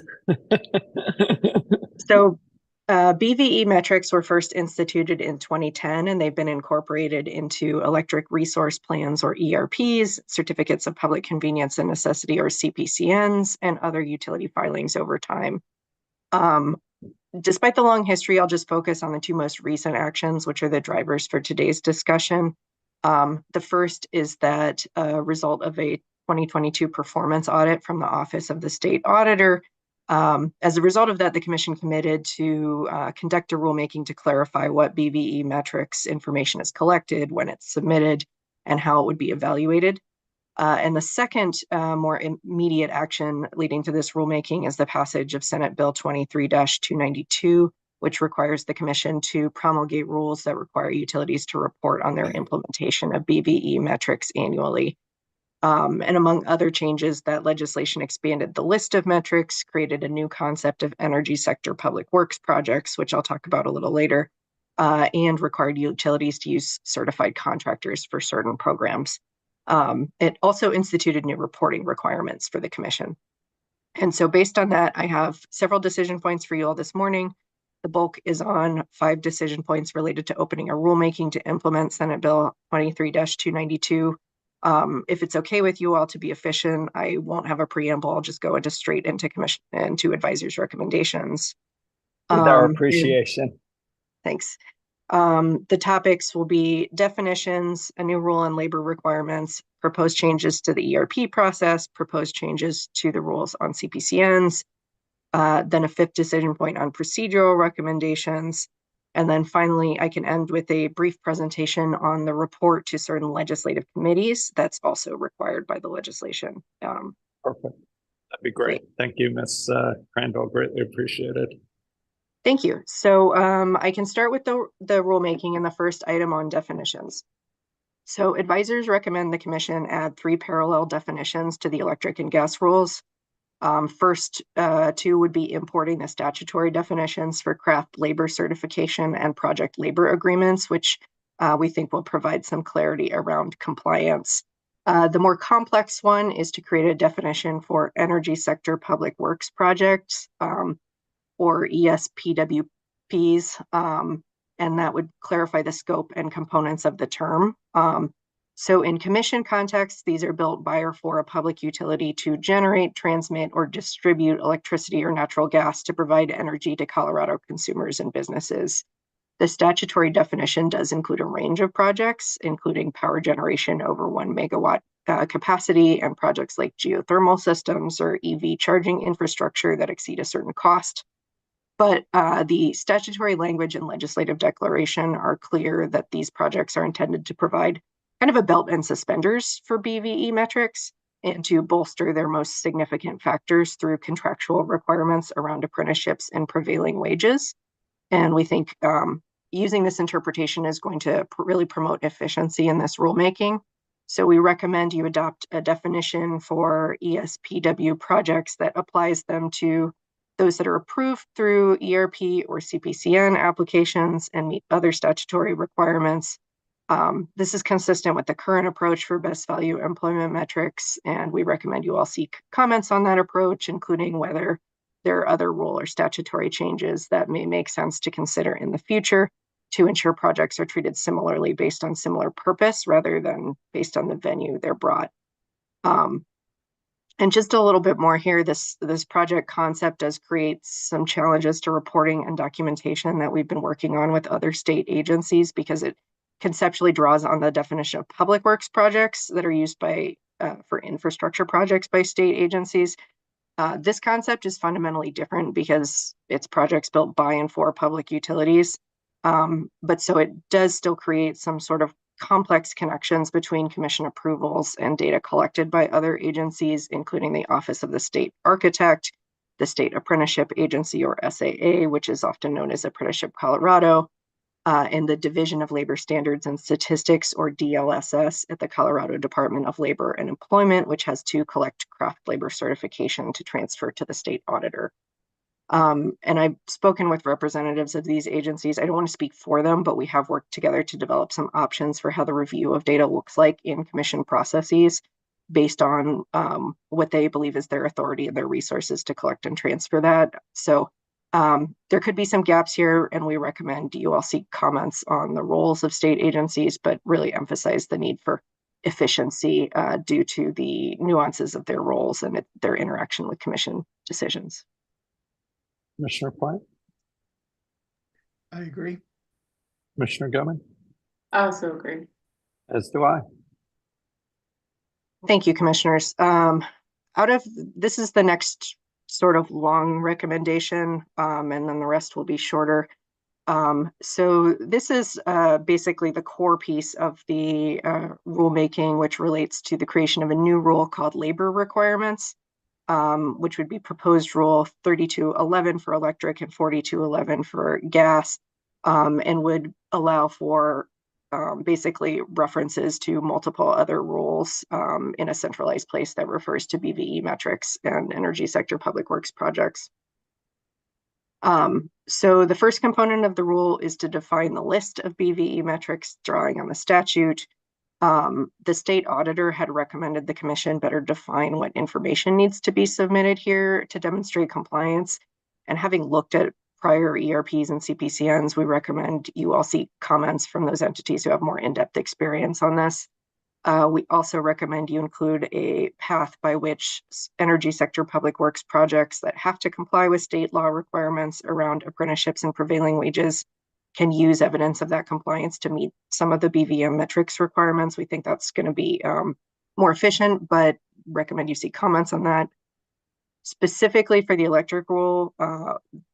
So BVE metrics were first instituted in 2010, and they've been incorporated into electric resource plans, or ERPs, certificates of public convenience and necessity, or CPCNs, and other utility filings over time. Despite the long history, I'll just focus on the two most recent actions, which are the drivers for today's discussion. The first is that a result of a 2022 performance audit from the Office of the State Auditor. As a result of that, the Commission committed to conduct a rulemaking to clarify what BVE metrics information is collected, when it's submitted, and how it would be evaluated. And the second, more immediate action leading to this rulemaking is the passage of Senate Bill 23-292, which requires the Commission to promulgate rules that require utilities to report on their implementation of BVE metrics annually. And among other changes, that legislation expanded the list of metrics, created a new concept of energy sector public works projects, which I'll talk about a little later, and required utilities to use certified contractors for certain programs. It also instituted new reporting requirements for the Commission. And so based on that, I have several decision points for you all this morning. The bulk is on 5 decision points related to opening a rulemaking to implement Senate Bill 23-292. If it's okay with you all, to be efficient, I won't have a preamble. I'll just go straight into Commission and to advisors' recommendations. With our appreciation. Thanks. The topics will be definitions, a new rule on labor requirements, proposed changes to the ERP process, proposed changes to the rules on CPCNs, then a 5th decision point on procedural recommendations. And then finally, I can end with a brief presentation on the report to certain legislative committees that's also required by the legislation. Perfect. That'd be great. Thank you, Ms. Crandall. Greatly appreciated. Thank you. So I can start with the rulemaking and the first item on definitions. So advisors recommend the Commission add 3 parallel definitions to the electric and gas rules. First, 2 would be importing the statutory definitions for craft labor certification and project labor agreements, which we think will provide some clarity around compliance. The more complex one is to create a definition for energy sector public works projects, or ESPWPs, and that would clarify the scope and components of the term. So in Commission context, these are built by or for a public utility to generate, transmit, or distribute electricity or natural gas to provide energy to Colorado consumers and businesses. The statutory definition does include a range of projects, including power generation over 1 megawatt capacity and projects like geothermal systems or EV charging infrastructure that exceed a certain cost. But the statutory language and legislative declaration are clear that these projects are intended to provide kind of a belt and suspenders for BVE metrics and to bolster their most significant factors through contractual requirements around apprenticeships and prevailing wages. And we think using this interpretation is going to really promote efficiency in this rulemaking. So we recommend you adopt a definition for ESPW projects that applies them to those that are approved through ERP or CPCN applications and meet other statutory requirements. This is consistent with the current approach for best value employment metrics, and we recommend you all seek comments on that approach, including whether there are other rule or statutory changes that may make sense to consider in the future to ensure projects are treated similarly based on similar purpose rather than based on the venue they're brought. And just a little bit more here, this project concept does create some challenges to reporting and documentation that we've been working on with other state agencies, because it conceptually draws on the definition of public works projects that are used by for infrastructure projects by state agencies. This concept is fundamentally different because it's projects built by and for public utilities. But so it does still create some sort of complex connections between Commission approvals and data collected by other agencies, including the Office of the State Architect, the State Apprenticeship Agency, or SAA, which is often known as Apprenticeship Colorado, and the Division of Labor Standards and Statistics, or DLSS, at the Colorado Department of Labor and Employment, which has to collect craft labor certification to transfer to the state auditor. And I've spoken with representatives of these agencies. I don't want to speak for them, but we have worked together to develop some options for how the review of data looks like in commission processes based on what they believe is their authority and their resources to collect and transfer that. So there could be some gaps here, and we recommend you all seek comments on the roles of state agencies, but really emphasize the need for efficiency due to the nuances of their roles and their interaction with commission decisions. Commissioner Plant? I agree. Commissioner Goodman? I also agree. As do I. Thank you, commissioners. This is the next sort of long recommendation, and then the rest will be shorter. So this is basically the core piece of the rulemaking, which relates to the creation of a new rule called labor requirements, which would be proposed rule 3211 for electric and 4211 for gas, and would allow for basically references to multiple other rules in a centralized place that refers to BVE metrics and energy sector public works projects. So the first component of the rule is to define the list of BVE metrics drawing on the statute. The state auditor had recommended the commission better define what information needs to be submitted here to demonstrate compliance. And having looked at prior ERPs and CPCNs, we recommend you all seek comments from those entities who have more in-depth experience on this. We also recommend you include a path by which energy sector public works projects that have to comply with state law requirements around apprenticeships and prevailing wages can use evidence of that compliance to meet some of the BVM metrics requirements. We think that's going to be more efficient, but recommend you seek comments on that. Specifically for the electric rule,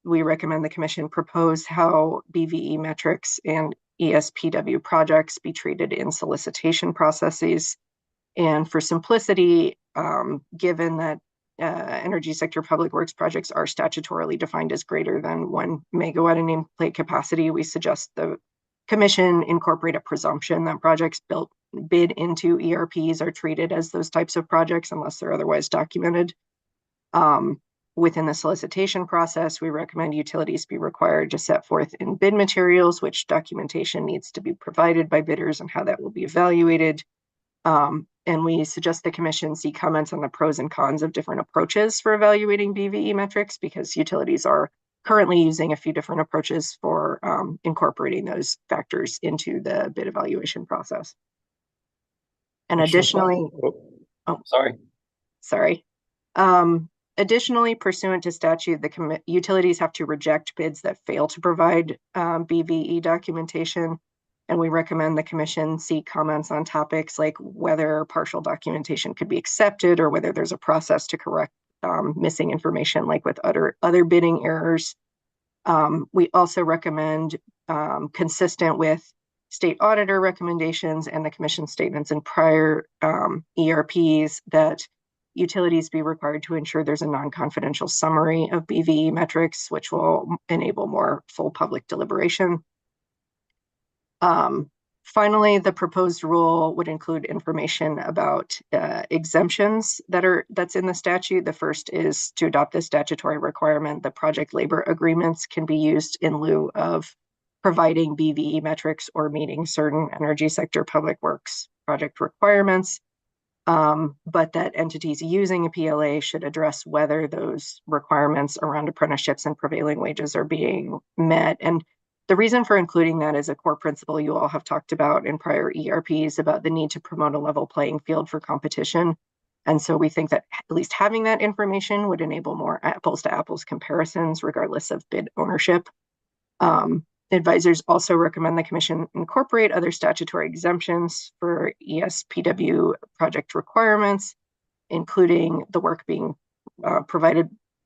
we recommend the commission propose how BVE metrics and ESPW projects be treated in solicitation processes. And for simplicity, given that energy sector public works projects are statutorily defined as greater than 1 megawatt in nameplate capacity, we suggest the commission incorporate a presumption that projects bid into ERPs are treated as those types of projects unless they're otherwise documented. Within the solicitation process, we recommend utilities be required to set forth in bid materials which documentation needs to be provided by bidders and how that will be evaluated. And we suggest the commission see comments on the pros and cons of different approaches for evaluating BVE metrics, because utilities are currently using a few different approaches for incorporating those factors into the bid evaluation process. And additionally, sorry. Additionally, pursuant to statute, the utilities have to reject bids that fail to provide BVE documentation. And we recommend the commission seek comments on topics like whether partial documentation could be accepted or whether there's a process to correct missing information, like with other bidding errors. We also recommend, consistent with state auditor recommendations and the commission statements in prior ERPs, that utilities be required to ensure there's a non-confidential summary of BVE metrics, which will enable more full public deliberation. Finally, the proposed rule would include information about exemptions that's in the statute. The first is to adopt the statutory requirement that project labor agreements can be used in lieu of providing BVE metrics or meeting certain energy sector public works project requirements. But that entities using a PLA should address whether those requirements around apprenticeships and prevailing wages are being met. And the reason for including that is a core principle you all have talked about in prior ERPs about the need to promote a level playing field for competition. And so we think that at least having that information would enable more apples to apples comparisons regardless of bid ownership. Advisors also recommend the commission incorporate other statutory exemptions for ESPW project requirements, including the work being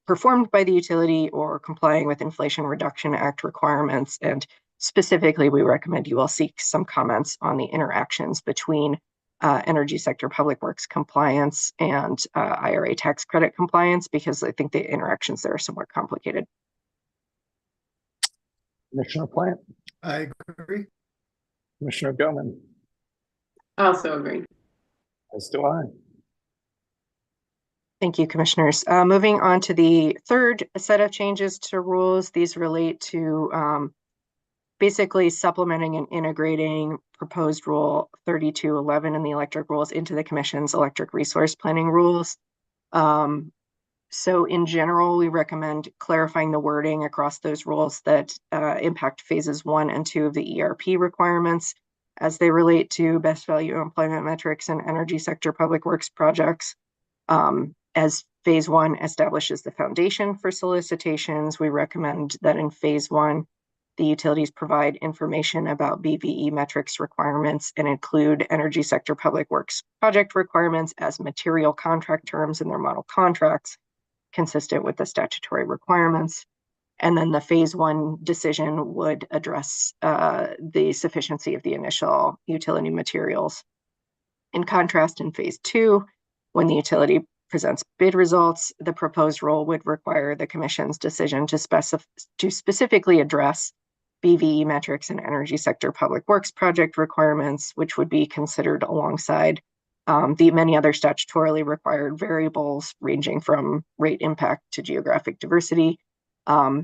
performed by the utility or complying with Inflation Reduction Act requirements. And specifically, we recommend you all seek some comments on the interactions between energy sector public works compliance and IRA tax credit compliance, because I think the interactions there are somewhat complicated. Commissioner Plant? I agree. Commissioner Goman, Also agree. as do I. Thank you, commissioners. Moving on to the third set of changes to rules. These relate to basically supplementing and integrating proposed rule 3211 in the electric rules into the commission's electric resource planning rules. So in general, we recommend clarifying the wording across those rules that impact phases 1 and 2 of the ERP requirements as they relate to best value employment metrics and energy sector public works projects. As phase 1 establishes the foundation for solicitations, we recommend that in phase 1, the utilities provide information about BVE metrics requirements and include energy sector public works project requirements as material contract terms in their model contracts, consistent with the statutory requirements. And then the phase 1 decision would address the sufficiency of the initial utility materials. In contrast, in phase 2, when the utility presents bid results, the proposed rule would require the commission's decision to specifically address BVE metrics and energy sector public works project requirements, which would be considered alongside the many other statutorily required variables ranging from rate impact to geographic diversity.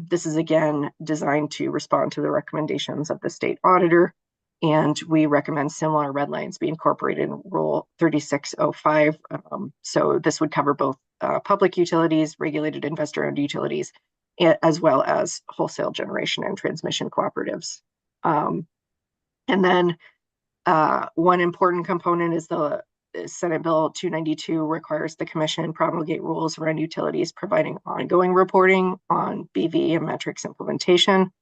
This is again designed to respond to the recommendations of the state auditor, and we recommend similar red lines be incorporated in Rule 3605. So this would cover both public utilities, regulated investor-owned utilities, as well as wholesale generation and transmission cooperatives. And then one important component is the Senate Bill 292 requires the commission promulgate rules around utilities providing ongoing reporting on BVE and metrics implementation,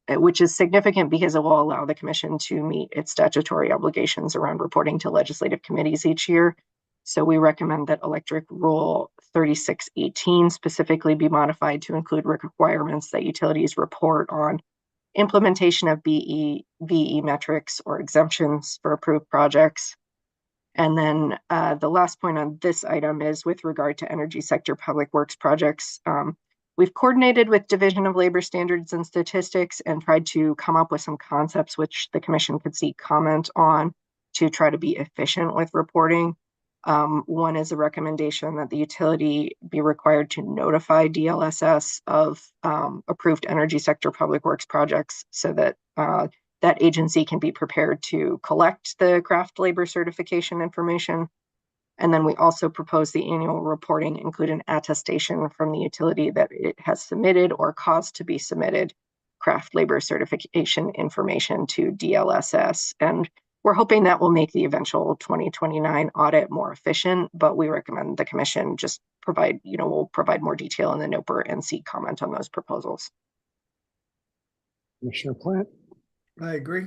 which is significant because it will allow the commission to meet its statutory obligations around reporting to legislative committees each year. So we recommend that Electric Rule 3618 specifically be modified to include requirements that utilities report on implementation of VE metrics or exemptions for approved projects. And then the last point on this item is with regard to energy sector public works projects. We've coordinated with Division of Labor Standards and Statistics and tried to come up with some concepts which the commission could seek comment on to try to be efficient with reporting. One is a recommendation that the utility be required to notify DLSS of approved energy sector public works projects so that that agency can be prepared to collect the craft labor certification information. And then we also propose the annual reporting include an attestation from the utility that it has submitted or caused to be submitted craft labor certification information to DLSS. And we're hoping that will make the eventual 2029 audit more efficient, but we recommend the commission just provide, we'll provide more detail in the NOPR and seek comment on those proposals. Commissioner Plant, I agree.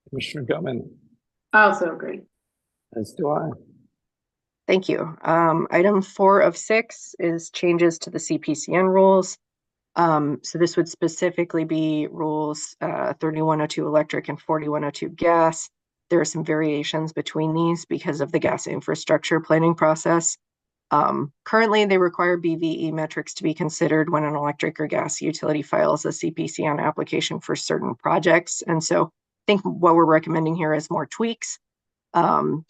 Commissioner Goman, I also agree. as do I. Thank you. Item 4 of 6 is changes to the CPCN rules. So this would specifically be rules 3102 electric and 4102 gas. There are some variations between these because of the gas infrastructure planning process. Currently, they require BVE metrics to be considered when an electric or gas utility files a CPCN application for certain projects. And so I think what we're recommending here is more tweaks. So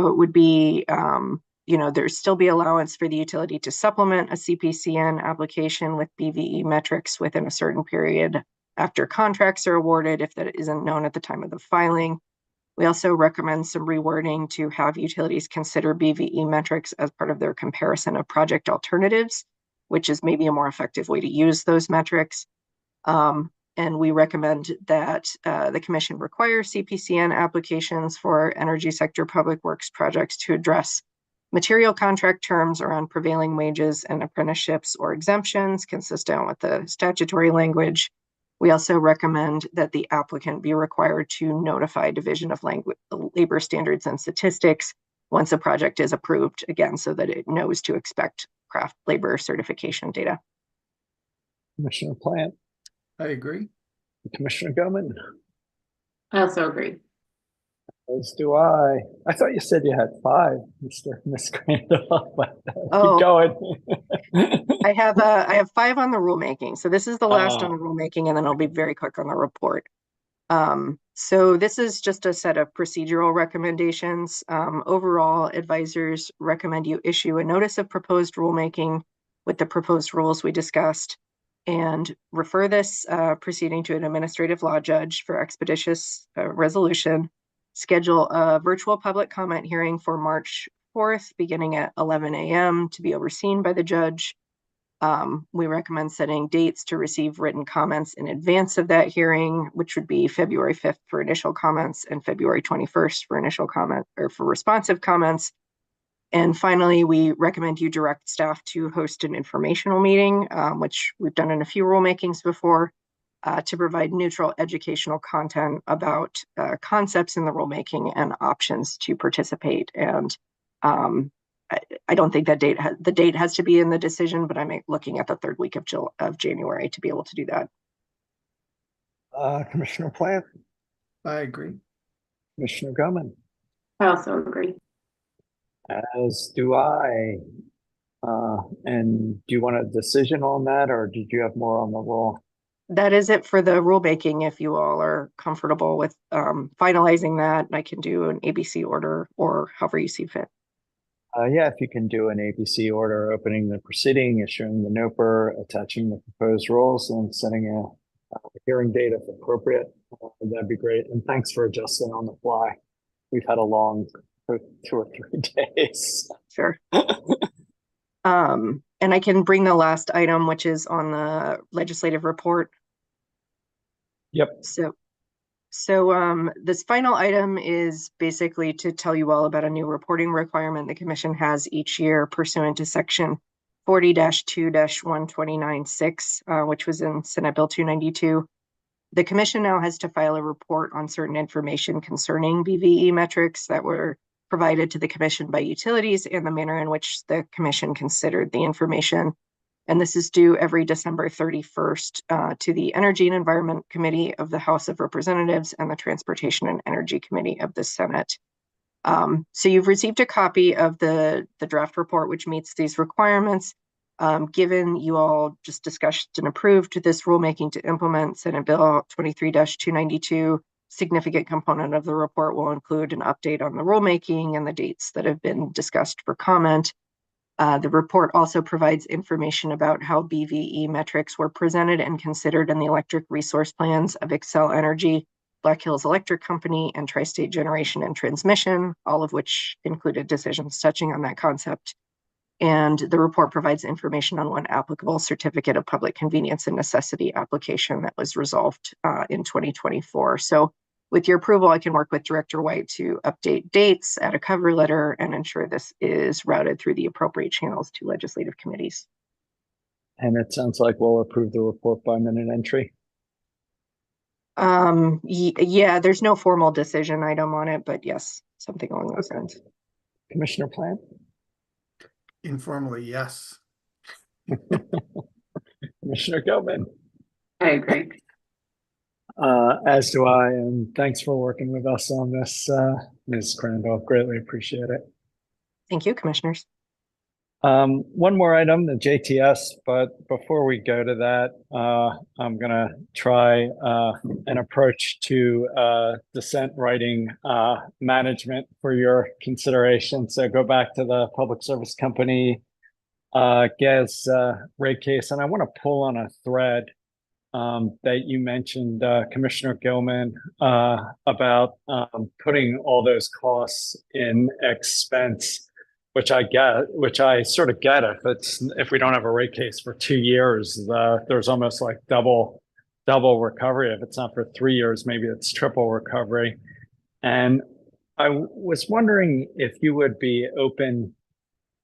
it would be, there'd still be allowance for the utility to supplement a CPCN application with BVE metrics within a certain period after contracts are awarded, if that isn't known at the time of the filing. We also recommend some rewording to have utilities consider BVE metrics as part of their comparison of project alternatives, which is maybe a more effective way to use those metrics. And we recommend that the commission require CPCN applications for energy sector public works projects to address material contract terms around prevailing wages and apprenticeships or exemptions consistent with the statutory language. We also recommend that the applicant be required to notify Division of Labor Standards and Statistics once a project is approved, again, so that it knows to expect craft labor certification data. Commissioner Plant, I agree. Commissioner Goman, I also agree. As do I. I thought you said you had 5, Miss Crandall. Oh. Keep going. I have 5 on the rulemaking. So this is the last on the rulemaking, and then I'll be very quick on the report. So this is just a set of procedural recommendations. Overall, advisors recommend you issue a notice of proposed rulemaking with the proposed rules we discussed, and refer this proceeding to an administrative law judge for expeditious resolution. Schedule a virtual public comment hearing for March 4th, beginning at 11 a.m. to be overseen by the judge. We recommend setting dates to receive written comments in advance of that hearing, which would be February 5th for initial comments and February 21st for initial comment or for responsive comments. And finally, we recommend you direct staff to host an informational meeting, which we've done in a few rulemakings before, to provide neutral educational content about concepts in the rulemaking and options to participate. And I don't think that the date has to be in the decision, but I'm looking at the 3rd week of January to be able to do that. Commissioner Plant? I agree. Commissioner Goman? I also agree. As do I. And do you want a decision on that, or did you have more on the rule? That is it for the rulemaking. If you all are comfortable with finalizing that, I can do an ABC order or however you see fit. Yeah, if you can do an ABC order, opening the proceeding, issuing the NOPR, attaching the proposed rules, and setting a hearing date if appropriate, that'd be great. And thanks for adjusting on the fly. We've had a long 2 or 3 days. Sure. And I can bring the last item, which is on the legislative report. Yep. So this final item is basically to tell you all about a new reporting requirement the Commission has each year pursuant to Section 40-2-1296, which was in Senate Bill 292. The Commission now has to file a report on certain information concerning BVE metrics that were provided to the Commission by utilities and the manner in which the Commission considered the information. And this is due every December 31st to the Energy and Environment Committee of the House of Representatives and the Transportation and Energy Committee of the Senate. So you've received a copy of the draft report, which meets these requirements. Given you all just discussed and approved this rulemaking to implement Senate Bill 23-292, significant component of the report will include an update on the rulemaking and the dates that have been discussed for comment. The report also provides information about how BVE metrics were presented and considered in the electric resource plans of Xcel Energy, Black Hills Electric Company, and Tri-State Generation and Transmission, all of which included decisions touching on that concept. And the report provides information on one applicable certificate of public convenience and necessity application that was resolved in 2024. So with your approval, I can work with Director White to update dates, add a cover letter, and ensure this is routed through the appropriate channels to legislative committees. And it sounds like we'll approve the report by minute entry. Yeah, there's no formal decision item on it, but yes, something along those lines. Commissioner Plant? Informally, yes. Commissioner Goman? I agree. As do I, and thanks for working with us on this, Ms. Crandall. Greatly appreciate it. Thank you, commissioners. One more item, the JTS, but before we go to that, I'm going to try an approach to dissent writing management for your consideration. So go back to the Public Service Company gas rate case, and I want to pull on a thread that you mentioned, Commissioner Gilman, about putting all those costs in expense, which I sort of get. If we don't have a rate case for 2 years, there's almost like double recovery. If it's not for 3 years, maybe it's triple recovery. And I was wondering if you would be open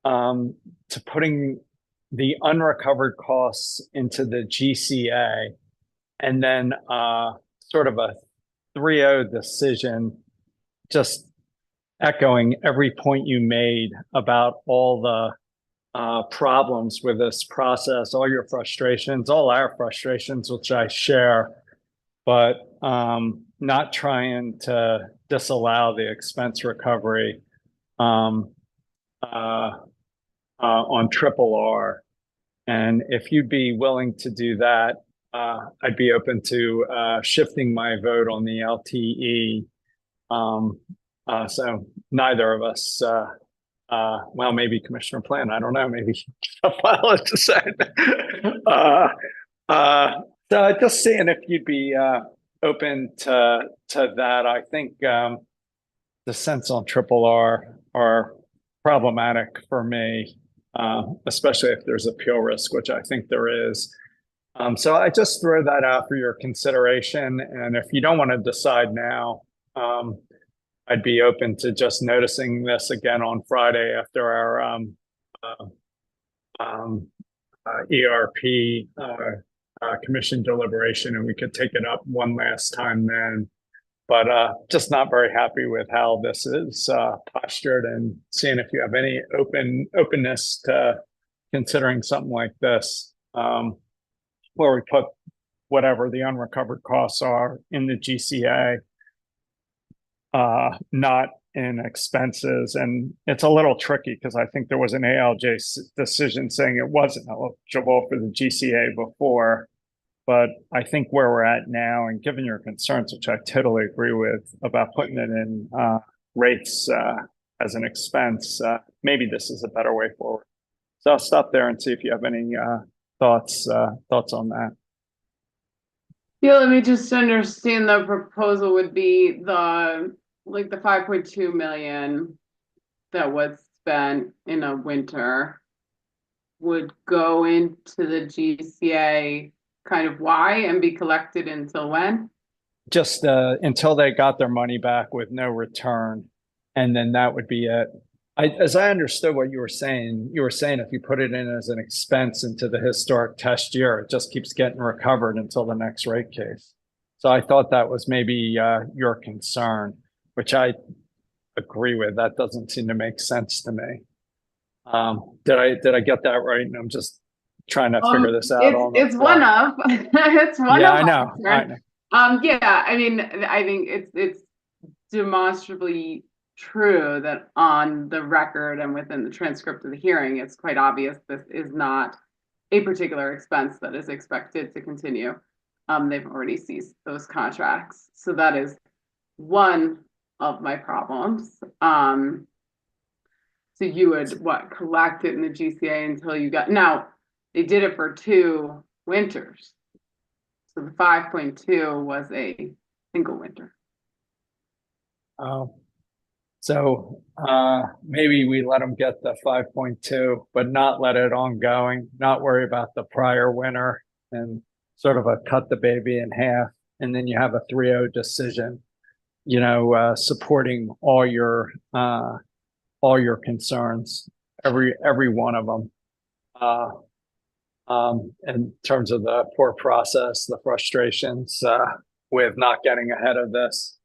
to putting the unrecovered costs into the GCA, and then sort of a 3-0 decision, just echoing every point you made about all the problems with this process, all your frustrations, all our frustrations, which I share, but not trying to disallow the expense recovery on triple R. And if you'd be willing to do that, I'd be open to shifting my vote on the LTE. So neither of us, well, maybe Commissioner Plant, I don't know, maybe file a dissent. So just seeing if you'd be open to that. I think dissents on triple R are problematic for me, especially if there's appeal risk, which I think there is. So I just throw that out for your consideration. And if you don't want to decide now, I'd be open to just noticing this again on Friday after our ERP commission deliberation, and we could take it up one last time then. But just not very happy with how this is postured, and seeing if you have any openness to considering something like this, where we put whatever the unrecovered costs are in the GCA, not in expenses. And it's a little tricky because I think there was an ALJ decision saying it wasn't eligible for the GCA before. But I think where we're at now, and given your concerns, which I totally agree with about putting it in rates as an expense, maybe this is a better way forward. So I'll stop there and see if you have any thoughts on that. Yeah, let me just understand. The proposal would be the 5.2 million that was spent in a winter would go into the GCA kind of why and be collected until when? Just until they got their money back with no return, and then that would be it. As I understood what you were saying if you put it in as an expense into the historic test year, it just keeps getting recovered until the next rate case. So I thought that was maybe your concern, which I agree with. That doesn't seem to make sense to me. Did I get that right? And I'm just trying to figure this out. It's one of. It's one yeah, of. I know. Yeah, I mean, I think it's demonstrably true that on the record and within the transcript of the hearing, it's quite obvious this is not a particular expense that is expected to continue. They've already ceased those contracts. So that is one of my problems. So you would collect it in the GCA until you got, now they did it for 2 winters. So the 5.2 was a single winter. So maybe we let them get the 5.2, but not let it ongoing, not worry about the prior winter, and sort of a cut the baby in half. And then you have a 3-0 decision, supporting all your concerns, every one of them. In terms of the poor process, the frustrations with not getting ahead of this.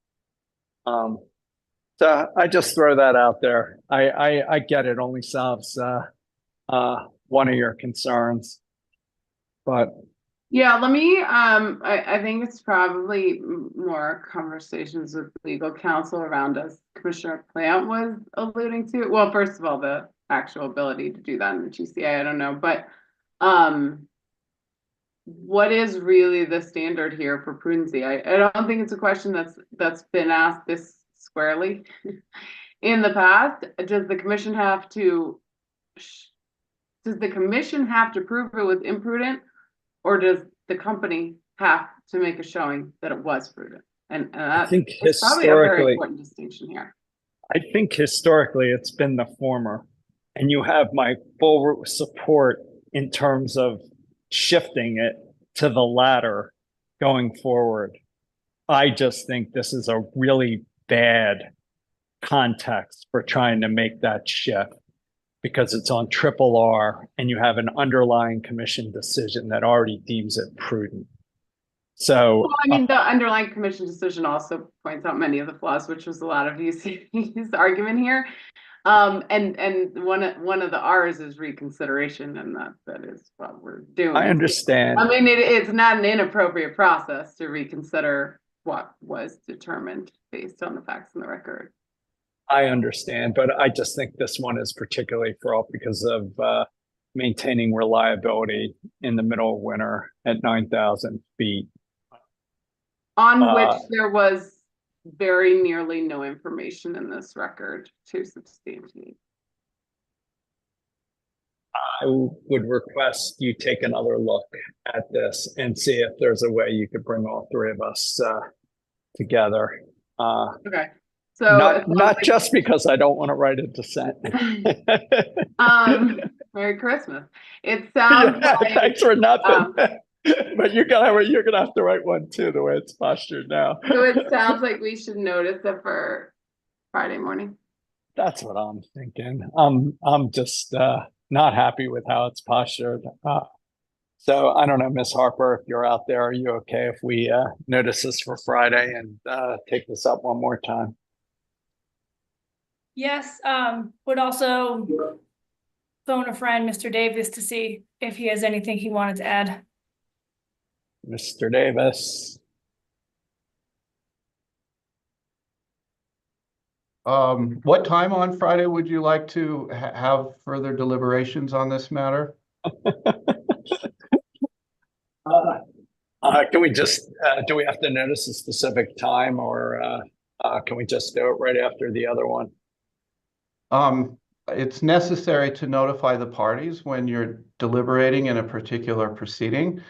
So I just throw that out there. I get it only solves one of your concerns, but yeah, let me I think it's probably more conversations with legal counsel around, as Commissioner Plant was alluding to. Well, first of all, the actual ability to do that in the GCA, I don't know, but what is really the standard here for prudency? I don't think it's a question that's been asked this squarely in the past. Does the commission have to prove it was imprudent, or does the company have to make a showing that it was prudent? And I think that's probably a very important distinction here. I think historically it's been the former, and you have my full support in terms of shifting it to the latter going forward. I just think this is a really bad context for trying to make that shift, because it's on triple R and you have an underlying commission decision that already deems it prudent. So, well, I mean, the underlying commission decision also points out many of the flaws, which was a lot of UC's argument here. And one of the R's is reconsideration, and that is what we're doing. I understand. I mean, it's not an inappropriate process to reconsider what was determined based on the facts in the record. I understand, but I just think this one is particularly fraught because of maintaining reliability in the middle of winter at 9,000 feet. On which there was very nearly no information in this record to substantiate. I would request you take another look at this and see if there's a way you could bring all three of us together. Okay. So not just because I don't want to write a dissent. Merry Christmas. It sounds like thanks for nothing. But you're gonna have to write one too, the way it's postured now. So it sounds like we should notice it for Friday morning. That's what I'm thinking. I'm just not happy with how it's postured. So I don't know, Miss Harper, if you're out there, are you okay if we notice this for Friday and take this up one more time? Yes, would also phone a friend, Mr. Davis, to see if he has anything he wanted to add. Mr. Davis. What time on Friday would you like to have further deliberations on this matter? Can we just, do we have to notice a specific time, or can we just do it right after the other one? It's necessary to notify the parties when you're deliberating in a particular proceeding,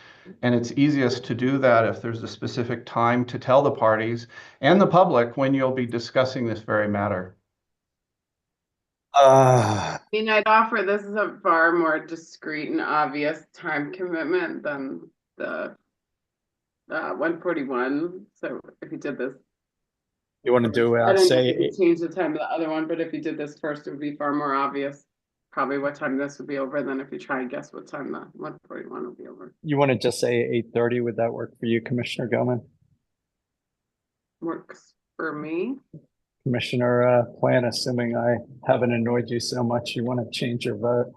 and it's easiest to do that if there's a specific time to tell the parties and the public when you'll be discussing this very matter. I mean, I'd offer this is a far more discreet and obvious time commitment than the 141. So if you did this, you want to do say change the time of the other one, but if you did this first, it would be far more obvious probably what time this would be over than if you try and guess what time the 141 will be over. You want to just say 8:30? Would that work for you, Commissioner Goman? Works for me. Commissioner Plan, assuming I haven't annoyed you so much, you want to change your vote?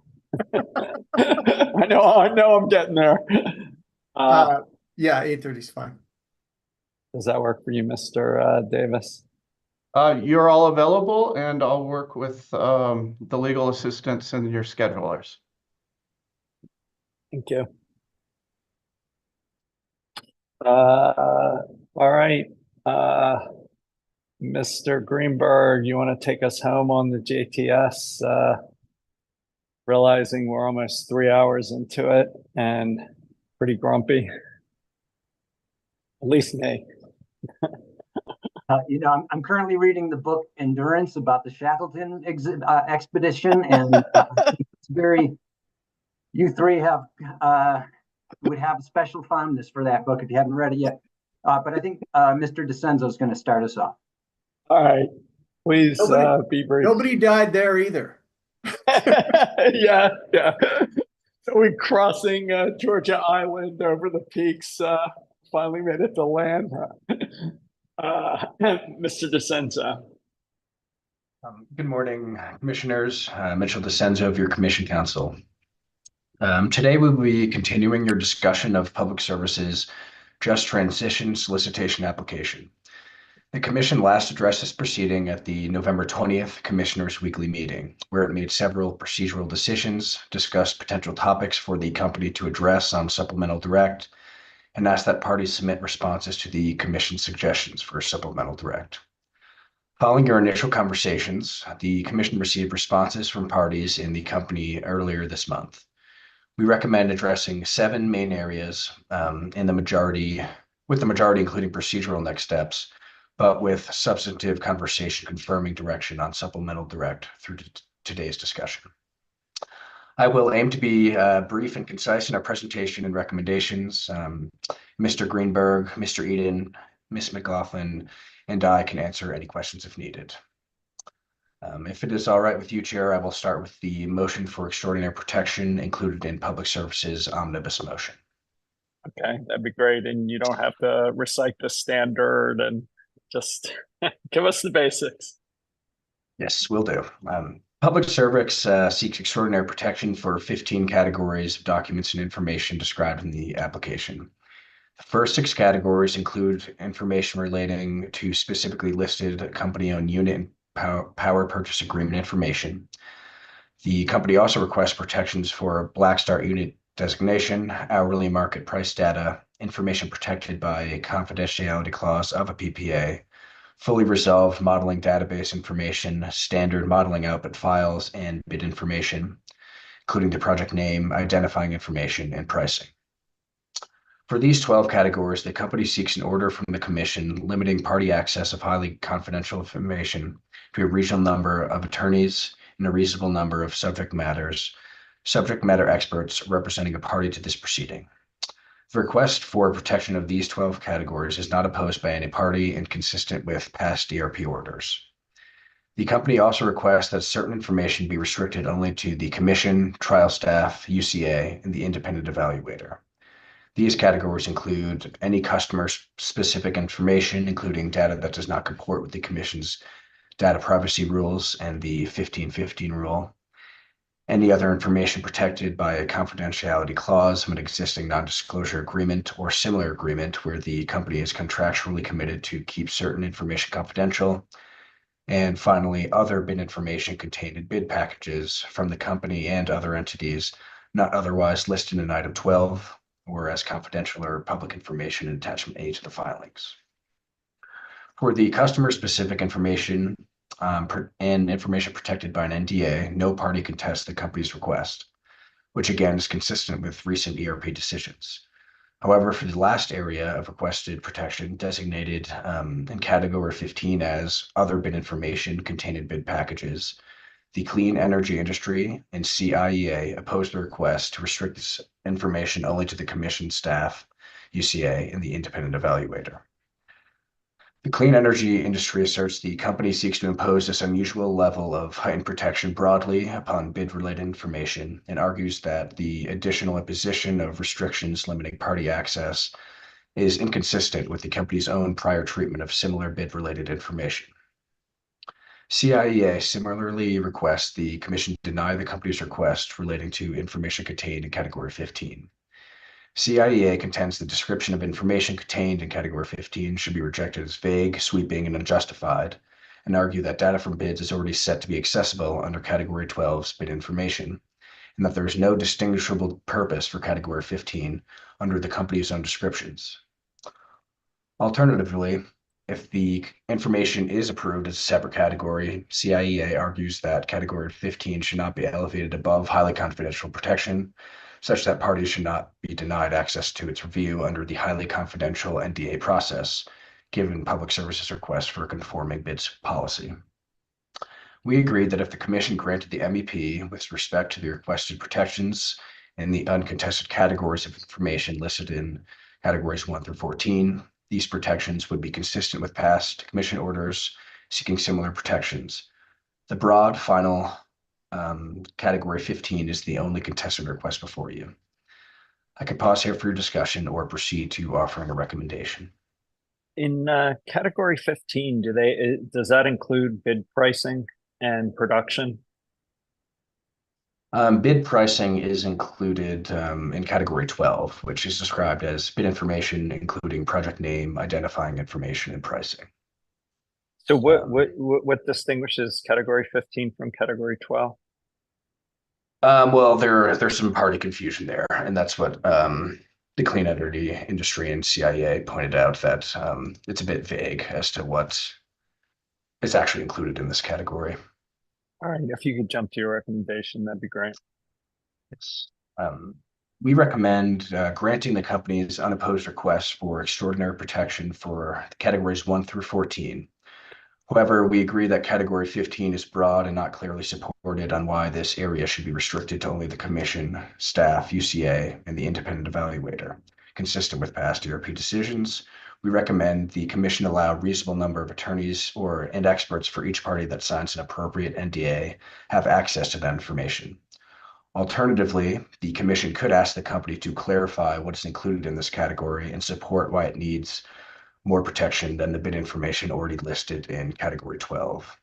I know I'm getting there. Yeah, 8:30 is fine. Does that work for you, Mr. Davis? You're all available, and I'll work with the legal assistants and your schedulers. Thank you. All right. Mr. Greenberg, you want to take us home on the JTS? Realizing we're almost 3 hours into it and pretty grumpy. At least me. I'm currently reading the book Endurance about the Shackleton expedition, and it's very. You three would have special fondness for that book if you haven't read it yet. But I think Mr. DeCenzo is going to start us off. All right, please be brief. Nobody died there either. Yeah. So we're crossing Georgia Island over the peaks. Finally made it to land. Mr. DeCenzo. Good morning, commissioners. Mitchell DeCenzo of your commission council. Today we will be continuing your discussion of Public Services Just Transition Solicitation Application. The commission last addressed this proceeding at the November 20th Commissioners' Weekly Meeting, where it made several procedural decisions, discussed potential topics for the company to address on Supplemental Direct, and asked that parties submit responses to the commission's suggestions for Supplemental Direct. Following your initial conversations, the commission received responses from parties in the company earlier this month. We recommend addressing 7 main areas with the majority including procedural next steps, but with substantive conversation confirming direction on Supplemental Direct through today's discussion. I will aim to be brief and concise in our presentation and recommendations. Mr. Greenberg, Mr. Eden, Ms. McLaughlin, and I can answer any questions if needed. If it is all right with you, Chair, I will start with the motion for extraordinary protection included in Public Services Omnibus motion. Okay, that'd be great. And you don't have to recite the standard, and just give us the basics. Yes, will do. Public Service seeks extraordinary protection for 15 categories of documents and information described in the application. The first 6 categories include information relating to specifically listed company-owned unit and power purchase agreement information. The company also requests protections for Black Start unit designation, hourly market price data, information protected by a confidentiality clause of a PPA, fully resolved modeling database information, standard modeling output files, and bid information, including the project name, identifying information, and pricing. For these 12 categories, the company seeks an order from the Commission limiting party access of highly confidential information to a reasonable number of attorneys and a reasonable number of subject matter experts representing a party to this proceeding. The request for protection of these 12 categories is not opposed by any party and consistent with past DRP orders. The company also requests that certain information be restricted only to the Commission, trial staff, UCA, and the independent evaluator. These categories include any customer-specific information, including data that does not comport with the Commission's data privacy rules and the 1515 rule, any other information protected by a confidentiality clause of an existing non-disclosure agreement or similar agreement where the company is contractually committed to keep certain information confidential, and finally, other bid information contained in bid packages from the company and other entities not otherwise listed in Item 12, or as confidential or public information in Attachment A to the filings. For the customer-specific information and information protected by an NDA, no party contests the company's request, which again is consistent with recent ERP decisions. However, for the last area of requested protection designated in Category 15 as other bid information contained in bid packages, the clean energy industry and CIEA opposed the request to restrict this information only to the Commission staff, UCA, and the independent evaluator. The clean energy industry asserts the company seeks to impose this unusual level of heightened protection broadly upon bid-related information and argues that the additional imposition of restrictions limiting party access is inconsistent with the company's own prior treatment of similar bid-related information. CIEA similarly requests the Commission deny the company's request relating to information contained in Category 15. CIEA contends the description of information contained in Category 15 should be rejected as vague, sweeping, and unjustified, and argue that data from bids is already set to be accessible under Category 12's bid information, and that there is no distinguishable purpose for Category 15 under the company's own descriptions. Alternatively, if the information is approved as a separate category, CIEA argues that Category 15 should not be elevated above highly confidential protection, such that parties should not be denied access to its review under the highly confidential NDA process, given Public Service's request for a conforming bids policy. We agreed that if the Commission granted the MEP with respect to the requested protections in the uncontested categories of information listed in Categories 1 through 14, these protections would be consistent with past Commission orders seeking similar protections. The broad final Category 15 is the only contested request before you. I could pause here for your discussion or proceed to offering a recommendation. In Category 15, does that include bid pricing and production? Bid pricing is included in Category 12, which is described as bid information, including project name, identifying information, and pricing. So what distinguishes Category 15 from Category 12? Well, there's some party confusion there, and that's what the clean energy industry and CIEA pointed out, that it's a bit vague as to what is actually included in this category. All right, if you could jump to your recommendation, that'd be great. Yes. We recommend granting the company's unopposed request for extraordinary protection for Categories 1 through 14. However, we agree that Category 15 is broad and not clearly supported on why this area should be restricted to only the Commission, staff, UCA, and the independent evaluator. Consistent with past ERP decisions, we recommend the Commission allow a reasonable number of attorneys and experts for each party that signs an appropriate NDA have access to that information. Alternatively, the Commission could ask the company to clarify what is included in this category and support why it needs more protection than the bid information already listed in Category 12.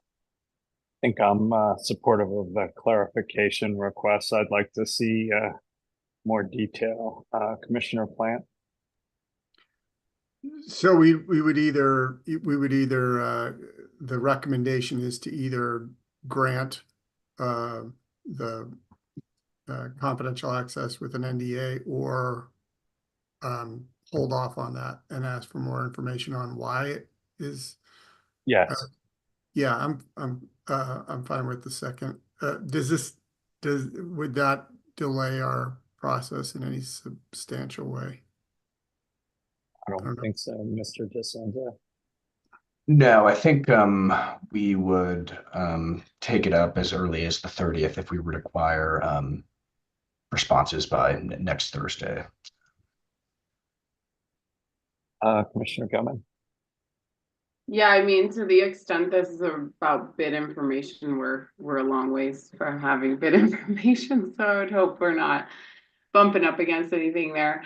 I think I'm supportive of the clarification request. I'd like to see more detail. Commissioner Plant? So we would either the recommendation is to either grant the confidential access with an NDA or hold off on that and ask for more information on why it is. Yes. Yeah, I'm fine with the second. Would that delay our process in any substantial way? I don't think so, Mr. DeSenza. No, I think we would take it up as early as the 30th if we require responses by next Thursday. Commissioner Gilman? Yeah, I mean, to the extent this is about bid information, we're a long ways from having bid information, so I would hope we're not bumping up against anything there.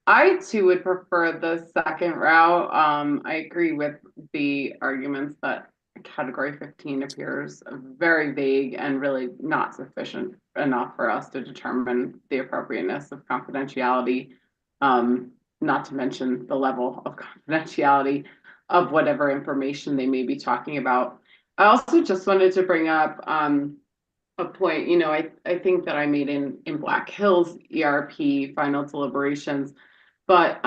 I too would prefer the second route. I agree with the arguments that category 15 appears very vague and really not sufficient enough for us to determine the appropriateness of confidentiality, not to mention the level of confidentiality of whatever information they may be talking about. I also just wanted to bring up a point, you know, I think that I made in Black Hills ERP final deliberations, but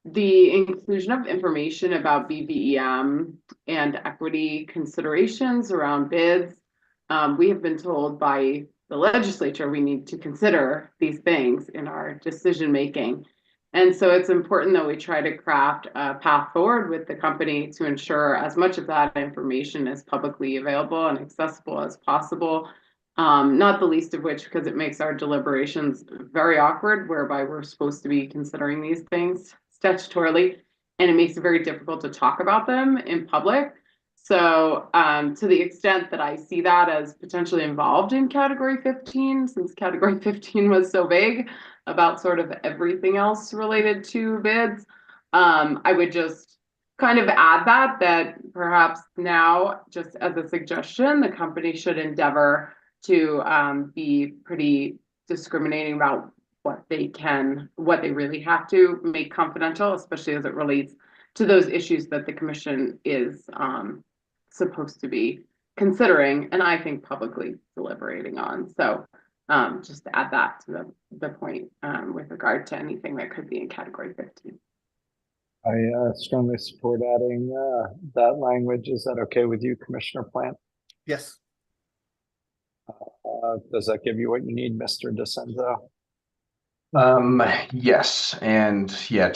the inclusion of information about BBEM and equity considerations around bids, we have been told by the legislature we need to consider these things in our decision making. And so it's important that we try to craft a path forward with the company to ensure as much of that information is publicly available and accessible as possible. Not the least of which because it makes our deliberations very awkward, whereby we're supposed to be considering these things statutorily, and it makes it very difficult to talk about them in public. So to the extent that I see that as potentially involved in category 15, since category 15 was so vague about sort of everything else related to bids, I would just kind of add that perhaps now, just as a suggestion, the company should endeavor to be pretty discriminating about what they really have to make confidential, especially as it relates to those issues that the commission is supposed to be considering, and I think publicly deliberating on. So just to add that to the point with regard to anything that could be in category 15. I strongly support adding that language. Is that okay with you, Commissioner Plant? Yes. Does that give you what you need, Mr. DeSenza? Yes, and yeah,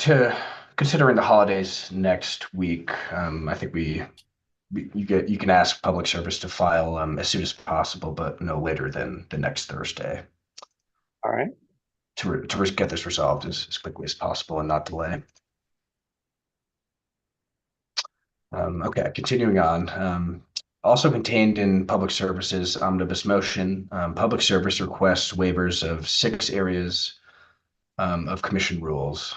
considering the holidays next week, I think you can ask public service to file as soon as possible, but no later than the next Thursday. All right. To get this resolved as quickly as possible and not delay. Okay, continuing on. Also contained in Public Services Omnibus Motion, Public Service requests waivers of 6 areas of commission rules.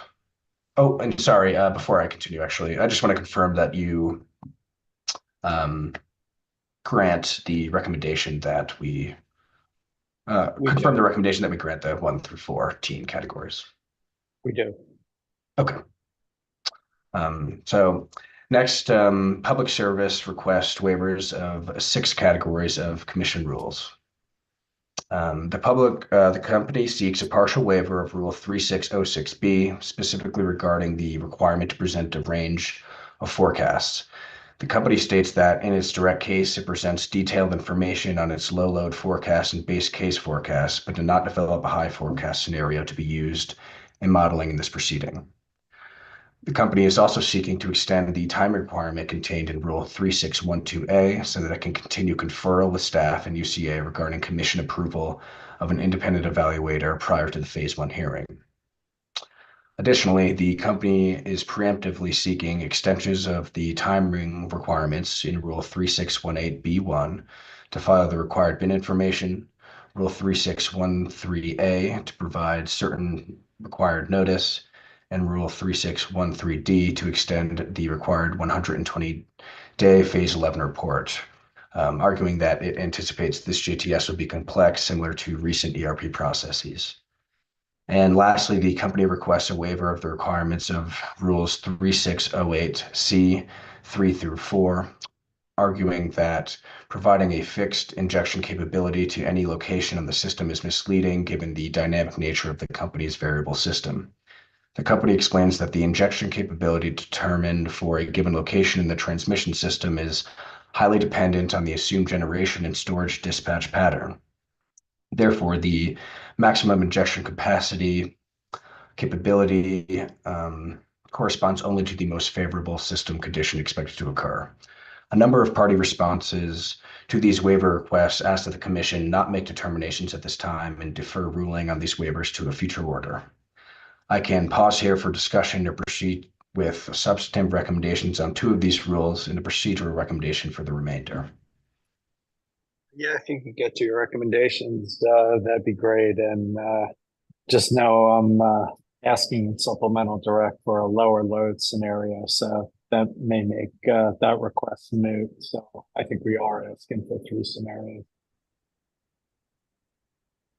Oh, and sorry, before I continue, actually, I just want to confirm that you grant the recommendation that we confirm the recommendation that we grant the 1 through 14 categories. We do. Okay. So next, public service request waivers of 6 categories of commission rules. The company seeks a partial waiver of Rule 3606B, specifically regarding the requirement to present a range of forecasts. The company states that in its direct case, it presents detailed information on its low load forecast and base case forecast, but did not develop a high forecast scenario to be used in modeling in this proceeding. The company is also seeking to extend the time requirement contained in Rule 3612A so that it can continue conferral with staff and UCA regarding commission approval of an independent evaluator prior to the Phase 1 hearing. Additionally, the company is preemptively seeking extensions of the timing requirements in Rule 3618B1 to file the required bin information, Rule 3613A to provide certain required notice, and Rule 3613D to extend the required 120-day Phase 11 report. arguing that it anticipates this GTS will be complex, similar to recent ERP processes. And lastly, the company requests a waiver of the requirements of rules 3608C 3 through 4, arguing that providing a fixed injection capability to any location on the system is misleading given the dynamic nature of the company's variable system. The company explains that the injection capability determined for a given location in the transmission system is highly dependent on the assumed generation and storage dispatch pattern. Therefore, the maximum injection capability corresponds only to the most favorable system condition expected to occur. A number of party responses to these waiver requests ask that the Commission not make determinations at this time and defer ruling on these waivers to a future order. I can pause here for discussion or proceed with substantive recommendations on 2 of these rules and a procedural recommendation for the remainder. Yeah, if you could get to your recommendations, that'd be great. And just know I'm asking supplemental direct for a lower load scenario, so that may make that request moot. So I think we are asking for 3 scenarios.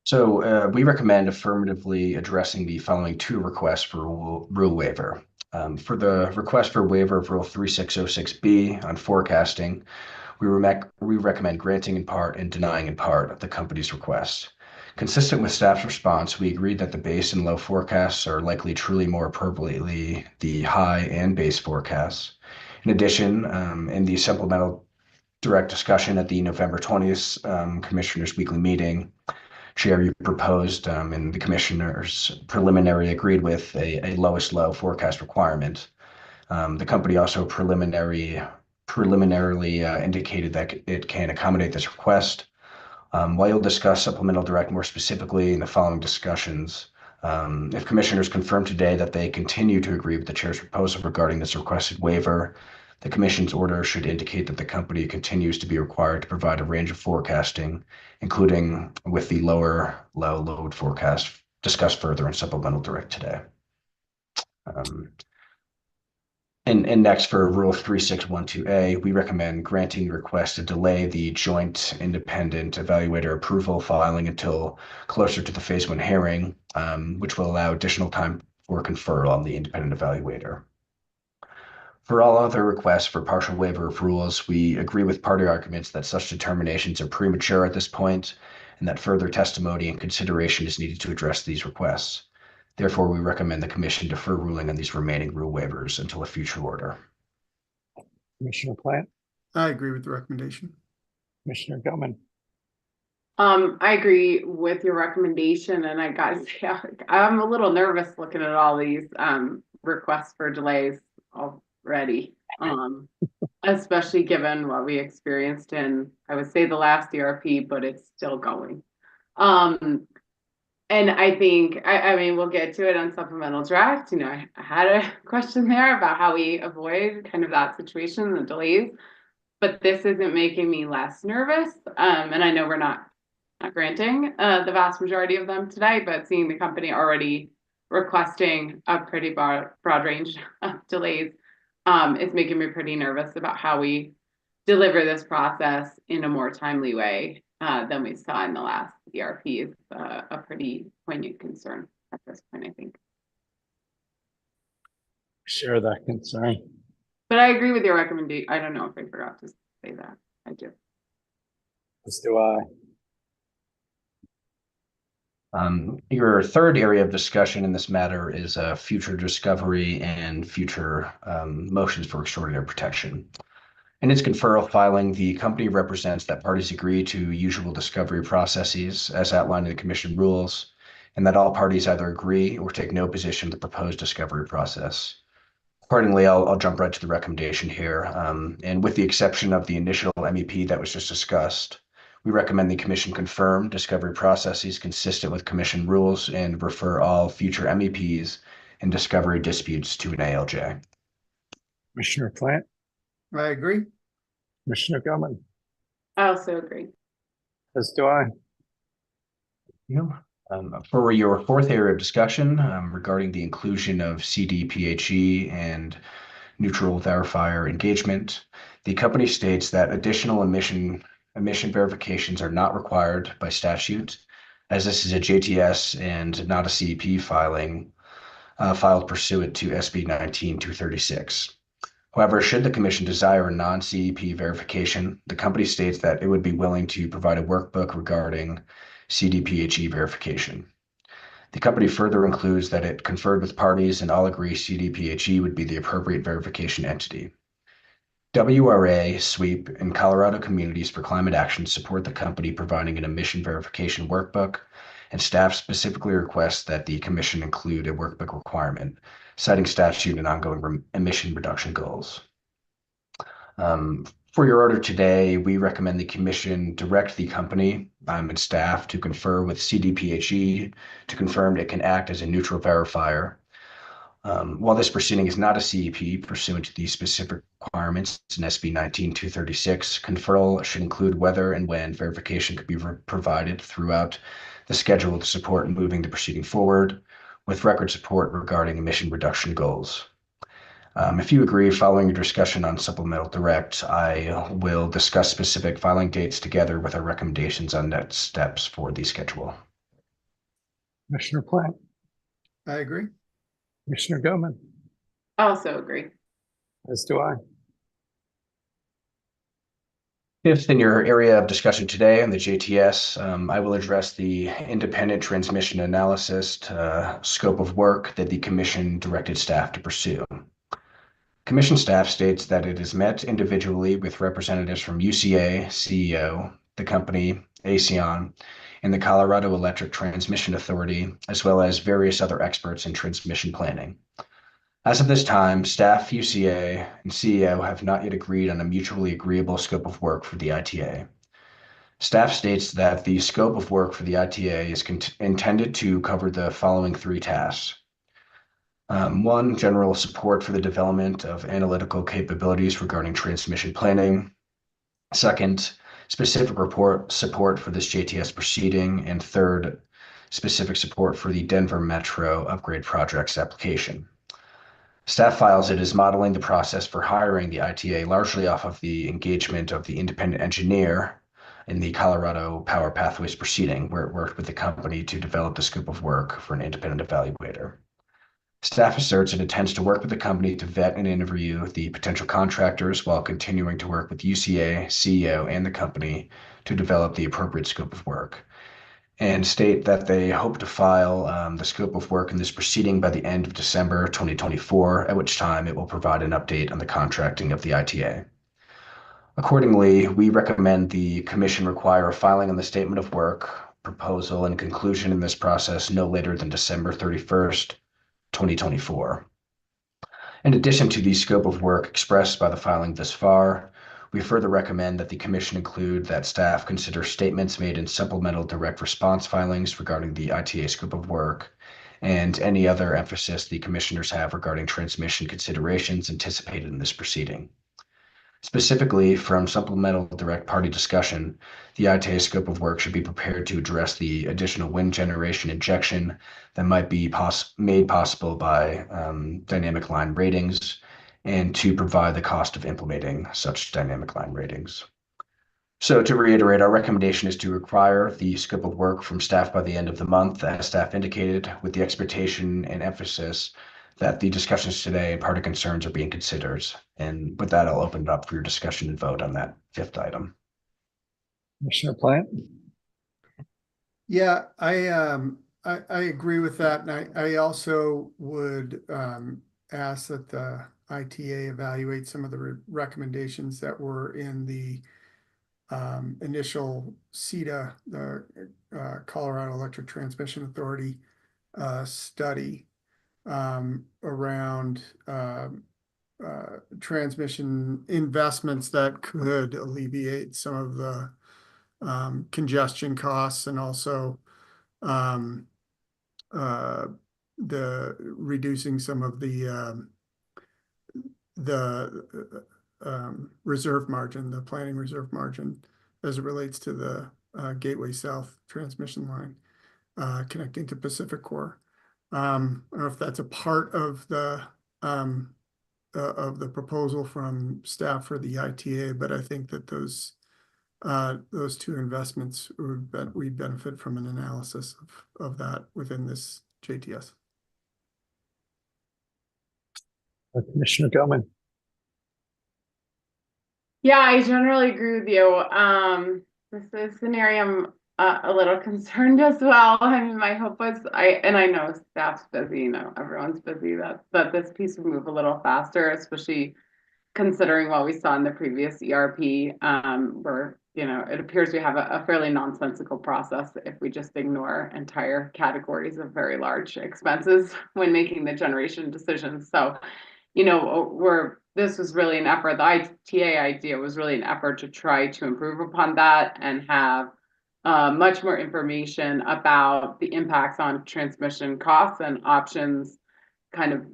So we recommend affirmatively addressing the following 2 requests for rule waiver. For the request for waiver of Rule 3606B on forecasting, we recommend granting in part and denying in part of the company's request. Consistent with staff's response, we agreed that the base and low forecasts are likely truly more appropriately the high and base forecasts. In addition, in the supplemental direct discussion at the November 20th Commissioners' Weekly Meeting, Chair, you proposed and the Commissioners preliminary agreed with a lowest low forecast requirement. The company also preliminarily indicated that it can accommodate this request. While you'll discuss supplemental direct more specifically in the following discussions, if Commissioners confirm today that they continue to agree with the Chair's proposal regarding this requested waiver, the Commission's order should indicate that the company continues to be required to provide a range of forecasting, including with the lower low load forecast discussed further in supplemental direct today. And next, for Rule 3612A, we recommend granting the request to delay the joint independent evaluator approval filing until closer to the Phase 1 hearing, which will allow additional time for conferral on the independent evaluator. For all other requests for partial waiver of rules, we agree with party arguments that such determinations are premature at this point and that further testimony and consideration is needed to address these requests. Therefore, we recommend the Commission defer ruling on these remaining rule waivers until a future order. Commissioner Plant? I agree with the recommendation. Commissioner Gilman? I agree with your recommendation, and I gotta say, I'm a little nervous looking at all these requests for delays already, especially given what we experienced in, I would say, the last ERP, but it's still going. And I think, I mean, we'll get to it on supplemental draft. You know, I had a question there about how we avoid kind of that situation, the delays, but this isn't making me less nervous. And I know we're not granting the vast majority of them today, but seeing the company already requesting a pretty broad range of delays is making me pretty nervous about how we deliver this process in a more timely way than we saw in the last ERP. Is a pretty poignant concern at this point, I think. Share that concern. But I agree with your recommendation. I don't know if I forgot to say that. I do. As do I. Your third area of discussion in this matter is future discovery and future motions for extraordinary protection. In its conferral filing, the company represents that parties agree to usual discovery processes as outlined in the Commission rules, and that all parties either agree or take no position in the proposed discovery process. Accordingly, I'll jump right to the recommendation here. And with the exception of the initial MEP that was just discussed, we recommend the Commission confirm discovery processes consistent with Commission rules and refer all future MEPs and discovery disputes to an ALJ. Commissioner Plant? I agree. Commissioner Gilman? I also agree. As do I. For your fourth area of discussion regarding the inclusion of CDPHE and neutral verifier engagement. The company states that additional emission verifications are not required by statute, as this is a JTS and not a CEP filing filed pursuant to SB 19236. However, should the commission desire a non-CEP verification, the company states that it would be willing to provide a workbook regarding CDPHE verification. The company further includes that it conferred with parties and all agree CDPHE would be the appropriate verification entity. WRA, SWEEP, and Colorado Communities for Climate Action support the company providing an emission verification workbook, and staff specifically requests that the commission include a workbook requirement, citing statute and ongoing emission reduction goals. For your order today, we recommend the commission direct the company and staff to confer with CDPHE to confirm it can act as a neutral verifier. While this proceeding is not a CEP pursuant to the specific requirements in SB 19236, conferral should include whether and when verification could be provided throughout the schedule to support moving the proceeding forward, with record support regarding emission reduction goals. If you agree, following your discussion on supplemental direct, I will discuss specific filing dates together with our recommendations on next steps for the schedule. Commissioner Plant. I agree. Commissioner Goman. I also agree. As do I. Fifth, in your area of discussion today on the JTS, I will address the independent transmission analysis scope of work that the commission directed staff to pursue. Commission staff states that it is met individually with representatives from UCA, CEO, the company, ASEAN, and the Colorado Electric Transmission Authority, as well as various other experts in transmission planning. As of this time, staff, UCA, and CEO have not yet agreed on a mutually agreeable scope of work for the ITA. Staff states that the scope of work for the ITA is intended to cover the following three tasks. One, general support for the development of analytical capabilities regarding transmission planning. Second, specific support for this JTS proceeding. And third, specific support for the Denver Metro Upgrade Projects application. Staff files it is modeling the process for hiring the ITA largely off of the engagement of the independent engineer in the Colorado Power Pathways proceeding, where it worked with the company to develop the scope of work for an independent evaluator. Staff asserts it intends to work with the company to vet and interview the potential contractors while continuing to work with UCA, CEO, and the company to develop the appropriate scope of work, and state that they hope to file the scope of work in this proceeding by the end of December 2024, at which time it will provide an update on the contracting of the ITA. Accordingly, we recommend the commission require a filing on the statement of work, proposal, and conclusion in this process no later than December 31st, 2024. In addition to the scope of work expressed by the filing thus far, we further recommend that the commission include that staff consider statements made in supplemental direct response filings regarding the ITA scope of work and any other emphasis the commissioners have regarding transmission considerations anticipated in this proceeding. Specifically, from supplemental direct party discussion, the ITA scope of work should be prepared to address the additional wind generation injection that might be made possible by dynamic line ratings, and to provide the cost of implementing such dynamic line ratings. So to reiterate, our recommendation is to require the scope of work from staff by the end of the month, as staff indicated, with the expectation and emphasis that the discussions today and party concerns are being considered. And with that, I'll open it up for your discussion and vote on that fifth item. Commissioner Plant. Yeah, I agree with that. And I also would ask that the ITA evaluate some of the recommendations that were in the initial CETA, the Colorado Electric Transmission Authority study around transmission investments that could alleviate some of the congestion costs, and also the reducing some of the reserve margin, the planning reserve margin, as it relates to the Gateway South transmission line connecting to Pacific Core. I don't know if that's a part of the of the proposal from staff for the ITA, but I think that those two investments we benefit from an analysis of that within this JTS. Commissioner Gilman. Yeah, I generally agree with you. This is an area I'm a little concerned as well. I mean, my hope was I know staff's busy, everyone's busy, that this piece would move a little faster, especially considering what we saw in the previous ERP, where, it appears we have a fairly nonsensical process if we just ignore entire categories of very large expenses when making the generation decisions. So, this was really an effort. The ITA idea was really an effort to try to improve upon that and have much more information about the impacts on transmission costs and options kind of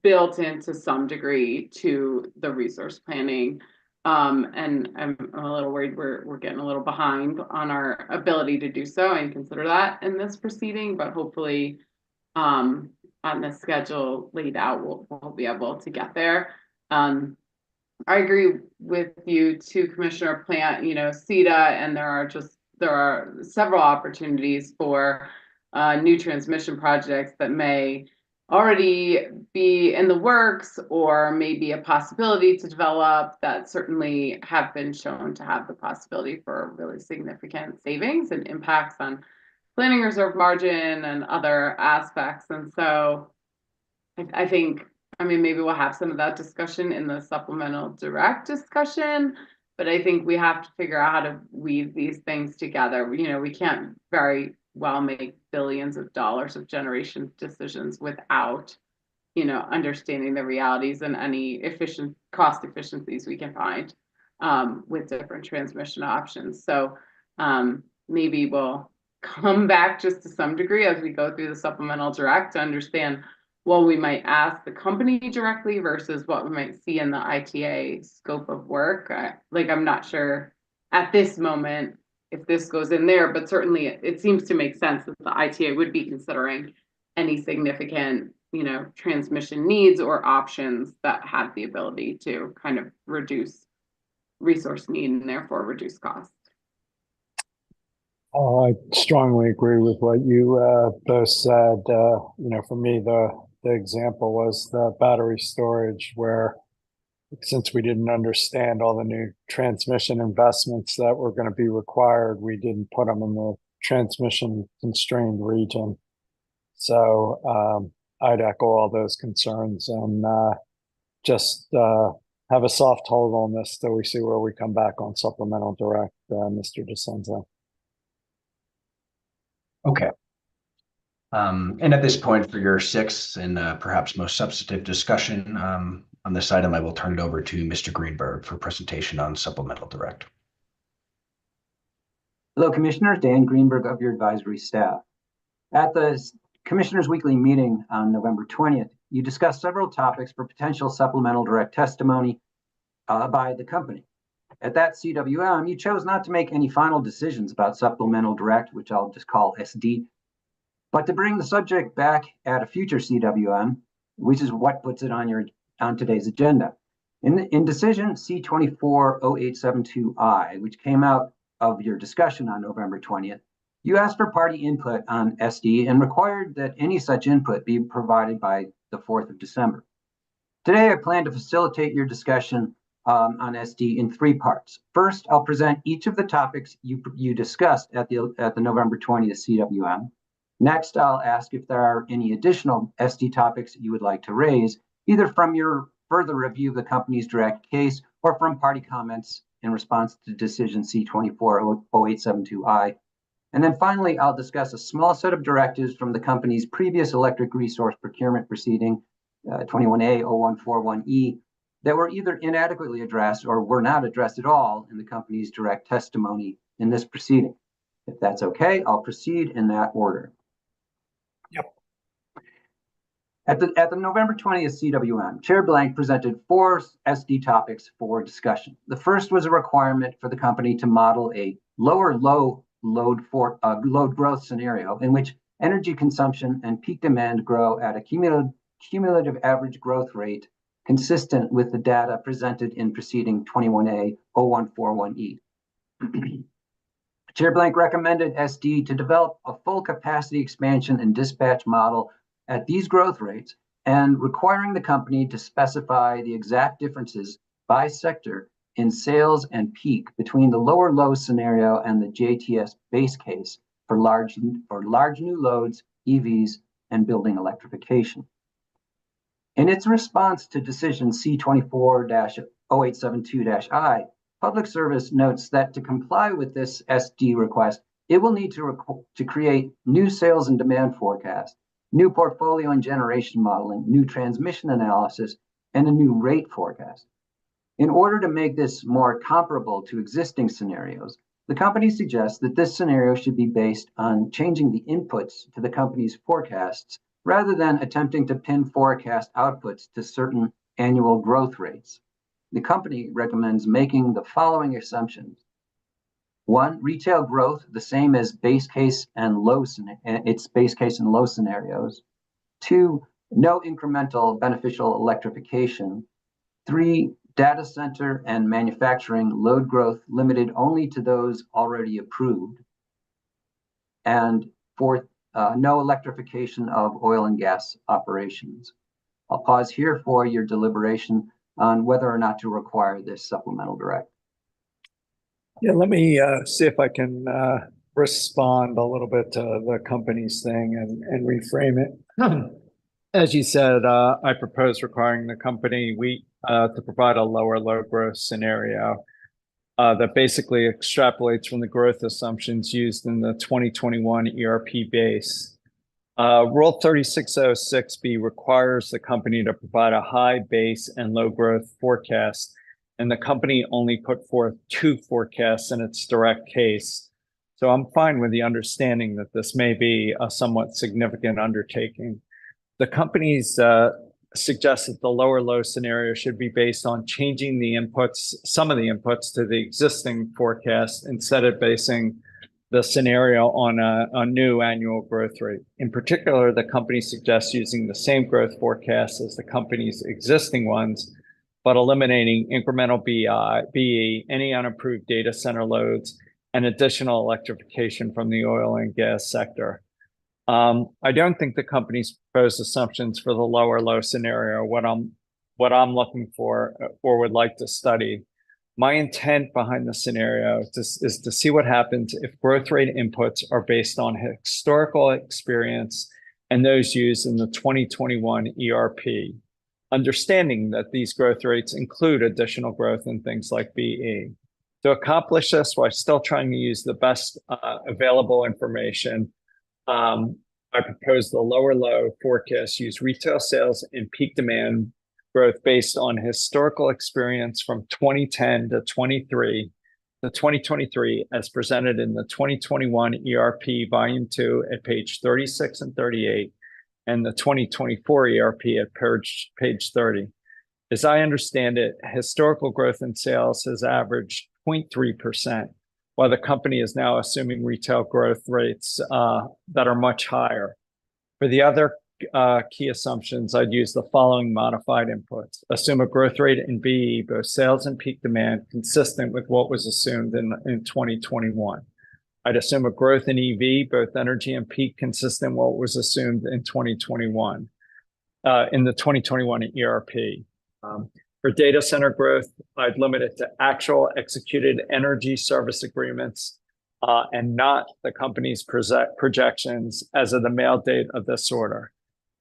built into some degree to the resource planning. And I'm a little worried we're getting a little behind on our ability to do so and consider that in this proceeding, but hopefully on the schedule laid out, we'll be able to get there. I agree with you too, Commissioner Plant, CETA, and there are several opportunities for new transmission projects that may already be in the works or maybe a possibility to develop that certainly have been shown to have the possibility for really significant savings and impacts on planning reserve margin and other aspects. And so I think, maybe we'll have some of that discussion in the supplemental direct discussion, but I think we have to figure out how to weave these things together. We can't very well make billions of dollars of generation decisions without, understanding the realities and any cost efficiencies we can find with different transmission options. So maybe we'll come back just to some degree as we go through the supplemental direct to understand what we might ask the company directly versus what we might see in the ITA scope of work. I'm not sure at this moment if this goes in there, but certainly it seems to make sense that the ITA would be considering any significant, transmission needs or options that have the ability to kind of reduce resource need and therefore reduce costs. I strongly agree with what you both said. For me, the example was the battery storage, where since we didn't understand all the new transmission investments that were going to be required, we didn't put them in the transmission constrained region. So I'd echo all those concerns and just have a soft hold on this till we see where we come back on supplemental direct, Mr. DeCenzo. Okay. And at this point, for your sixth and perhaps most substantive discussion on this item, I will turn it over to Mr. Greenberg for presentation on supplemental direct. Hello, Commissioners. Dan Greenberg of your advisory staff. At the Commissioners' Weekly meeting on November 20th, you discussed several topics for potential supplemental direct testimony by the company. At that CWM, you chose not to make any final decisions about supplemental direct, which I'll just call SD, but to bring the subject back at a future CWM, which is what puts it on today's agenda. In decision C240872I, which came out of your discussion on November 20th, you asked for party input on SD and required that any such input be provided by the 4th of December. Today, I plan to facilitate your discussion on SD in three parts. First, I'll present each of the topics you discussed at the November 20th CWM. Next, I'll ask if there are any additional SD topics you would like to raise, either from your further review of the company's direct case or from party comments in response to decision C240872I. And then finally, I'll discuss a small set of directives from the company's previous electric resource procurement proceeding, 21A0141E, that were either inadequately addressed or were not addressed at all in the company's direct testimony in this proceeding. If that's okay, I'll proceed in that order. Yep. At the November 20th CWM, Chair Blank presented 4 SD topics for discussion. The first was a requirement for the company to model a lower low load growth scenario in which energy consumption and peak demand grow at a cumulative average growth rate consistent with the data presented in proceeding 21A 0141E. Chair Blank recommended SD to develop a full capacity expansion and dispatch model at these growth rates and requiring the company to specify the exact differences by sector in sales and peak between the lower low scenario and the JTS base case for large new loads, EVs, and building electrification. In its response to decision C24-0872-I, Public Service notes that to comply with this SD request, it will need to create new sales and demand forecasts, new portfolio and generation modeling, new transmission analysis, and a new rate forecast. In order to make this more comparable to existing scenarios, the company suggests that this scenario should be based on changing the inputs to the company's forecasts rather than attempting to pin forecast outputs to certain annual growth rates. The company recommends making the following assumptions. 1, retail growth the same as base case and low scenarios. 2, no incremental beneficial electrification. 3, data center and manufacturing load growth limited only to those already approved. And 4, no electrification of oil and gas operations. I'll pause here for your deliberation on whether or not to require this supplemental direct. Yeah, let me see if I can respond a little bit to the company's thing and reframe it. As you said, I propose requiring the company to provide a lower load growth scenario that basically extrapolates from the growth assumptions used in the 2021 ERP base. Rule 3606B requires the company to provide a high base and low growth forecast, and the company only put forth 2 forecasts in its direct case. So I'm fine with the understanding that this may be a somewhat significant undertaking. The companies suggest that the lower low scenario should be based on changing the inputs, some of the inputs to the existing forecast instead of basing the scenario on a new annual growth rate. In particular, the company suggests using the same growth forecast as the company's existing ones, but eliminating incremental BE, any unapproved data center loads, and additional electrification from the oil and gas sector. I don't think the company's proposed assumptions for the lower low scenario what I'm looking for or would like to study. My intent behind the scenario is to see what happens if growth rate inputs are based on historical experience and those used in the 2021 ERP, understanding that these growth rates include additional growth in things like BE. To accomplish this while still trying to use the best available information, I propose the lower low forecast use retail sales and peak demand growth based on historical experience from 2010 to 2023 as presented in the 2021 ERP Volume 2 at page 36 and 38 and the 2024 ERP at page 30. As I understand it, historical growth in sales has averaged 0.3%, while the company is now assuming retail growth rates that are much higher. For the other key assumptions, I'd use the following modified inputs. Assume a growth rate in BE, both sales and peak demand, consistent with what was assumed in 2021. I'd assume a growth in EV, both energy and peak, consistent with what was assumed in 2021, in the 2021 ERP. For data center growth, I'd limit it to actual executed energy service agreements and not the company's projections as of the mail date of this order.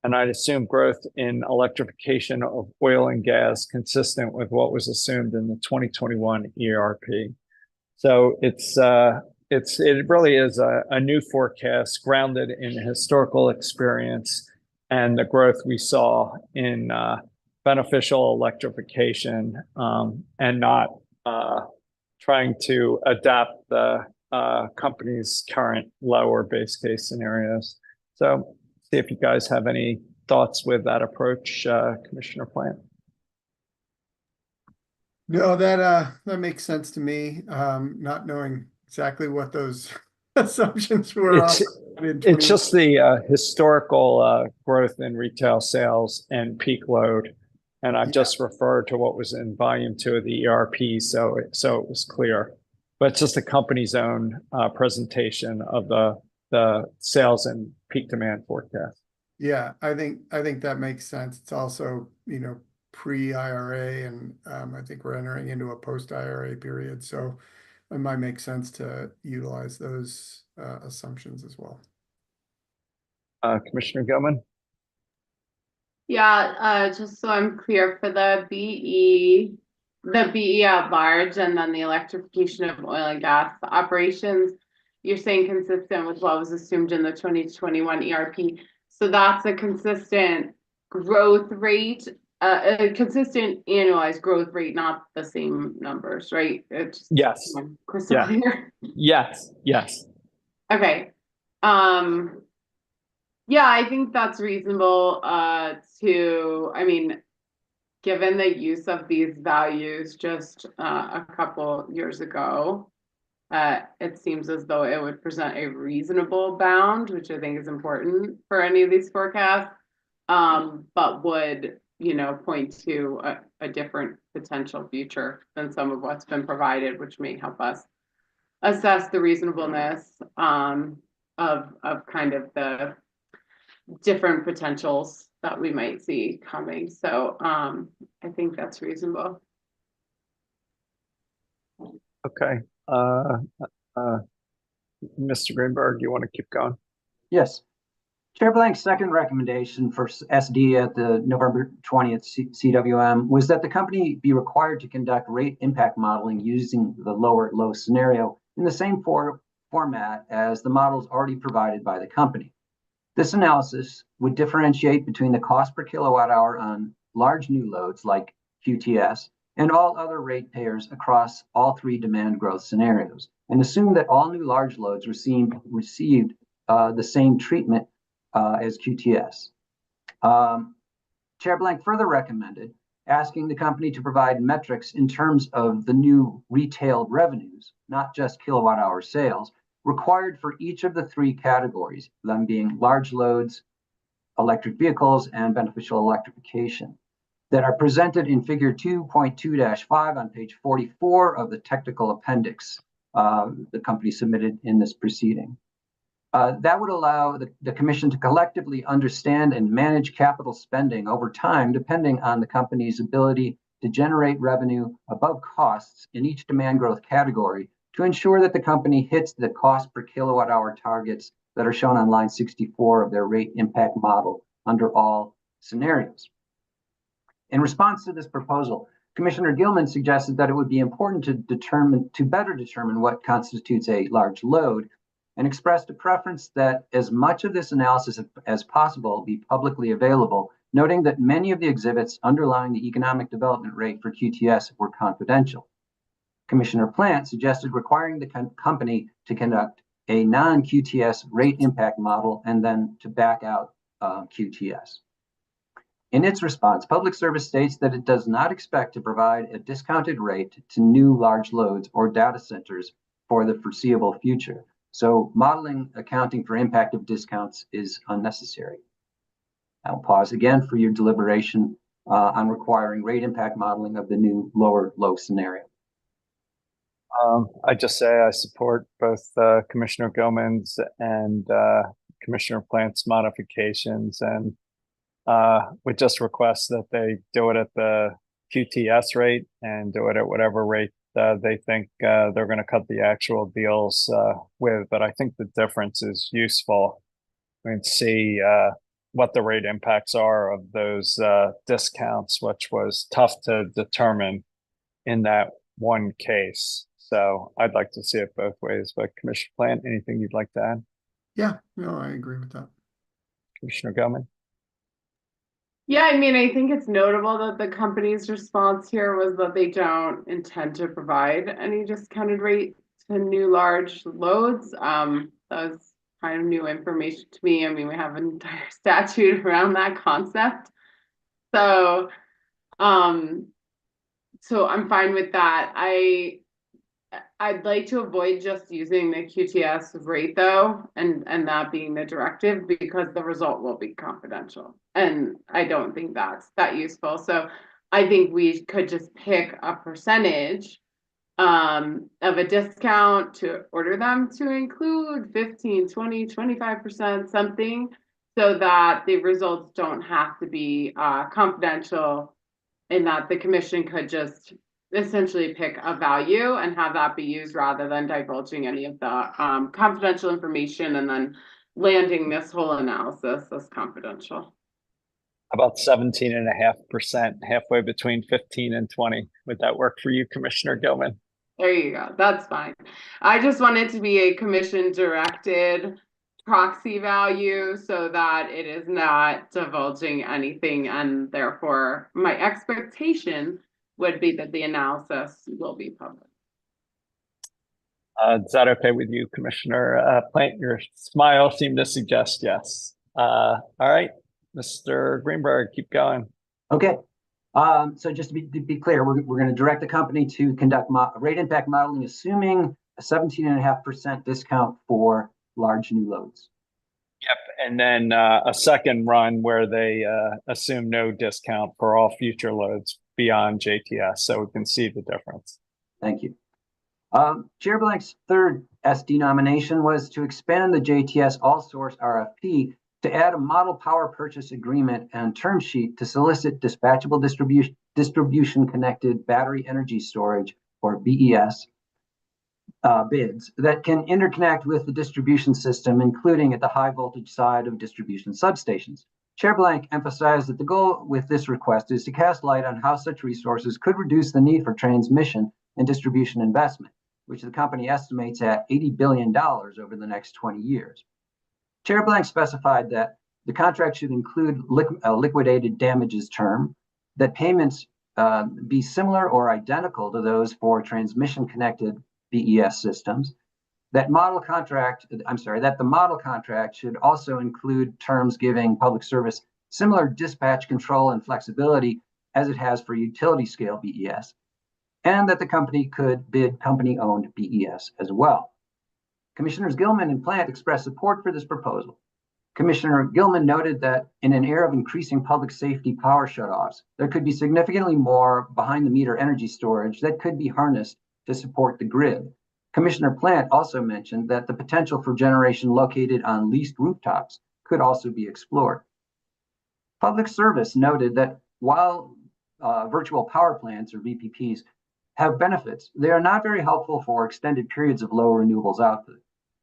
And I'd assume growth in electrification of oil and gas consistent with what was assumed in the 2021 ERP. So it really is a new forecast grounded in historical experience and the growth we saw in beneficial electrification and not trying to adapt the company's current lower base case scenarios. So see if you guys have any thoughts with that approach, Commissioner Plant. No, that makes sense to me. Not knowing exactly what those assumptions were. It's just the historical growth in retail sales and peak load And I've just referred to what was in volume 2 of the ERP, so it was clear. But it's just the company's own presentation of the sales and peak demand forecast. Yeah, I think that makes sense. It's also, pre-IRA, and I think we're entering into a post-IRA period, so it might make sense to utilize those assumptions as well. Commissioner Gilman? Yeah, just so I'm clear, for the BE at large, and then the electrification of oil and gas operations, you're saying consistent with what was assumed in the 2021 ERP. So that's a consistent growth rate, a consistent annualized growth rate, not the same numbers, right? It's yes. Crystal clear. Yes. Okay. Yeah, I think that's reasonable given the use of these values just a couple years ago, it seems as though it would present a reasonable bound, which I think is important for any of these forecasts, but would, point to a different potential future than some of what's been provided, which may help us assess the reasonableness of kind of the different potentials that we might see coming. So I think that's reasonable. Okay. Mr. Greenberg, you want to keep going? Yes. Chair Blank's second recommendation for SD at the November 20th CWM was that the company be required to conduct rate impact modeling using the lower low scenario in the same format as the models already provided by the company. This analysis would differentiate between the cost per kilowatt hour on large new loads like QTS and all other ratepayers across all 3 demand growth scenarios, and assume that all new large loads received the same treatment as QTS. Chair Blank further recommended asking the company to provide metrics in terms of the new retail revenues, not just kilowatt hour sales, required for each of the 3 categories, them being large loads, electric vehicles, and beneficial electrification, that are presented in figure 2.2-5 on page 44 of the technical appendix the company submitted in this proceeding. That would allow the commission to collectively understand and manage capital spending over time, depending on the company's ability to generate revenue above costs in each demand growth category, to ensure that the company hits the cost per kilowatt hour targets that are shown on line 64 of their rate impact model under all scenarios. In response to this proposal, Commissioner Gilman suggested that it would be important to better determine what constitutes a large load, and expressed a preference that as much of this analysis as possible be publicly available, noting that many of the exhibits underlying the economic development rate for QTS were confidential. Commissioner Plant suggested requiring the company to conduct a non-QTS rate impact model and then to back out QTS. In its response, Public Service states that it does not expect to provide a discounted rate to new large loads or data centers for the foreseeable future. So modeling accounting for impact of discounts is unnecessary. I'll pause again for your deliberation on requiring rate impact modeling of the new lower low scenario. I just say I support both Commissioner Gilman's and Commissioner Plant's modifications, and would just request that they do it at the QTS rate and do it at whatever rate they think they're going to cut the actual deals with. But I think the difference is useful. I mean, see what the rate impacts are of those discounts, which was tough to determine in that one case. So I'd like to see it both ways. But Commissioner Plant, anything you'd like to add? Yeah, no, I agree with that. Commissioner Gilman? Yeah, I mean, I think it's notable that the company's response here was that they don't intend to provide any discounted rate to new large loads. That was kind of new information to me. I mean, we have an entire statute around that concept. So, so I'm fine with that. I'd like to avoid just using the QTS rate though, and that being the directive, because the result will be confidential. And I don't think that's that useful. So I think we could just pick a percentage of a discount to order them to include 15, 20, 25%, something, so that the results don't have to be confidential, and that the commission could just essentially pick a value and have that be used rather than divulging any of the confidential information and then landing this whole analysis as confidential. About 17.5%, halfway between 15 and 20. Would that work for you, Commissioner Gilman? There you go. That's fine. I just want it to be a commission directed proxy value so that it is not divulging anything, and therefore my expectation would be that the analysis will be public. Is that okay with you, Commissioner Plant? Your smile seemed to suggest yes. All right, Mr. Greenberg, keep going. Okay. So just to be clear, we're going to direct the company to conduct rate impact modeling, assuming a 17.5% discount for large new loads. Yep, and then a second run where they assume no discount for all future loads beyond JTS, so we can see the difference. Thank you. Chair Blank's third SD nomination was to expand the JTS all-source RFP to add a model power purchase agreement and term sheet to solicit dispatchable distribution connected battery energy storage, or BES, bids that can interconnect with the distribution system, including at the high voltage side of distribution substations. Chair Blank emphasized that the goal with this request is to cast light on how such resources could reduce the need for transmission and distribution investment, which the company estimates at $80 billion over the next 20 years. Chair Blank specified that the contract should include a liquidated damages term, that payments be similar or identical to those for transmission-connected BES systems, that the model contract should also include terms giving public service similar dispatch control and flexibility as it has for utility-scale BES, and that the company could bid company-owned BES as well. Commissioners Gilman and Plant expressed support for this proposal. Commissioner Gilman noted that in an era of increasing public safety power shutoffs, there could be significantly more behind-the-meter energy storage that could be harnessed to support the grid. Commissioner Plant also mentioned that the potential for generation located on leased rooftops could also be explored. Public Service noted that while virtual power plants, or VPPs, have benefits, they are not very helpful for extended periods of low renewables output.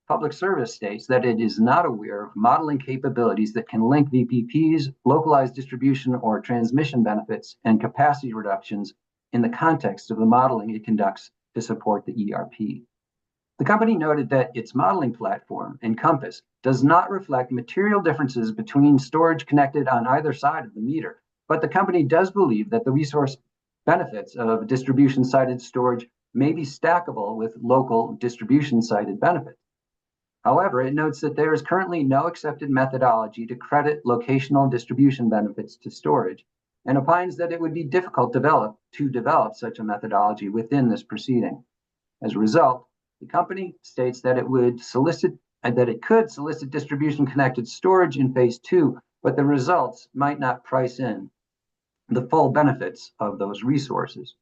Public Service states that it is not aware of modeling capabilities that can link VPPs, localized distribution or transmission benefits, and capacity reductions in the context of the modeling it conducts to support the ERP. The company noted that its modeling platform, Encompass, does not reflect material differences between storage connected on either side of the meter, but the company does believe that the resource benefits of distribution-sided storage may be stackable with local distribution-sided benefits. However, it notes that there is currently no accepted methodology to credit locational distribution benefits to storage, and opines that it would be difficult to develop such a methodology within this proceeding. As a result, the company states that it could solicit distribution-connected storage in Phase 2, but the results might not price in the full benefits of those resources.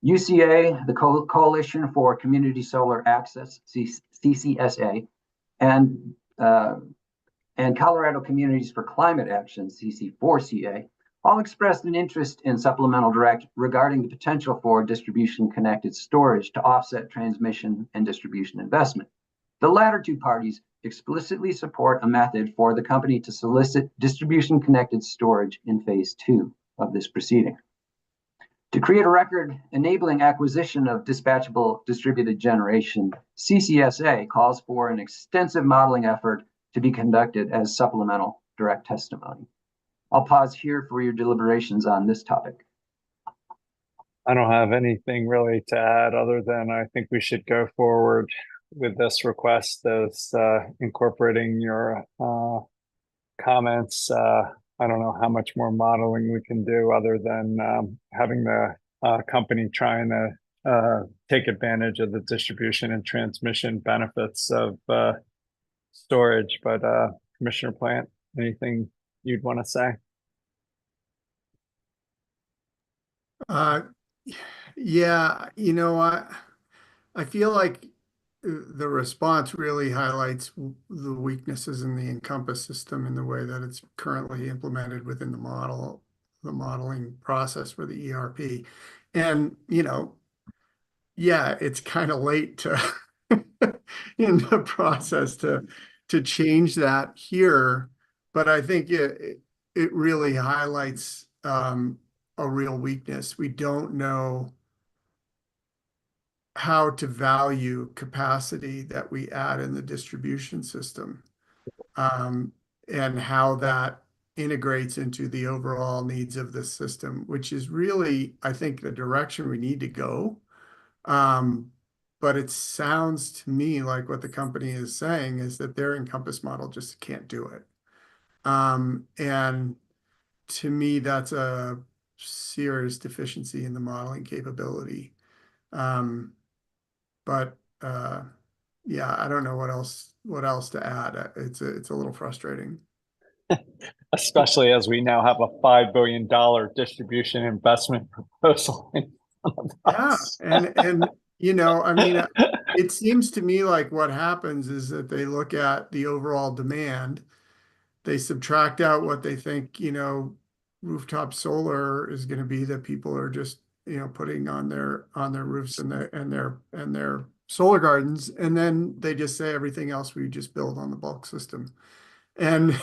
UCA, the Coalition for Community Solar Access, CCSA, and Colorado Communities for Climate Action, CC4CA, all expressed an interest in supplemental direct regarding the potential for distribution-connected storage to offset transmission and distribution investment. The latter two parties explicitly support a method for the company to solicit distribution-connected storage in Phase 2 of this proceeding. To create a record enabling acquisition of dispatchable distributed generation, CCSA calls for an extensive modeling effort to be conducted as supplemental direct testimony. I'll pause here for your deliberations on this topic. I don't have anything really to add other than I think we should go forward with this request as incorporating your comments. I don't know how much more modeling we can do other than having the company trying to take advantage of the distribution and transmission benefits of storage. But Commissioner Plant, anything you'd want to say? Yeah, I feel like the response really highlights the weaknesses in the Encompass system in the way that it's currently implemented within the modeling process for the ERP. And, yeah, it's kind of late to in the process to change that here, but I think it really highlights a real weakness. We don't know how to value capacity that we add in the distribution system, and how that integrates into the overall needs of the system, which is really, I think, the direction we need to go. But it sounds to me like what the company is saying is that their Encompass model just can't do it. And to me, that's a serious deficiency in the modeling capability. But yeah, I don't know what else to add. It's a little frustrating. Especially as we now have a $5 billion distribution investment proposal. Yeah, and I mean, it seems to me like what happens is that they look at the overall demand, they subtract out what they think, rooftop solar is going to be that people are just, putting on their roofs and their solar gardens, and then they just say everything else we just build on the bulk system. And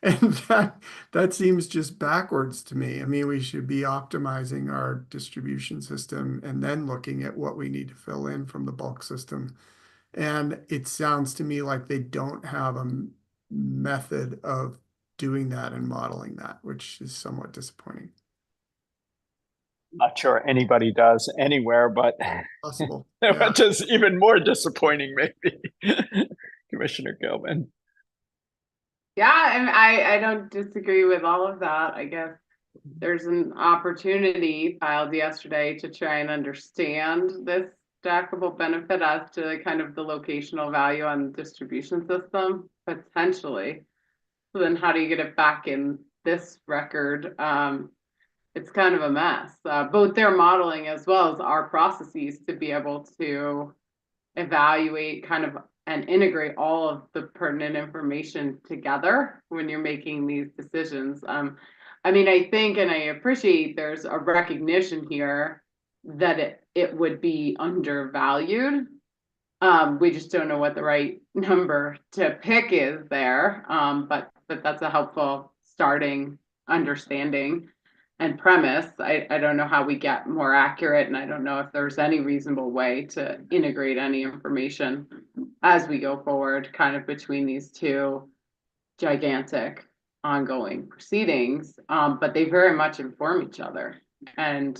that seems just backwards to me. I mean, we should be optimizing our distribution system and then looking at what we need to fill in from the bulk system. And it sounds to me like they don't have a method of doing that and modeling that, which is somewhat disappointing. Not sure anybody does anywhere, but possible. Which is even more disappointing, maybe. Commissioner Gilman. Yeah, and I don't disagree with all of that. I guess there's an opportunity filed yesterday to try and understand this stackable benefit as to kind of the locational value on the distribution system, potentially. So then how do you get it back in this record? It's kind of a mess, both their modeling as well as our processes to be able to evaluate kind of and integrate all of the pertinent information together when you're making these decisions. I mean, I think, and I appreciate there's a recognition here that it would be undervalued. We just don't know what the right number to pick is there. But that's a helpful starting understanding and premise. I don't know how we get more accurate, and I don't know if there's any reasonable way to integrate any information as we go forward, kind of between these two gigantic ongoing proceedings. But they very much inform each other, and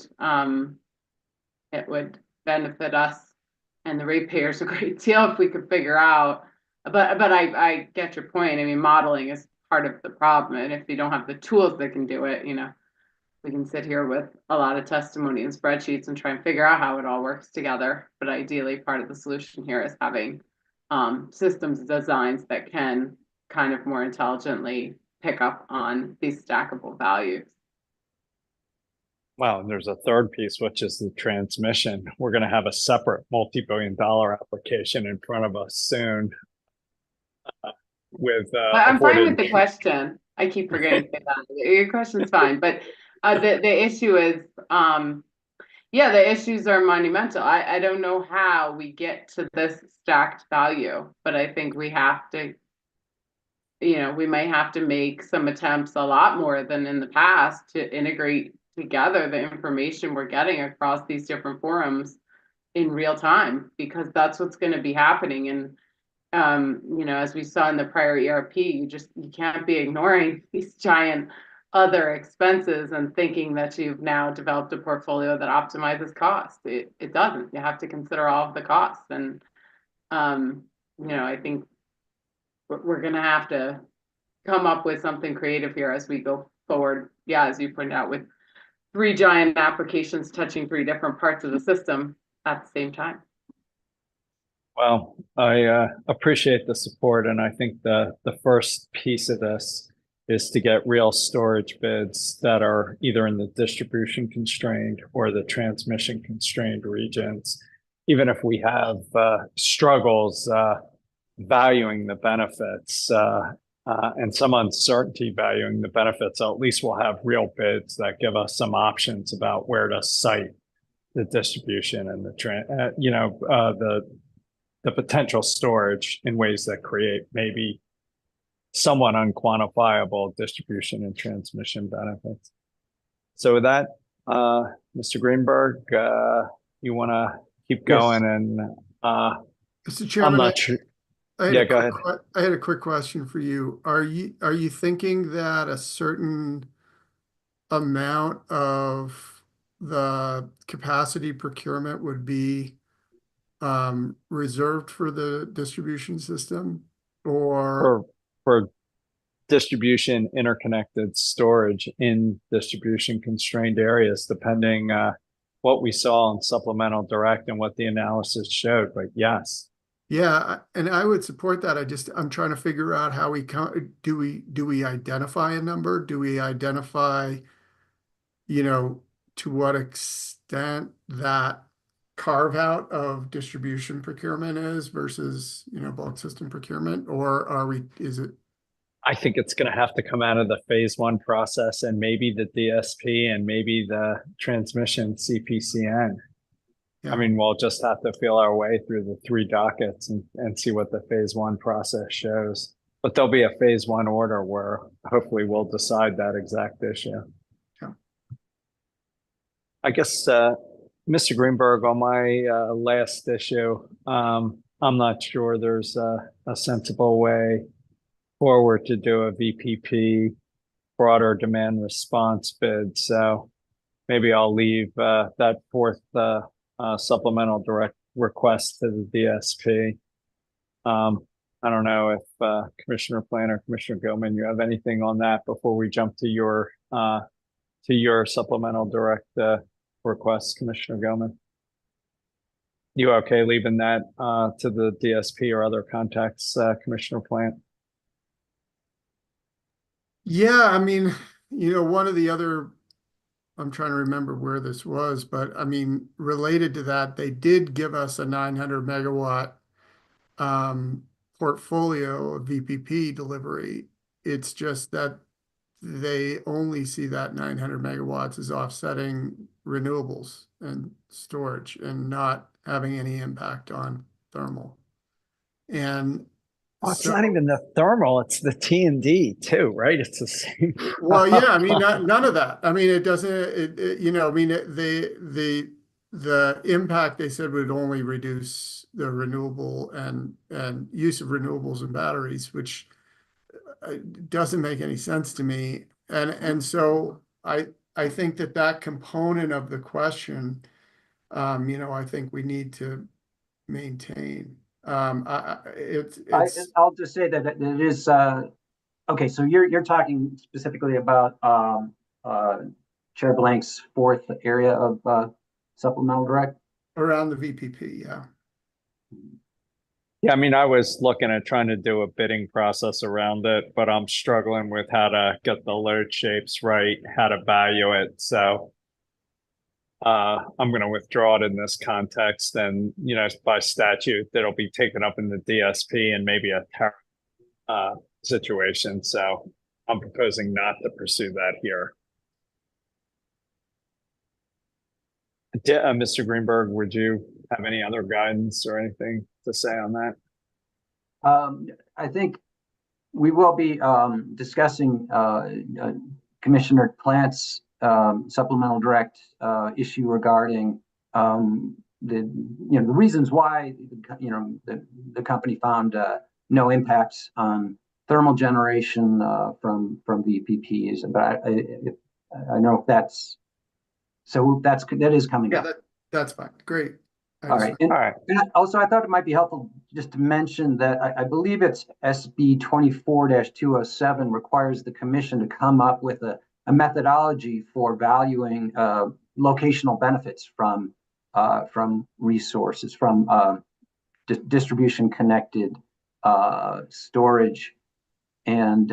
it would benefit us and the ratepayers a great deal if we could figure out. But I get your point. I mean, modeling is part of the problem, and if you don't have the tools that can do it, we can sit here with a lot of testimony and spreadsheets and try and figure out how it all works together. But ideally, part of the solution here is having systems designs that can kind of more intelligently pick up on these stackable values. Well, and there's a third piece, which is the transmission. We're going to have a separate multi-billion-dollar application in front of us soon. I'm fine with the question. I keep forgetting to say that. Your question's fine, but the issue is, the issues are monumental. I don't know how we get to this stacked value, but I think we have to, we might have to make some attempts a lot more than in the past to integrate together the information we're getting across these different forums in real time, because that's what's going to be happening. And as we saw in the prior ERP, you can't be ignoring these giant other expenses and thinking that you've now developed a portfolio that optimizes cost. It doesn't. You have to consider all of the costs. And, I think we're going to have to come up with something creative here as we go forward. Yeah, as you pointed out, with 3 giant applications touching 3 different parts of the system, at the same time. Well, I appreciate the support, and I think the first piece of this is to get real storage bids that are either in the distribution constrained or the transmission constrained regions. Even if we have struggles valuing the benefits and some uncertainty valuing the benefits, at least we'll have real bids that give us some options about where to site the distribution and the potential storage in ways that create maybe somewhat unquantifiable distribution and transmission benefits. So with that, Mr. Greenberg, you want to keep going? And Mr. Chairman, I'm not sure. Yeah, go ahead. I had a quick question for you. Are you thinking that a certain amount of the capacity procurement would be reserved for the distribution system, or for distribution interconnected storage in distribution constrained areas, depending what we saw in supplemental direct and what the analysis showed? But yes. Yeah, and I would support that. I'm trying to figure out how do we identify a number? Do we identify, to what extent that carve out of distribution procurement is versus, bulk system procurement, or is it? I think it's going to have to come out of the phase one process, and maybe the DSP and maybe the transmission CPCN. Yeah. I mean, we'll just have to feel our way through the 3 dockets and see what the phase one process shows. But there'll be a phase one order where hopefully we'll decide that exact issue. Yeah. I guess, Mr. Greenberg, on my last issue, I'm not sure there's a sensible way forward to do a VPP broader demand response bid. So maybe I'll leave that fourth supplemental direct request to the DSP. I don't know if Commissioner Plant or Commissioner Gilman, you have anything on that before we jump to your supplemental direct request, Commissioner Gilman? You okay leaving that to the DSP or other contacts, Commissioner Plant? Yeah, I mean, one of the other, I'm trying to remember where this was, but I mean, related to that, they did give us a 900 megawatt portfolio of VPP delivery. It's just that they only see that 900 megawatts as offsetting renewables and storage and not having any impact on thermal. And it's not even the thermal, it's the T&D too, right? It's the same. Well, yeah, I mean, none of that. I mean, it doesn't, the impact they said would only reduce the renewable and use of renewables and batteries, which doesn't make any sense to me. And so I think that component of the question, I think we need to maintain. I'll just say that it is okay. So you're talking specifically about Chair Blank's fourth area of supplemental direct around the VPP. Yeah. Yeah, I mean, I was looking at trying to do a bidding process around it, but I'm struggling with how to get the load shapes right, how to value it. So I'm going to withdraw it in this context, and by statute that'll be taken up in the DSP and maybe a tariff situation. So I'm proposing not to pursue that here. Mr. Greenberg, would you have any other guidance or anything to say on that? I think we will be discussing Commissioner Plant's supplemental direct issue regarding the reasons why the company found no impacts on thermal generation from VPPs. But I know that is coming up. Yeah, that's fine. Great. All right. And also, I thought it might be helpful just to mention that I believe it's SB 24-207 requires the commission to come up with a methodology for valuing locational benefits from from resources, from distribution connected storage and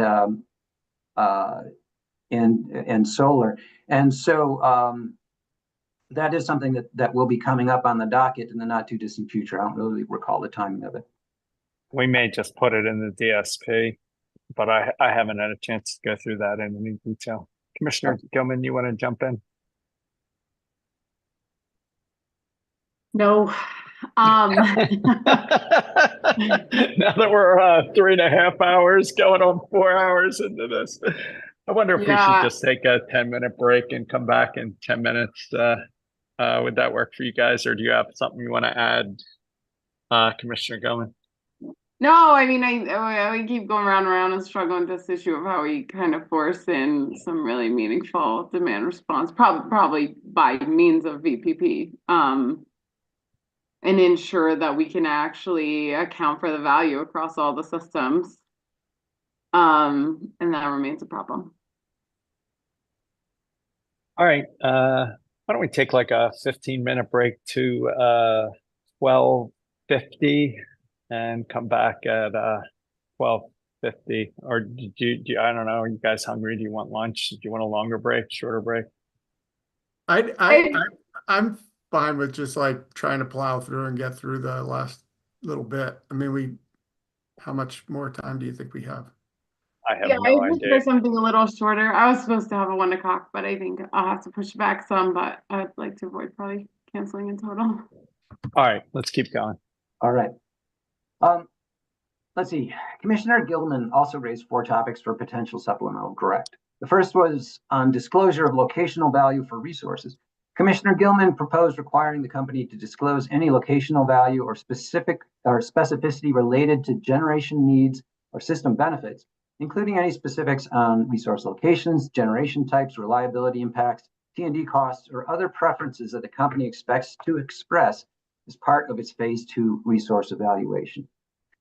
solar. And so that is something that will be coming up on the docket in the not too distant future. I don't really recall the timing of it. We may just put it in the DSP, but I haven't had a chance to go through that in any detail. Commissioner Gilman, you want to jump in? No. Now that we're 3.5 hours going on 4 hours into this, I wonder if we should just take a 10-minute break and come back in 10 minutes. Would that work for you guys, or do you have something you want to add, Commissioner Gilman? No, I mean, I keep going around and around and struggling with this issue of how we kind of force in some really meaningful demand response, probably by means of VPP, and ensure that we can actually account for the value across all the systems. And that remains a problem. All right. Why don't we take like a 15-minute break to 12:50 and come back at 12:50? Or do you, I don't know, are you guys hungry? Do you want lunch? Do you want a longer break, shorter break? I'm fine with just like trying to plow through and get through the last little bit. I mean, how much more time do you think we have? I have no idea. There's something a little shorter. I was supposed to have a 1 o'clock, but I think I'll have to push back some, but I'd like to avoid probably canceling in total. All right, let's keep going. All right. Let's see. Commissioner Gilman also raised 4 topics for potential supplemental direct. The first was on disclosure of locational value for resources. Commissioner Gilman proposed requiring the company to disclose any locational value or specificity related to generation needs or system benefits, including any specifics on resource locations, generation types, reliability impacts, T&D costs, or other preferences that the company expects to express as part of its Phase 2 resource evaluation.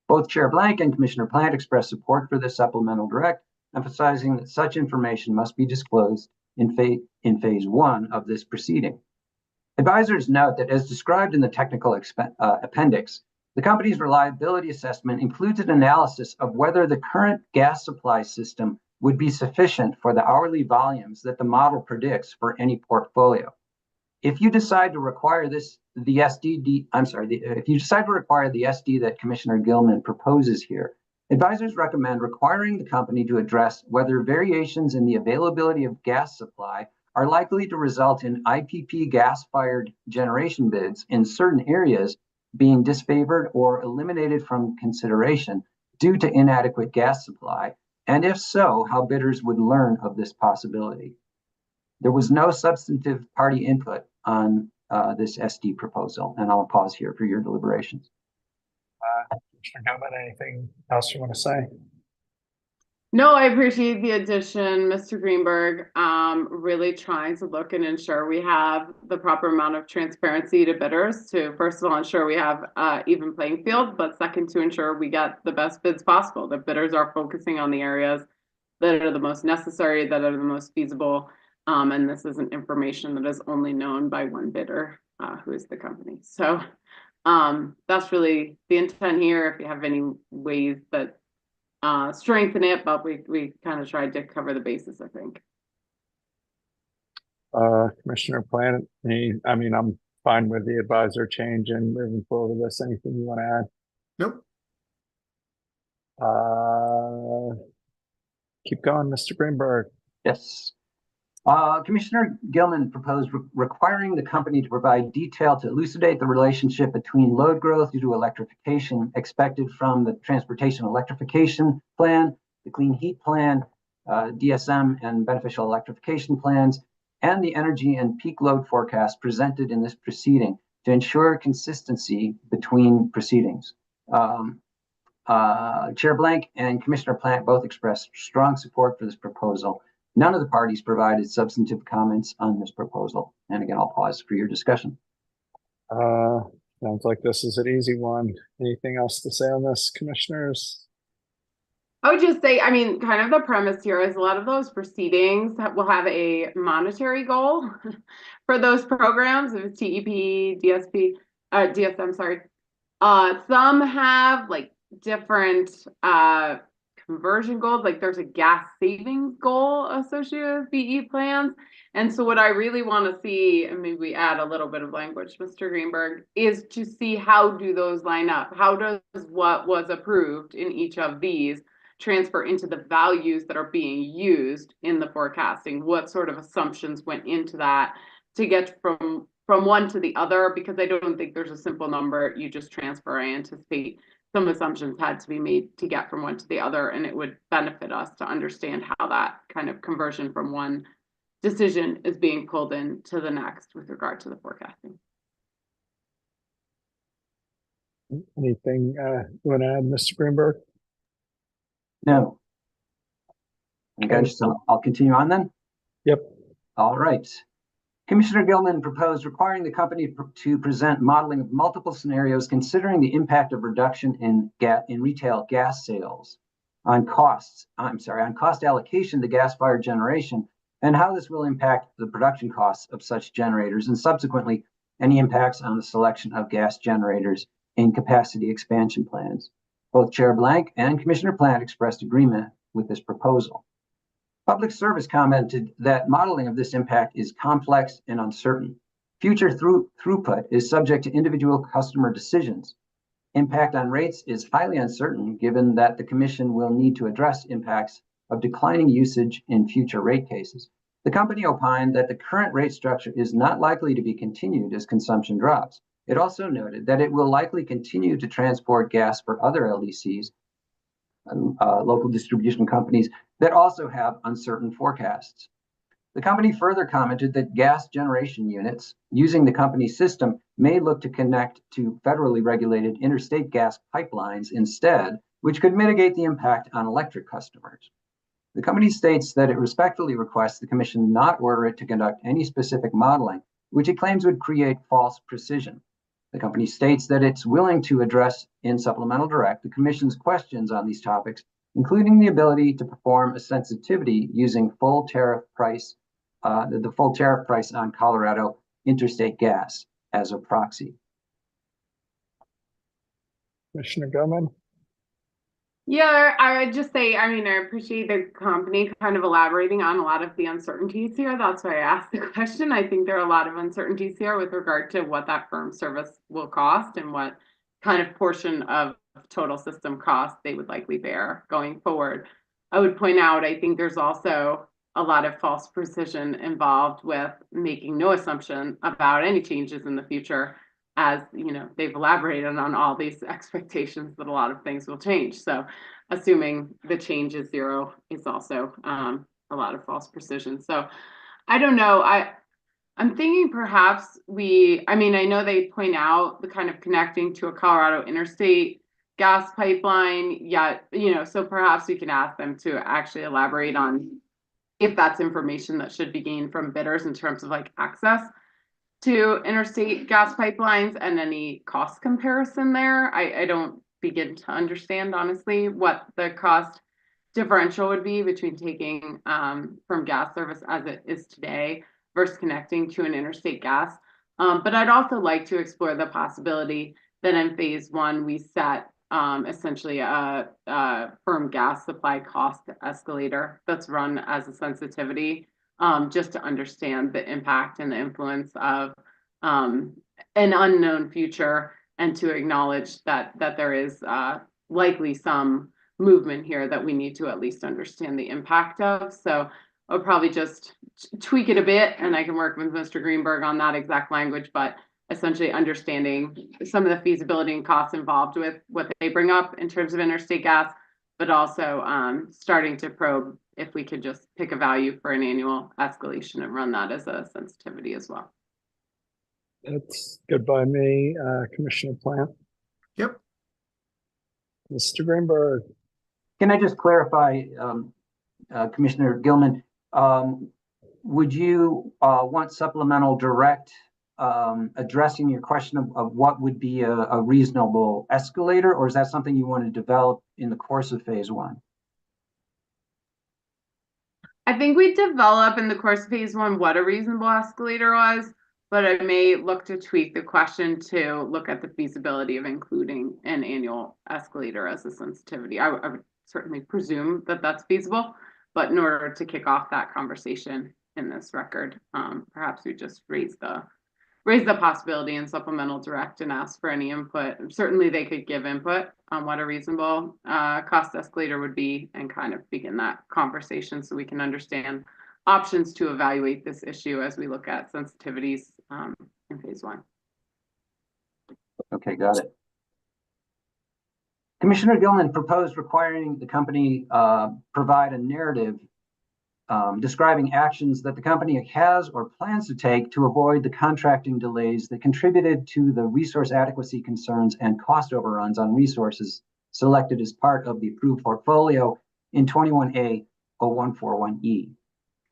Both Chair Blank and Commissioner Plant expressed support for this supplemental direct, emphasizing that such information must be disclosed in Phase 1 of this proceeding. Advisors note that as described in the technical appendix, the company's reliability assessment includes an analysis of whether the current gas supply system would be sufficient for the hourly volumes that the model predicts for any portfolio. If you decide to require if you decide to require the SD that Commissioner Gilman proposes here, advisors recommend requiring the company to address whether variations in the availability of gas supply are likely to result in IPP gas-fired generation bids in certain areas being disfavored or eliminated from consideration due to inadequate gas supply, and if so, how bidders would learn of this possibility. There was no substantive party input on this SD proposal, and I'll pause here for your deliberations. Commissioner Gilman, anything else you want to say? No, I appreciate the addition, Mr. Greenberg. Really trying to look and ensure we have the proper amount of transparency to bidders to, first of all, ensure we have even playing field, but second, to ensure we get the best bids possible. The bidders are focusing on the areas that are the most necessary, that are the most feasible. And this isn't information that is only known by one bidder, who is the company. So that's really the intent here. If you have any ways that strengthen it, but we kind of tried to cover the basis, I think. Commissioner Plant, I'm fine with the advisor change and moving forward with this. Anything you want to add? Nope. Keep going, Mr. Greenberg. Yes. Commissioner Gilman proposed requiring the company to provide detail to elucidate the relationship between load growth due to electrification expected from the Transportation Electrification Plan, the Clean Heat Plan, DSM and Beneficial Electrification Plans, and the energy and peak load forecast presented in this proceeding to ensure consistency between proceedings. Chair Blank and Commissioner Plant both expressed strong support for this proposal. None of the parties provided substantive comments on this proposal. And again, I'll pause for your discussion. Sounds like this is an easy one. Anything else to say on this, commissioners? I would just say, I mean, kind of the premise here is a lot of those proceedings will have a monetary goal for those programs, if it's TEP, DSP, DSM, sorry. Some have like different conversion goals, like there's a gas savings goal associated with BE plans. And so what I really want to see, and maybe we add a little bit of language, Mr. Greenberg, is to see how do those line up? How does what was approved in each of these transfer into the values that are being used in the forecasting? What sort of assumptions went into that to get from one to the other? Because I don't think there's a simple number you just transfer. I anticipate some assumptions had to be made to get from one to the other, and it would benefit us to understand how that kind of conversion from one decision is being pulled into the next with regard to the forecasting. Anything you want to add, Mr. Greenberg? No. Okay, so I'll continue on then. Yep. All right. Commissioner Gilman proposed requiring the company to present modeling of multiple scenarios considering the impact of reduction in retail gas sales on cost allocation to gas-fired generation and how this will impact the production costs of such generators and subsequently any impacts on the selection of gas generators in capacity expansion plans. Both Chair Blank and Commissioner Plant expressed agreement with this proposal. Public Service commented that modeling of this impact is complex and uncertain. Future throughput is subject to individual customer decisions. Impact on rates is highly uncertain given that the Commission will need to address impacts of declining usage in future rate cases. The company opined that the current rate structure is not likely to be continued as consumption drops. It also noted that it will likely continue to transport gas for other LDCs, local distribution companies, that also have uncertain forecasts. The company further commented that gas generation units using the company's system may look to connect to federally regulated interstate gas pipelines instead, which could mitigate the impact on electric customers. The company states that it respectfully requests the Commission not order it to conduct any specific modeling, which it claims would create false precision. The company states that it's willing to address in Supplemental Direct the Commission's questions on these topics, including the ability to perform a sensitivity using full tariff price, the full tariff price on Colorado interstate gas as a proxy. Commissioner Gilman? Yeah, I would just say, I mean, I appreciate the company kind of elaborating on a lot of the uncertainties here. That's why I asked the question. I think there are a lot of uncertainties here with regard to what that firm service will cost and what kind of portion of total system cost they would likely bear going forward. I would point out, I think there's also a lot of false precision involved with making no assumption about any changes in the future, as you know, they've elaborated on all these expectations that a lot of things will change. So assuming the change is zero is also a lot of false precision. So I don't know. I'm thinking perhaps I know they point out the kind of connecting to a Colorado interstate gas pipeline, yet, so perhaps we can ask them to actually elaborate on if that's information that should be gained from bidders in terms of like access to interstate gas pipelines and any cost comparison there. I don't begin to understand, honestly, what the cost differential would be between taking from gas service as it is today versus connecting to an interstate gas. But I'd also like to explore the possibility that in phase one, we set essentially a firm gas supply cost escalator that's run as a sensitivity, just to understand the impact and the influence of an unknown future, and to acknowledge that there is likely some movement here that we need to at least understand the impact of. So I'll probably just tweak it a bit, and I can work with Mr. Greenberg on that exact language, but essentially understanding some of the feasibility and costs involved with what they bring up in terms of interstate gas, but also starting to probe if we could just pick a value for an annual escalation and run that as a sensitivity as well. That's good by me. Commissioner Plant? Yep. Mr. Greenberg? Can I just clarify, Commissioner Gilman, would you want Supplemental Direct addressing your question of what would be a reasonable escalator, or is that something you want to develop in the course of phase one? I think we develop in the course of phase one what a reasonable escalator was, but I may look to tweak the question to look at the feasibility of including an annual escalator as a sensitivity. I would certainly presume that that's feasible, but in order to kick off that conversation in this record, perhaps we just raise the possibility in supplemental direct and ask for any input. Certainly they could give input on what a reasonable cost escalator would be and kind of begin that conversation so we can understand options to evaluate this issue as we look at sensitivities in phase one. Okay, got it. Commissioner Gilman proposed requiring the company provide a narrative describing actions that the company has or plans to take to avoid the contracting delays that contributed to the resource adequacy concerns and cost overruns on resources selected as part of the approved portfolio in 21A 0141E.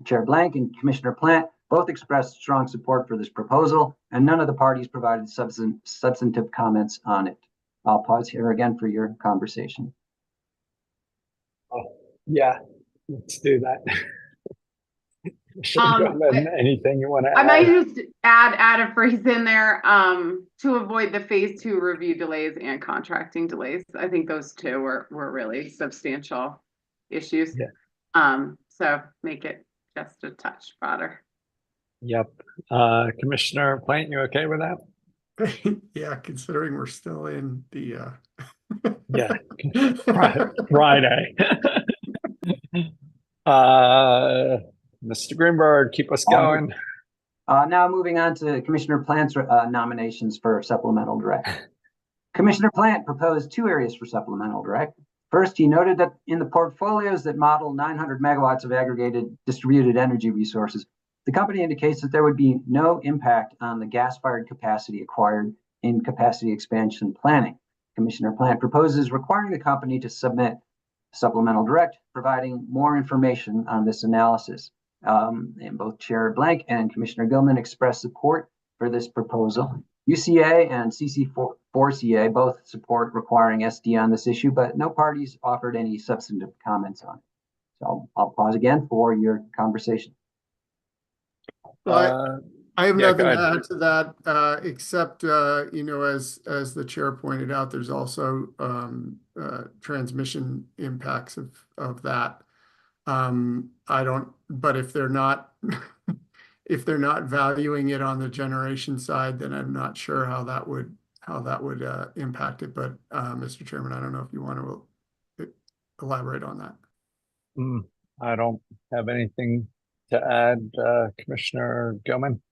Chair Blank and Commissioner Plant both expressed strong support for this proposal, and none of the parties provided substantive comments on it. I'll pause here again for your conversation. Yeah, let's do that. Anything you want to add? I might just add a phrase in there to avoid the phase two review delays and contracting delays. I think those two were really substantial issues. Yeah. So make it just a touch broader. Yep. Commissioner Plant, you okay with that? Yeah, considering we're still in the yeah, Friday. Mr. Greenberg, keep us going. Now moving on to Commissioner Plant's nominations for supplemental direct. Commissioner Plant proposed two areas for supplemental direct. First, he noted that in the portfolios that model 900 megawatts of aggregated distributed energy resources, the company indicates that there would be no impact on the gas-fired capacity acquired in capacity expansion planning. Commissioner Plant proposes requiring the company to submit supplemental direct, providing more information on this analysis. And both Chair Blank and Commissioner Gilman expressed support for this proposal. UCA and CC4CA both support requiring SD on this issue, but no parties offered any substantive comments on it. So I'll pause again for your conversation. I have nothing to add to that, except, you know, as the chair pointed out, there's also transmission impacts of that. But if they're not, if they're not valuing it on the generation side, then I'm not sure how that would impact it. But Mr. Chairman, I don't know if you want to elaborate on that. I don't have anything to add, Commissioner Gilman.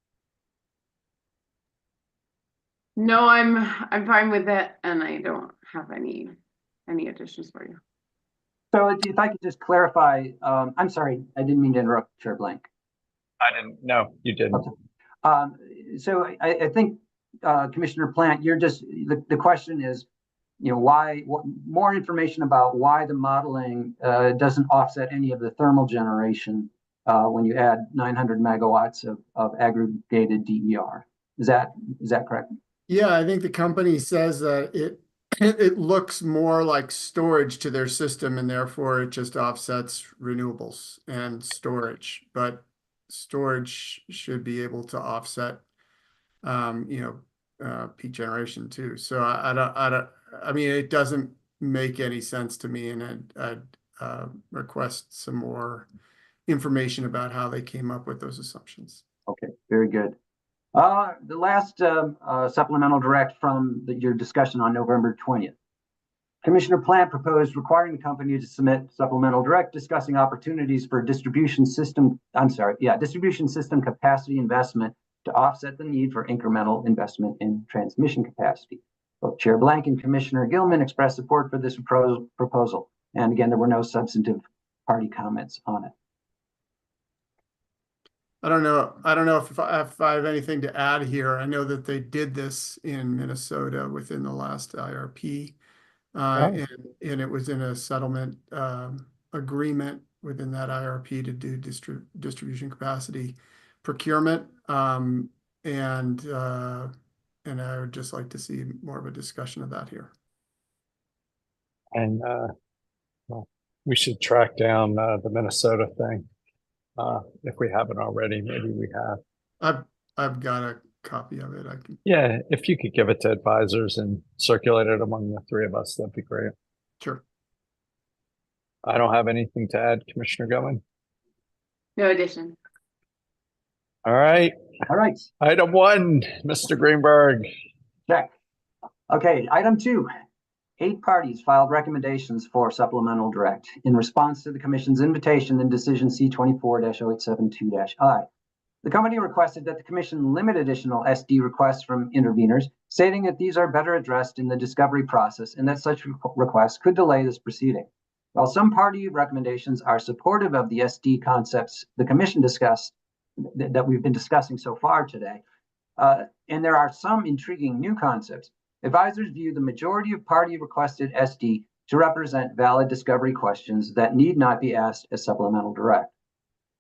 No, I'm fine with it, and I don't have any additions for you. So if I could just clarify, I'm sorry, I didn't mean to interrupt, Chair Blank. I didn't. No, you didn't. Okay. So I think, Commissioner Plant, you're just the question is, you know, more information about why the modeling doesn't offset any of the thermal generation when you add 900 megawatts of aggregated DER. Is that correct? Yeah, I think the company says that it looks more like storage to their system, and therefore it just offsets renewables and storage. But storage should be able to offset, you know, peak generation too. So I mean, it doesn't make any sense to me, and I'd request some more information about how they came up with those assumptions. Okay, very good. The last supplemental direct from your discussion on November 20th. Commissioner Plant proposed requiring the company to submit supplemental direct discussing opportunities for distribution system capacity investment to offset the need for incremental investment in transmission capacity. Both Chair Blank and Commissioner Gilman expressed support for this proposal. And again, there were no substantive party comments on it. I don't know if I have anything to add here. I know that they did this in Minnesota within the last IRP, and it was in a settlement agreement within that IRP to do distribution capacity procurement, and I would just like to see more of a discussion of that here. And well, we should track down the Minnesota thing. if we haven't already, maybe we have. I've got a copy of it. I can. Yeah, if you could give it to advisors and circulate it among the three of us, that'd be great. Sure. I don't have anything to add, Commissioner Goman. No addition. All right. All right. Item 1, Mr. Greenberg. Check. Okay, item 2. 8 parties filed recommendations for supplemental direct in response to the Commission's invitation in decision C24-0872-I. The company requested that the Commission limit additional SD requests from interveners, stating that these are better addressed in the discovery process and that such requests could delay this proceeding. While some party recommendations are supportive of the SD concepts the Commission discussed that we've been discussing so far today, and there are some intriguing new concepts, advisors view the majority of party requested SD to represent valid discovery questions that need not be asked as supplemental direct.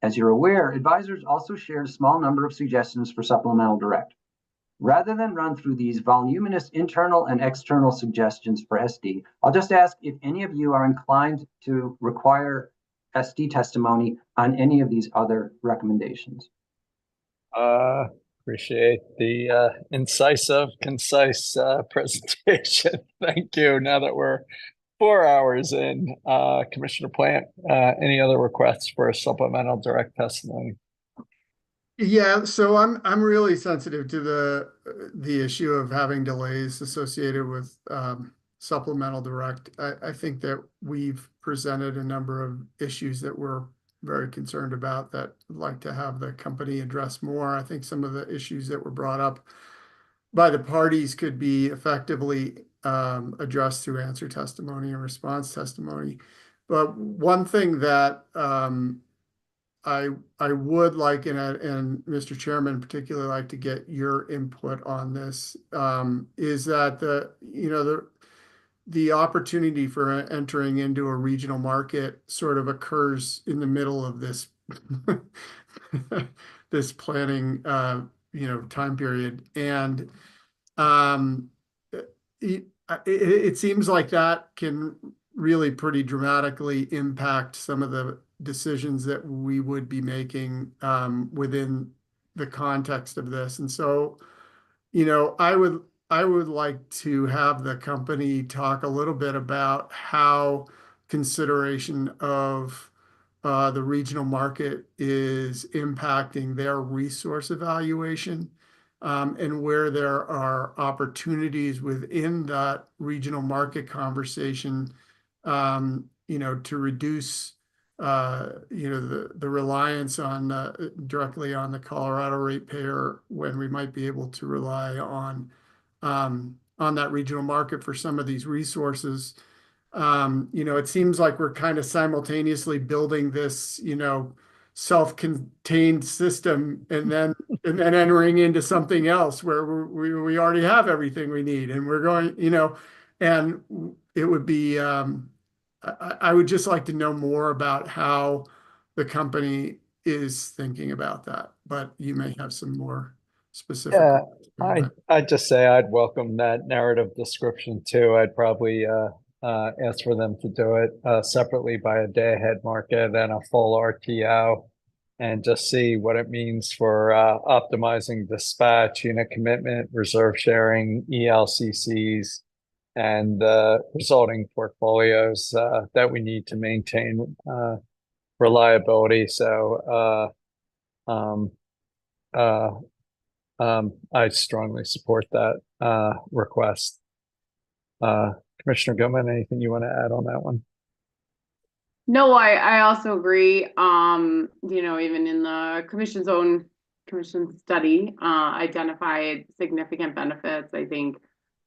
As you're aware, advisors also shared a small number of suggestions for supplemental direct. Rather than run through these voluminous internal and external suggestions for SD, I'll just ask if any of you are inclined to require SD testimony on any of these other recommendations. Appreciate the incisive, concise presentation. Thank you. Now that we're 4 hours in, Commissioner Plant, any other requests for a supplemental direct testimony? Yeah, so I'm really sensitive to the issue of having delays associated with supplemental direct. I think that we've presented a number of issues that we're very concerned about that I'd like to have the company address more. I think some of the issues that were brought up by the parties could be effectively addressed through answer testimony and response testimony. But one thing that I would like, and Mr. Chairman particularly like to get your input on this, is that the opportunity for entering into a regional market sort of occurs in the middle of this this planning time period, and it seems like that can really pretty dramatically impact some of the decisions that we would be making within the context of this. And so, I would like to have the company talk a little bit about how consideration of the regional market is impacting their resource evaluation, and where there are opportunities within that regional market conversation, to reduce the reliance on directly on the Colorado ratepayer, when we might be able to rely on that regional market for some of these resources. It seems like we're kind of simultaneously building this, self-contained system and then entering into something else where we already have everything we need, and we're going, and it would be, I would just like to know more about how the company is thinking about that, but you may have some more specific. Yeah, I'd just say I'd welcome that narrative description too. I'd probably ask for them to do it separately by a day-ahead market and a full RTO, and just see what it means for optimizing dispatch, unit commitment, reserve sharing, ELCCs, and resulting portfolios that we need to maintain reliability. So I strongly support that request. Commissioner Gilman, anything you want to add on that one? No, I also agree. Even in the commission study, identified significant benefits, I think,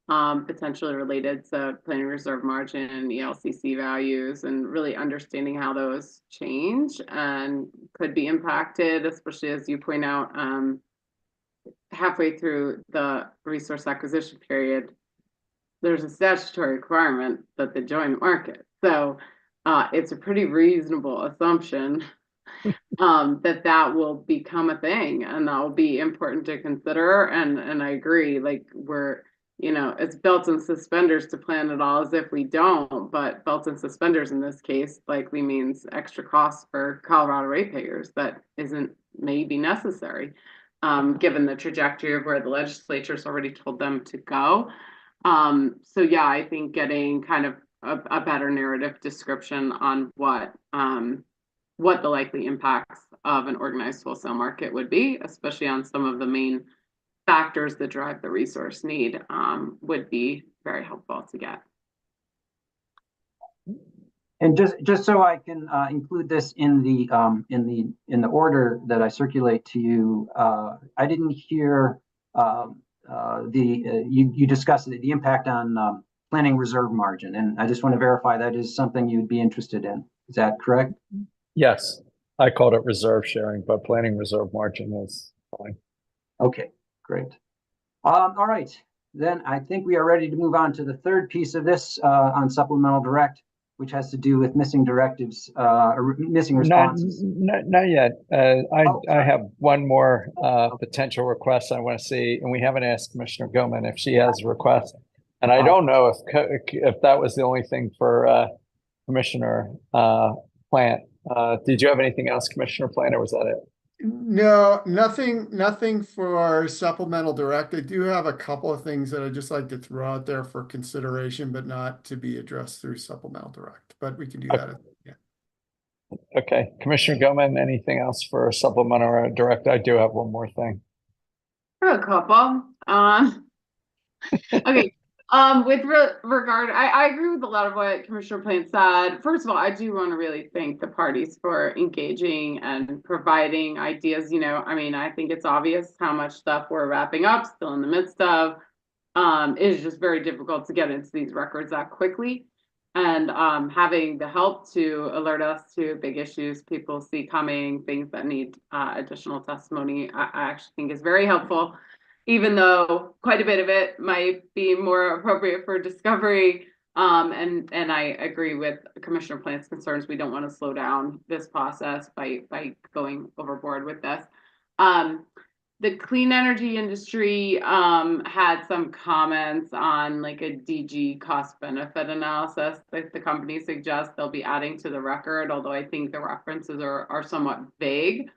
potentially related to planning reserve margin and ELCC values, and really understanding how those change and could be impacted, especially as you point out, halfway through the resource acquisition period, there's a statutory requirement that they join the market. So it's a pretty reasonable assumption that will become a thing, and that will be important to consider. And I agree, like it's belts and suspenders to plan it all as if we don't, but belts and suspenders in this case likely means extra costs for Colorado ratepayers that isn't maybe necessary, given the trajectory of where the legislature's already told them to go. So yeah, I think getting kind of a better narrative description on what the likely impacts of an organized wholesale market would be, especially on some of the main factors that drive the resource need, would be very helpful to get. And just so I can include this in the order that I circulate to you, I didn't hear you discussed the impact on planning reserve margin, and I just want to verify that is something you'd be interested in. Is that correct? Yes, I called it reserve sharing, but planning reserve margin is fine. Okay, great. All right, then I think we are ready to move on to the third piece of this on supplemental direct, which has to do with missing directives or missing responses. Not yet. I have one more potential request I want to see, and we haven't asked Commissioner Gilman if she has a request. And I don't know if that was the only thing for Commissioner Plant. Did you have anything else, Commissioner Plant, or was that it? No, nothing for our supplemental direct. I do have a couple of things that I'd just like to throw out there for consideration, but not to be addressed through supplemental direct, but we can do that. Yeah. Okay, Commissioner Gilman, anything else for supplemental direct? I do have one more thing. For a couple. Okay. With regard, I agree with a lot of what Commissioner Plant said. First of all, I do want to really thank the parties for engaging and providing ideas. I think it's obvious how much stuff we're wrapping up, still in the midst of. It is just very difficult to get into these records that quickly. And having the help to alert us to big issues people see coming, things that need additional testimony, I actually think is very helpful. Even though quite a bit of it might be more appropriate for discovery. And I agree with Commissioner Plant's concerns. We don't want to slow down this process by going overboard with this. The clean energy industry had some comments on like a DG cost benefit analysis that the company suggests they'll be adding to the record, although I think the references are somewhat vague.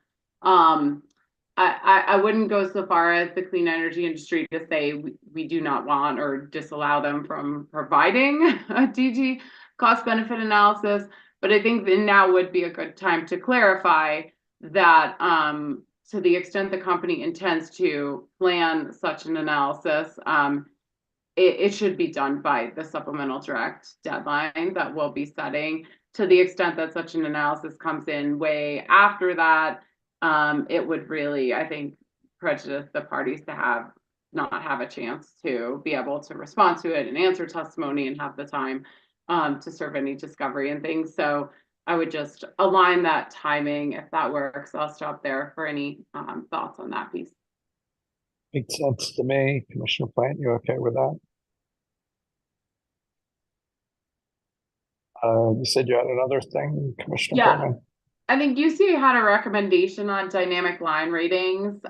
I wouldn't go so far as the clean energy industry to say we do not want or disallow them from providing a DG cost benefit analysis, but I think that now would be a good time to clarify that to the extent the company intends to plan such an analysis, it should be done by the supplemental direct deadline that we'll be setting. To the extent that such an analysis comes in way after that, it would really, I think, prejudice the parties to not have a chance to be able to respond to it and answer testimony and have the time to serve any discovery and things. So I would just align that timing if that works. I'll stop there for any thoughts on that piece. Makes sense to me. Commissioner Plant, you okay with that? You said you had another thing, Commissioner Gilman? I think UCA had a recommendation on dynamic line ratings,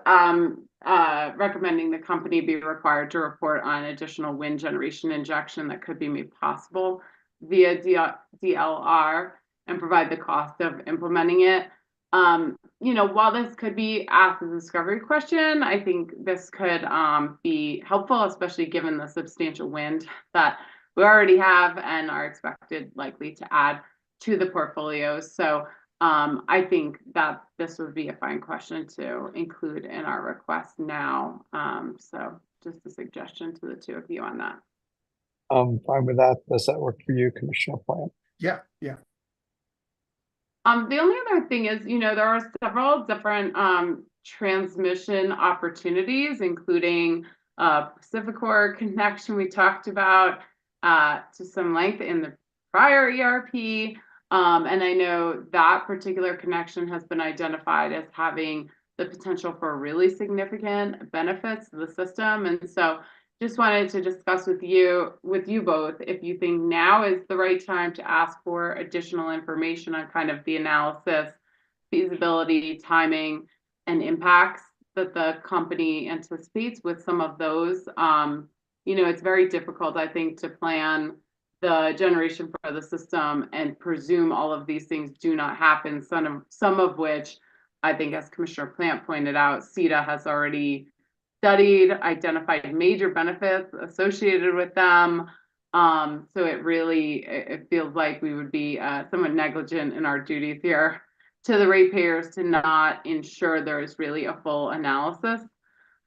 recommending the company be required to report on additional wind generation injection that could be made possible via DLR and provide the cost of implementing it. While this could be asked as a discovery question, I think this could be helpful, especially given the substantial wind that we already have and are expected likely to add to the portfolios. So I think that this would be a fine question to include in our request now. So just a suggestion to the two of you on that. I'm fine with that. Does that work for you, Commissioner Plant? Yeah. The only other thing is, there are several different transmission opportunities, including PSCo connection we talked about to some length in the prior ERP. And I know that particular connection has been identified as having the potential for really significant benefits to the system. And so just wanted to discuss with you both if you think now is the right time to ask for additional information on kind of the analysis, feasibility, timing, and impacts that the company anticipates with some of those you know, it's very difficult, I think, to plan the generation for the system and presume all of these things do not happen, some of which I think, as Commissioner Plant pointed out, CETA has already studied, identified major benefits associated with them. So it feels like we would be somewhat negligent in our duties here to the ratepayers to not ensure there is really a full analysis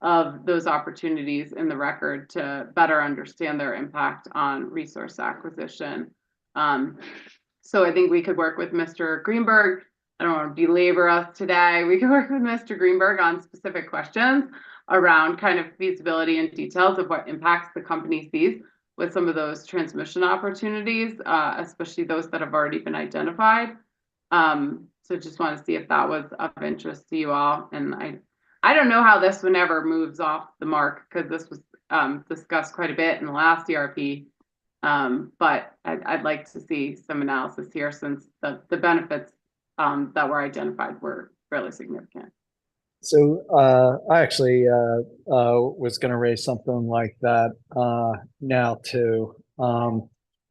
of those opportunities in the record to better understand their impact on resource acquisition. So I think we could work with Mr. Greenberg. I don't want to belabor us today. We could work with Mr. Greenberg on specific questions around kind of feasibility and details of what impacts the company sees with some of those transmission opportunities, especially those that have already been identified. So just want to see if that was of interest to you all. And I don't know how this one ever moves off the mark, because this was discussed quite a bit in the last ERP. But I'd like to see some analysis here, since the benefits that were identified were fairly significant. So I actually was going to raise something like that now too.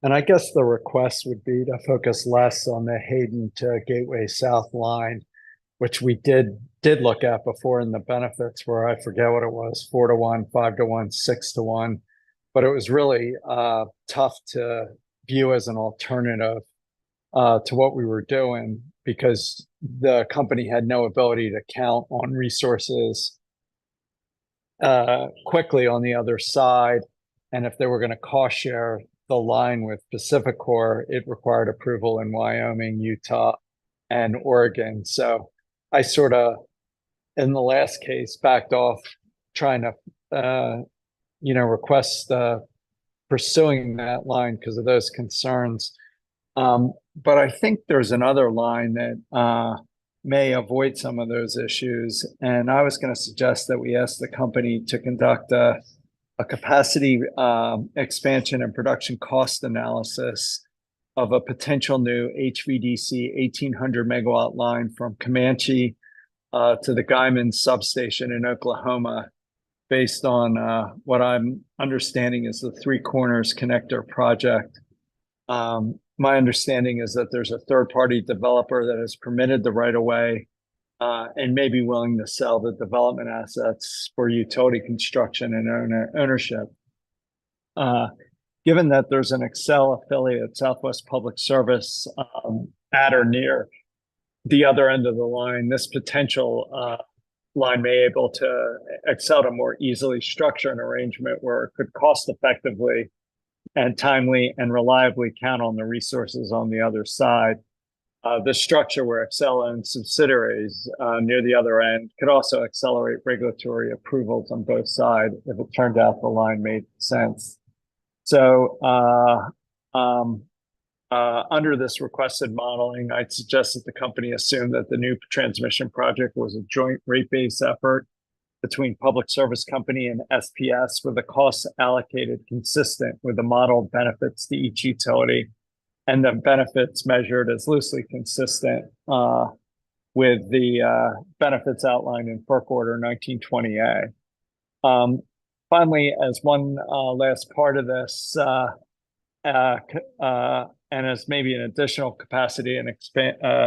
And I guess the request would be to focus less on the Hayden to Gateway South line, which we did look at before in the benefits, where I forget what it was, 4-to-1, 5-to-1, 6-to-1. But it was really tough to view as an alternative to what we were doing, because the company had no ability to count on resources quickly on the other side. And if they were going to cost share the line with PacifiCorp, it required approval in Wyoming, Utah, and Oregon. So I sort of, in the last case, backed off trying to, request pursuing that line because of those concerns. But I think there's another line that may avoid some of those issues. And I was going to suggest that we ask the company to conduct a capacity expansion and production cost analysis of a potential new HVDC 1800 megawatt line from Comanche to the Guyman substation in Oklahoma, based on what I'm understanding is the Three Corners Connector project. My understanding is that there's a third-party developer that has permitted the right-of-way and may be willing to sell the development assets for utility construction and ownership. Given that there's an Xcel affiliate, Southwest Public Service, at or near the other end of the line, this potential line may able to Xcel to more easily structure an arrangement where it could cost effectively and timely and reliably count on the resources on the other side. The structure where Xcel owns subsidiaries near the other end could also accelerate regulatory approvals on both sides if it turned out the line made sense. So under this requested modeling, I'd suggest that the company assume that the new transmission project was a joint rate-based effort between Public Service Company and SPS, with the costs allocated consistent with the model benefits to each utility, and the benefits measured as loosely consistent with the benefits outlined in FERC Order 1920A. Finally, as one last part of this, and as maybe an additional capacity and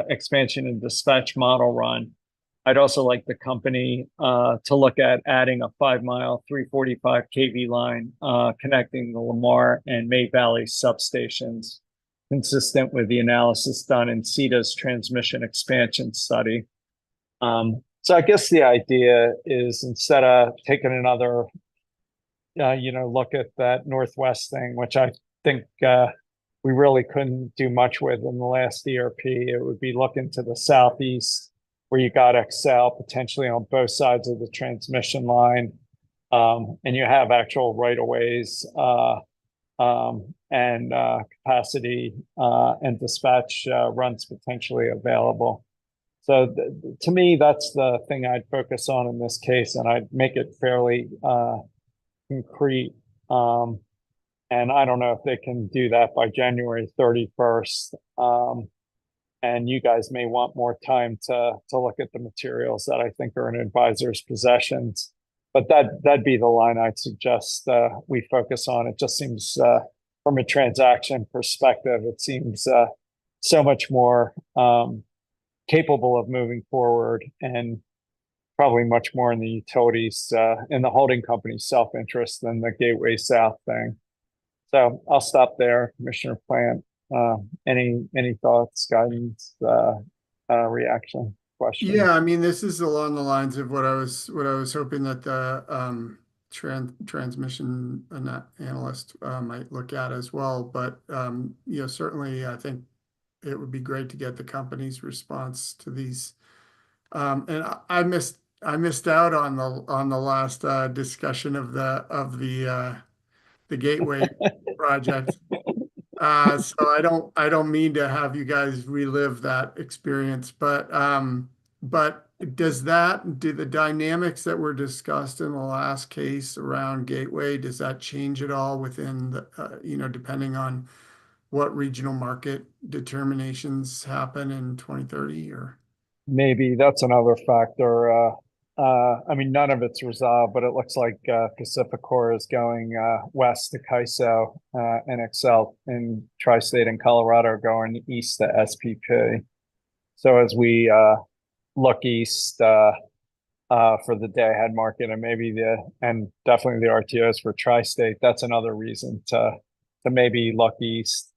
expansion and dispatch model run, I'd also like the company to look at adding a 5-mile 345 kV line connecting the Lamar and May Valley substations, consistent with the analysis done in CETA's transmission expansion study. So I guess the idea is, instead of taking another, look at that Northwest thing, which I think we really couldn't do much with in the last ERP, it would be looking to the Southeast, where you got Xcel potentially on both sides of the transmission line, and you have actual right-of-ways and capacity and dispatch runs potentially available. So to me, that's the thing I'd focus on in this case, and I'd make it fairly concrete. And I don't know if they can do that by January 31st. And you guys may want more time to look at the materials that I think are in advisors' possessions. But that'd be the line I'd suggest we focus on. It just seems from a transaction perspective, it seems so much more capable of moving forward, and probably much more in the utilities, in the holding company's self-interest than the Gateway South thing. So I'll stop there, Commissioner Plant. Any thoughts, guidance, reaction, question? Yeah, I mean, this is along the lines of what I was hoping that the transmission analyst might look at as well. But certainly, I think it would be great to get the company's response to these. And I missed out on the last discussion of the Gateway project. So I don't mean to have you guys relive that experience, but do the dynamics that were discussed in the last case around Gateway, does that change at all within the, depending on what regional market determinations happen in 2030 or? Maybe that's another factor. I mean, none of it's resolved, but it looks like PacifiCorp is going west to CAISO, and Excel in Tri-State and Colorado going east to SPP. So as we look east for the day-ahead market, and definitely the RTOs for Tri-State, that's another reason to maybe look east.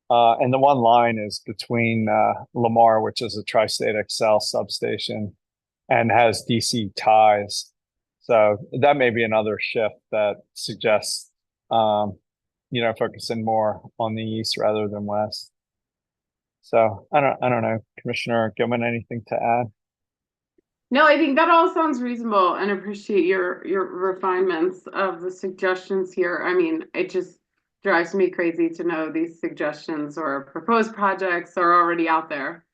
And the one line is between Lamar, which is a Tri-State Excel substation, and has DC ties. So that may be another shift that suggests, focusing more on the east rather than west. So I don't know, Commissioner Gilman, anything to add? No, I think that all sounds reasonable, and appreciate your refinements of the suggestions here. I mean, it just drives me crazy to know these suggestions or proposed projects are already out there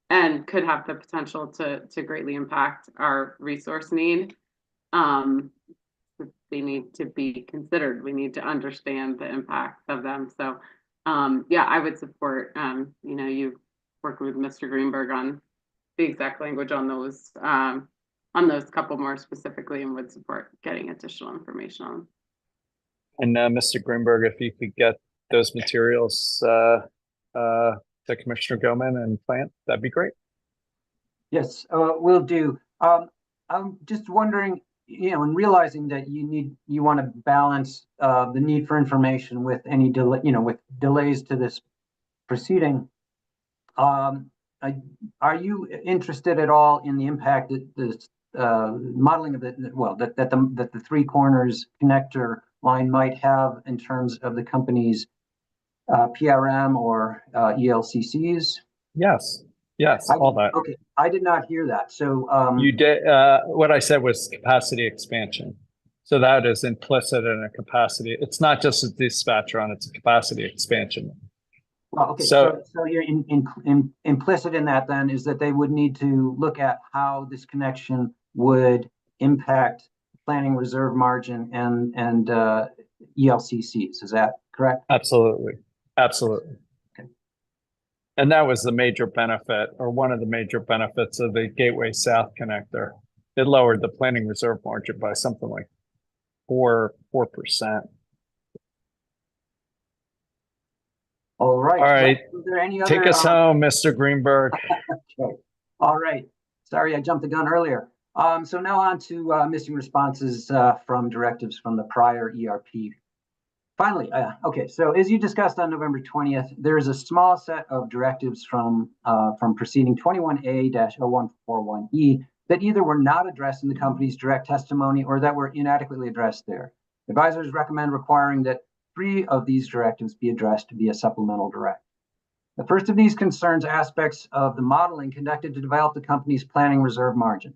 and could have the potential to greatly impact our resource need. They need to be considered. We need to understand the impact of them. So yeah, I would support you working with Mr. Greenberg on the exact language on those couple more specifically, and would support getting additional information on. And Mr. Greenberg, if you could get those materials to Commissioner Gilman and Plant, that'd be great. Yes, will do. I'm just wondering, and realizing that you want to balance the need for information with any delay, with delays to this proceeding. Are you interested at all in the impact that the modeling of that the Three Corners connector line might have in terms of the company's PRM or ELCCs? Yes, all that. Okay, I did not hear that. So you did. What I said was capacity expansion. So that is implicit in a capacity. It's not just a dispatcher it's a capacity expansion. Well, okay. So you're implicit in that then is that they would need to look at how this connection would impact planning reserve margin and ELCCs. Is that correct? Absolutely. Okay. And that was the major benefit, or one of the major benefits of the Gateway South connector. It lowered the planning reserve margin by something like 4%. All right. All right. Is there any other, take us home, Mr. Greenberg. Okay. All right. Sorry, I jumped the gun earlier. So now on to missing responses from directives from the prior ERP. Finally, okay. So as you discussed on November 20th, there is a small set of directives from proceeding 21A-0141E that either were not addressed in the company's direct testimony or that were inadequately addressed there. Advisors recommend requiring that 3 of these directives be addressed via supplemental direct. The first of these concerns aspects of the modeling conducted to develop the company's planning reserve margin.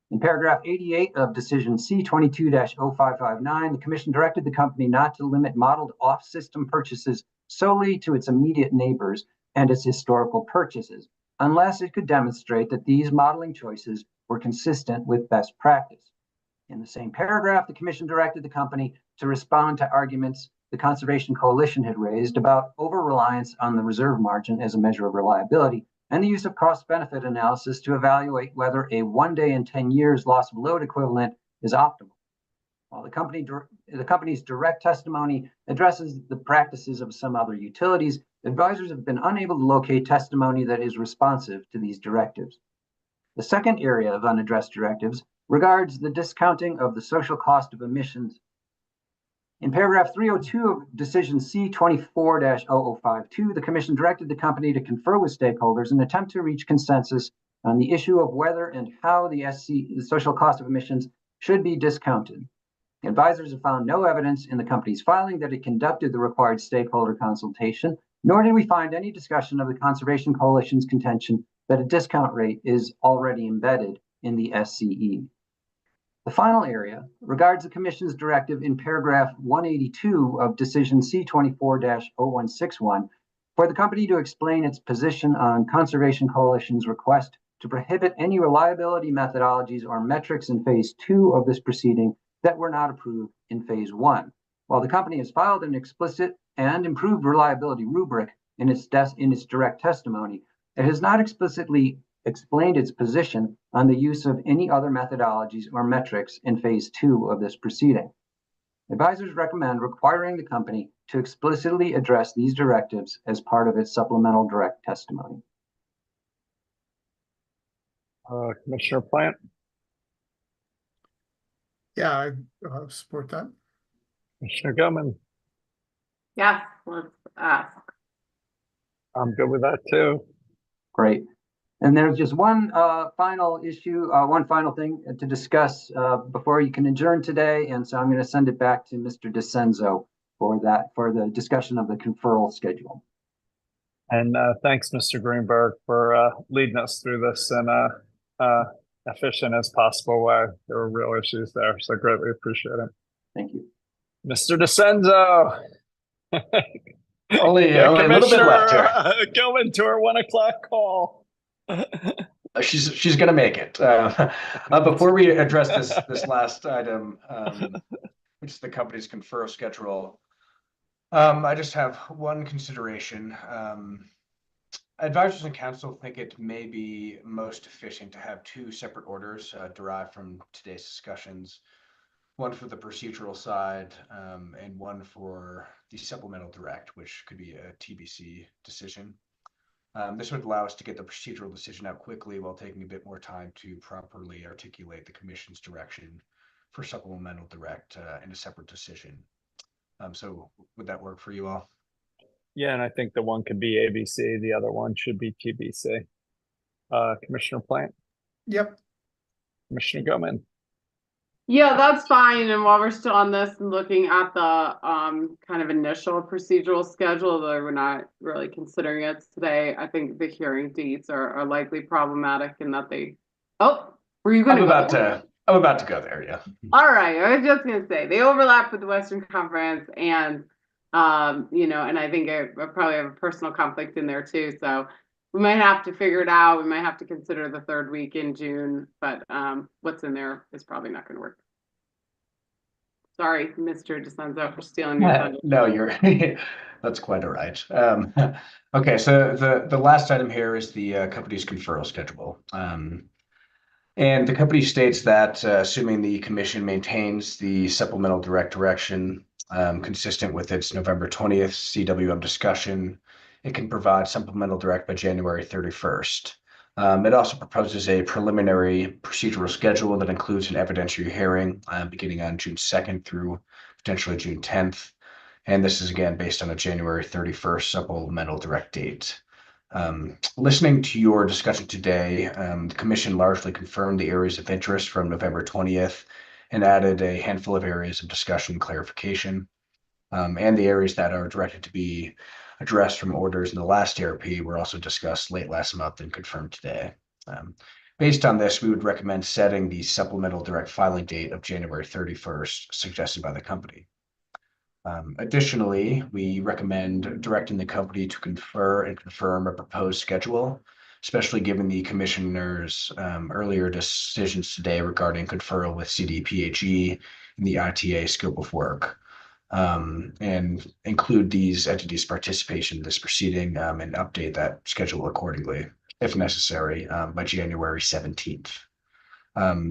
In paragraph 88 of decision C22-0559, the commission directed the company not to limit modeled off-system purchases solely to its immediate neighbors and its historical purchases, unless it could demonstrate that these modeling choices were consistent with best practice. In the same paragraph, the commission directed the company to respond to arguments the Conservation Coalition had raised about over-reliance on the reserve margin as a measure of reliability and the use of cost-benefit analysis to evaluate whether a 1 day in 10 years loss of load equivalent is optimal. While the company's direct testimony addresses the practices of some other utilities, advisors have been unable to locate testimony that is responsive to these directives. The second area of unaddressed directives regards the discounting of the social cost of emissions. In paragraph 302 of decision C24-0052, the Commission directed the company to confer with stakeholders and attempt to reach consensus on the issue of whether and how the social cost of emissions should be discounted. Advisors have found no evidence in the company's filing that it conducted the required stakeholder consultation, nor did we find any discussion of the Conservation Coalition's contention that a discount rate is already embedded in the SCE. The final area regards the Commission's directive in paragraph 182 of decision C24-0161 for the company to explain its position on Conservation Coalition's request to prohibit any reliability methodologies or metrics in phase 2 of this proceeding that were not approved in phase 1. While the company has filed an explicit and improved reliability rubric in its direct testimony, it has not explicitly explained its position on the use of any other methodologies or metrics in phase 2 of this proceeding. Advisors recommend requiring the company to explicitly address these directives as part of its supplemental direct testimony. Commissioner Plant? Yeah, I support that. Commissioner Gilman? Yeah, let's ask. I'm good with that too. Great. And there's just one final issue, one final thing to discuss before you can adjourn today. And so I'm going to send it back to Mr. DeCenzo for the discussion of the conferral schedule. And thanks, Mr. Greenberg, for leading us through this in efficient as possible way. There were real issues there, so greatly appreciate it. Thank you. Mr. DeCenzo. Only a little bit left here. Going to her 1 o'clock call. She's gonna make it. Before we address this last item, which is the company's conferral schedule, I just have one consideration. Advisors and counsel think it may be most efficient to have two separate orders derived from today's discussions, one for the procedural side and one for the supplemental direct, which could be a TBC decision. This would allow us to get the procedural decision out quickly while taking a bit more time to properly articulate the Commission's direction for supplemental direct in a separate decision. So would that work for you all? Yeah, and I think the one could be ABC, the other one should be TBC. Commissioner Plant? Yep. Commissioner Gilman? Yeah, that's fine. And while we're still on this and looking at the kind of initial procedural schedule, though we're not really considering it today, I think the hearing dates are likely problematic in that they. Oh, were you going to? I'm about to go there. Yeah. All right. I was just going to say they overlap with the Western Conference, and and I think I probably have a personal conflict in there too. So we might have to figure it out. We might have to consider the third week in June, but what's in there is probably not going to work. Sorry, Mr. DeCenzo, for stealing your thunder. No, you're that's quite all right. Okay, so the last item here is the company's conferral schedule. And the company states that assuming the commission maintains the supplemental direct direction consistent with its November 20th CWM discussion, it can provide supplemental direct by January 31st. It also proposes a preliminary procedural schedule that includes an evidentiary hearing beginning on June 2nd through potentially June 10th. And this is again based on a January 31st supplemental direct date. Listening to your discussion today, the Commission largely confirmed the areas of interest from November 20th and added a handful of areas of discussion and clarification. And the areas that are directed to be addressed from orders in the last ARP were also discussed late last month and confirmed today. Based on this, we would recommend setting the supplemental direct filing date of January 31st, suggested by the company. Additionally, we recommend directing the company to confer and confirm a proposed schedule, especially given the Commissioner's earlier decisions today regarding conferral with CDPHE and the ITA scope of work. And include these entities' participation in this proceeding and update that schedule accordingly, if necessary, by January 17th.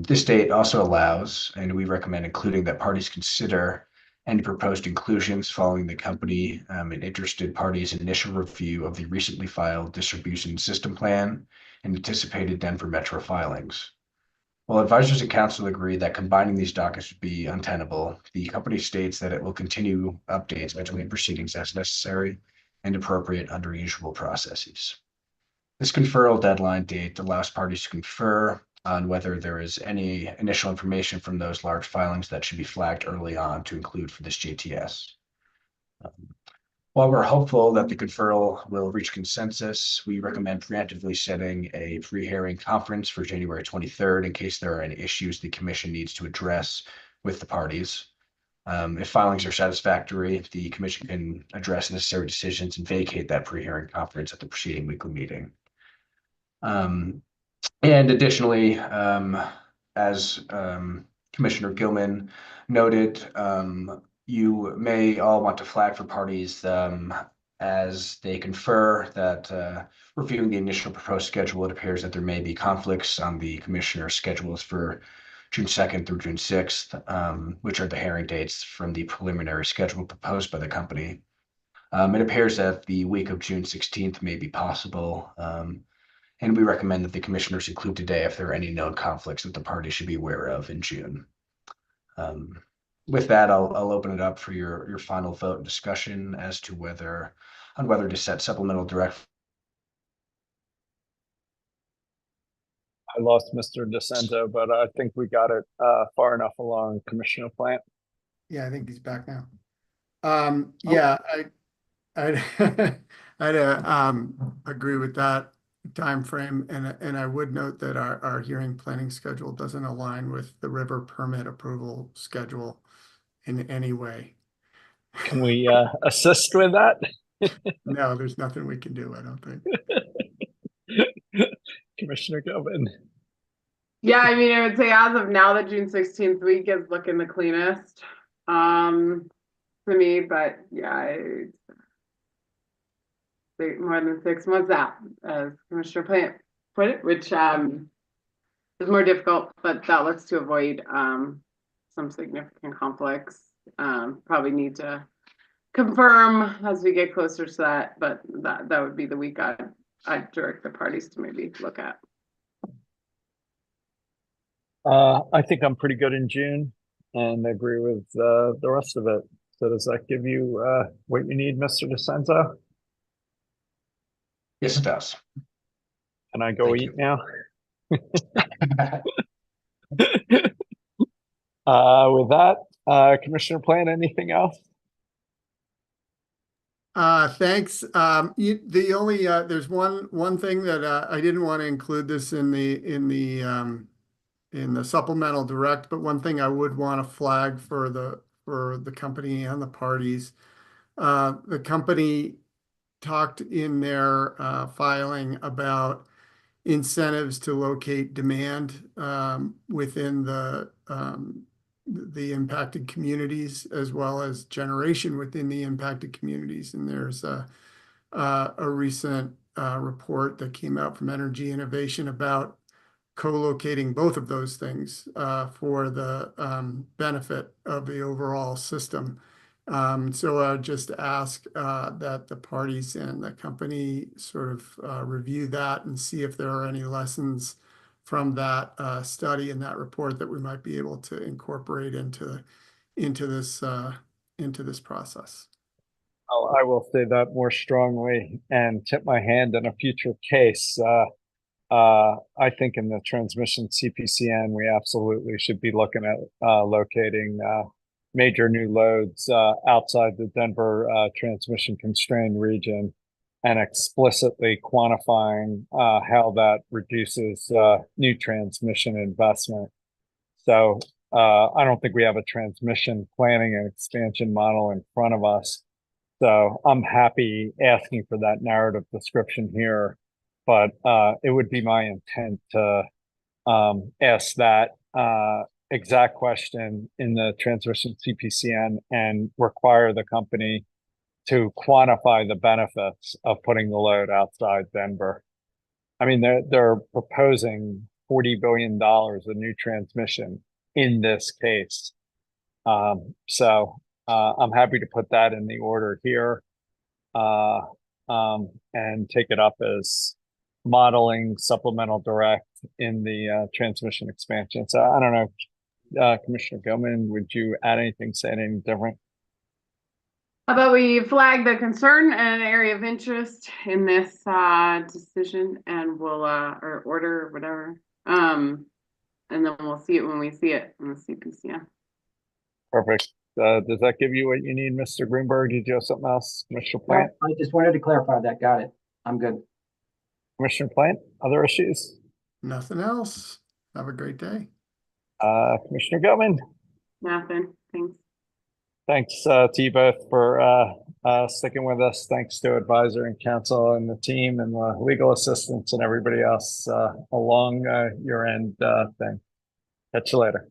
This date also allows, and we recommend including, that parties consider any proposed inclusions following the company and interested parties' initial review of the recently filed distribution system plan and anticipated Denver Metro filings. While advisors and council agree that combining these dockets would be untenable, the company states that it will continue updates between proceedings as necessary and appropriate under usual processes. This conferral deadline date allows parties to confer on whether there is any initial information from those large filings that should be flagged early on to include for this JTS. While we're hopeful that the conferral will reach consensus, we recommend preemptively setting a pre-hearing conference for January 23rd in case there are any issues the commission needs to address with the parties. If filings are satisfactory, the commission can address necessary decisions and vacate that pre-hearing conference at the preceding weekly meeting. And additionally, as Commissioner Gilman noted, you may all want to flag for parties as they confer that reviewing the initial proposed schedule, it appears that there may be conflicts on the commissioner's schedules for June 2nd through June 6th, which are the hearing dates from the preliminary schedule proposed by the company. It appears that the week of June 16th may be possible, and we recommend that the commissioners include today if there are any known conflicts that the party should be aware of in June. With that, I'll open it up for your final vote and discussion as to whether to set supplemental direct. I lost Mr. DeCenzo, but I think we got it far enough along, Commissioner Plant. Yeah, I think he's back now. Yeah, I'd agree with that time frame, and I would note that our hearing planning schedule doesn't align with the river permit approval schedule in any way. Can we assist with that? No, there's nothing we can do, I don't think. Commissioner Gilman. Yeah, I mean, I would say as of now, the June 16th week is looking the cleanest to me, but yeah, more than 6 months out, as Commissioner Plant put it, which is more difficult, but that looks to avoid some significant conflicts. Probably need to confirm as we get closer to that, but that would be the week I'd direct the parties to maybe look at. I think I'm pretty good in June and agree with the rest of it. So does that give you what you need, Mr. DeCenzo? Yes, it does. Can I go eat now? With that, Commissioner Plant, anything else? Thanks. The only there's one thing that I didn't want to include this in the supplemental direct, but one thing I would want to flag for the company and the parties. The company talked in their filing about incentives to locate demand within the impacted communities, as well as generation within the impacted communities. And there's a recent report that came out from Energy Innovation about co-locating both of those things for the benefit of the overall system. So I would just ask that the parties and the company sort of review that and see if there are any lessons from that study and that report that we might be able to incorporate into this process. I will say that more strongly and tip my hand in a future case. I think in the transmission CPCN, we absolutely should be looking at locating major new loads outside the Denver transmission constrained region and explicitly quantifying how that reduces new transmission investment. So I don't think we have a transmission planning and expansion model in front of us. So I'm happy asking for that narrative description here, but it would be my intent to ask that exact question in the transmission CPCN and require the company to quantify the benefits of putting the load outside Denver. I mean, they're proposing $40 billion of new transmission in this case. So I'm happy to put that in the order here and take it up as modeling supplemental direct in the transmission expansion. So I don't know, Commissioner Gilman, would you add anything, say anything different? How about we flag the concern and area of interest in this decision, and we'll or order or whatever, and then we'll see it when we see it in the CPCN. Perfect. Does that give you what you need, Mr. Greenberg? Did you have something else, Commissioner Plant? I just wanted to clarify that. Got it. I'm good. Commissioner Plant, other issues? Nothing else. Have a great day. Commissioner Gilman? Nothing. Thanks. Thanks to you both for sticking with us. Thanks to advisor and counsel and the team and the legal assistants and everybody else along your end thing. Catch you later.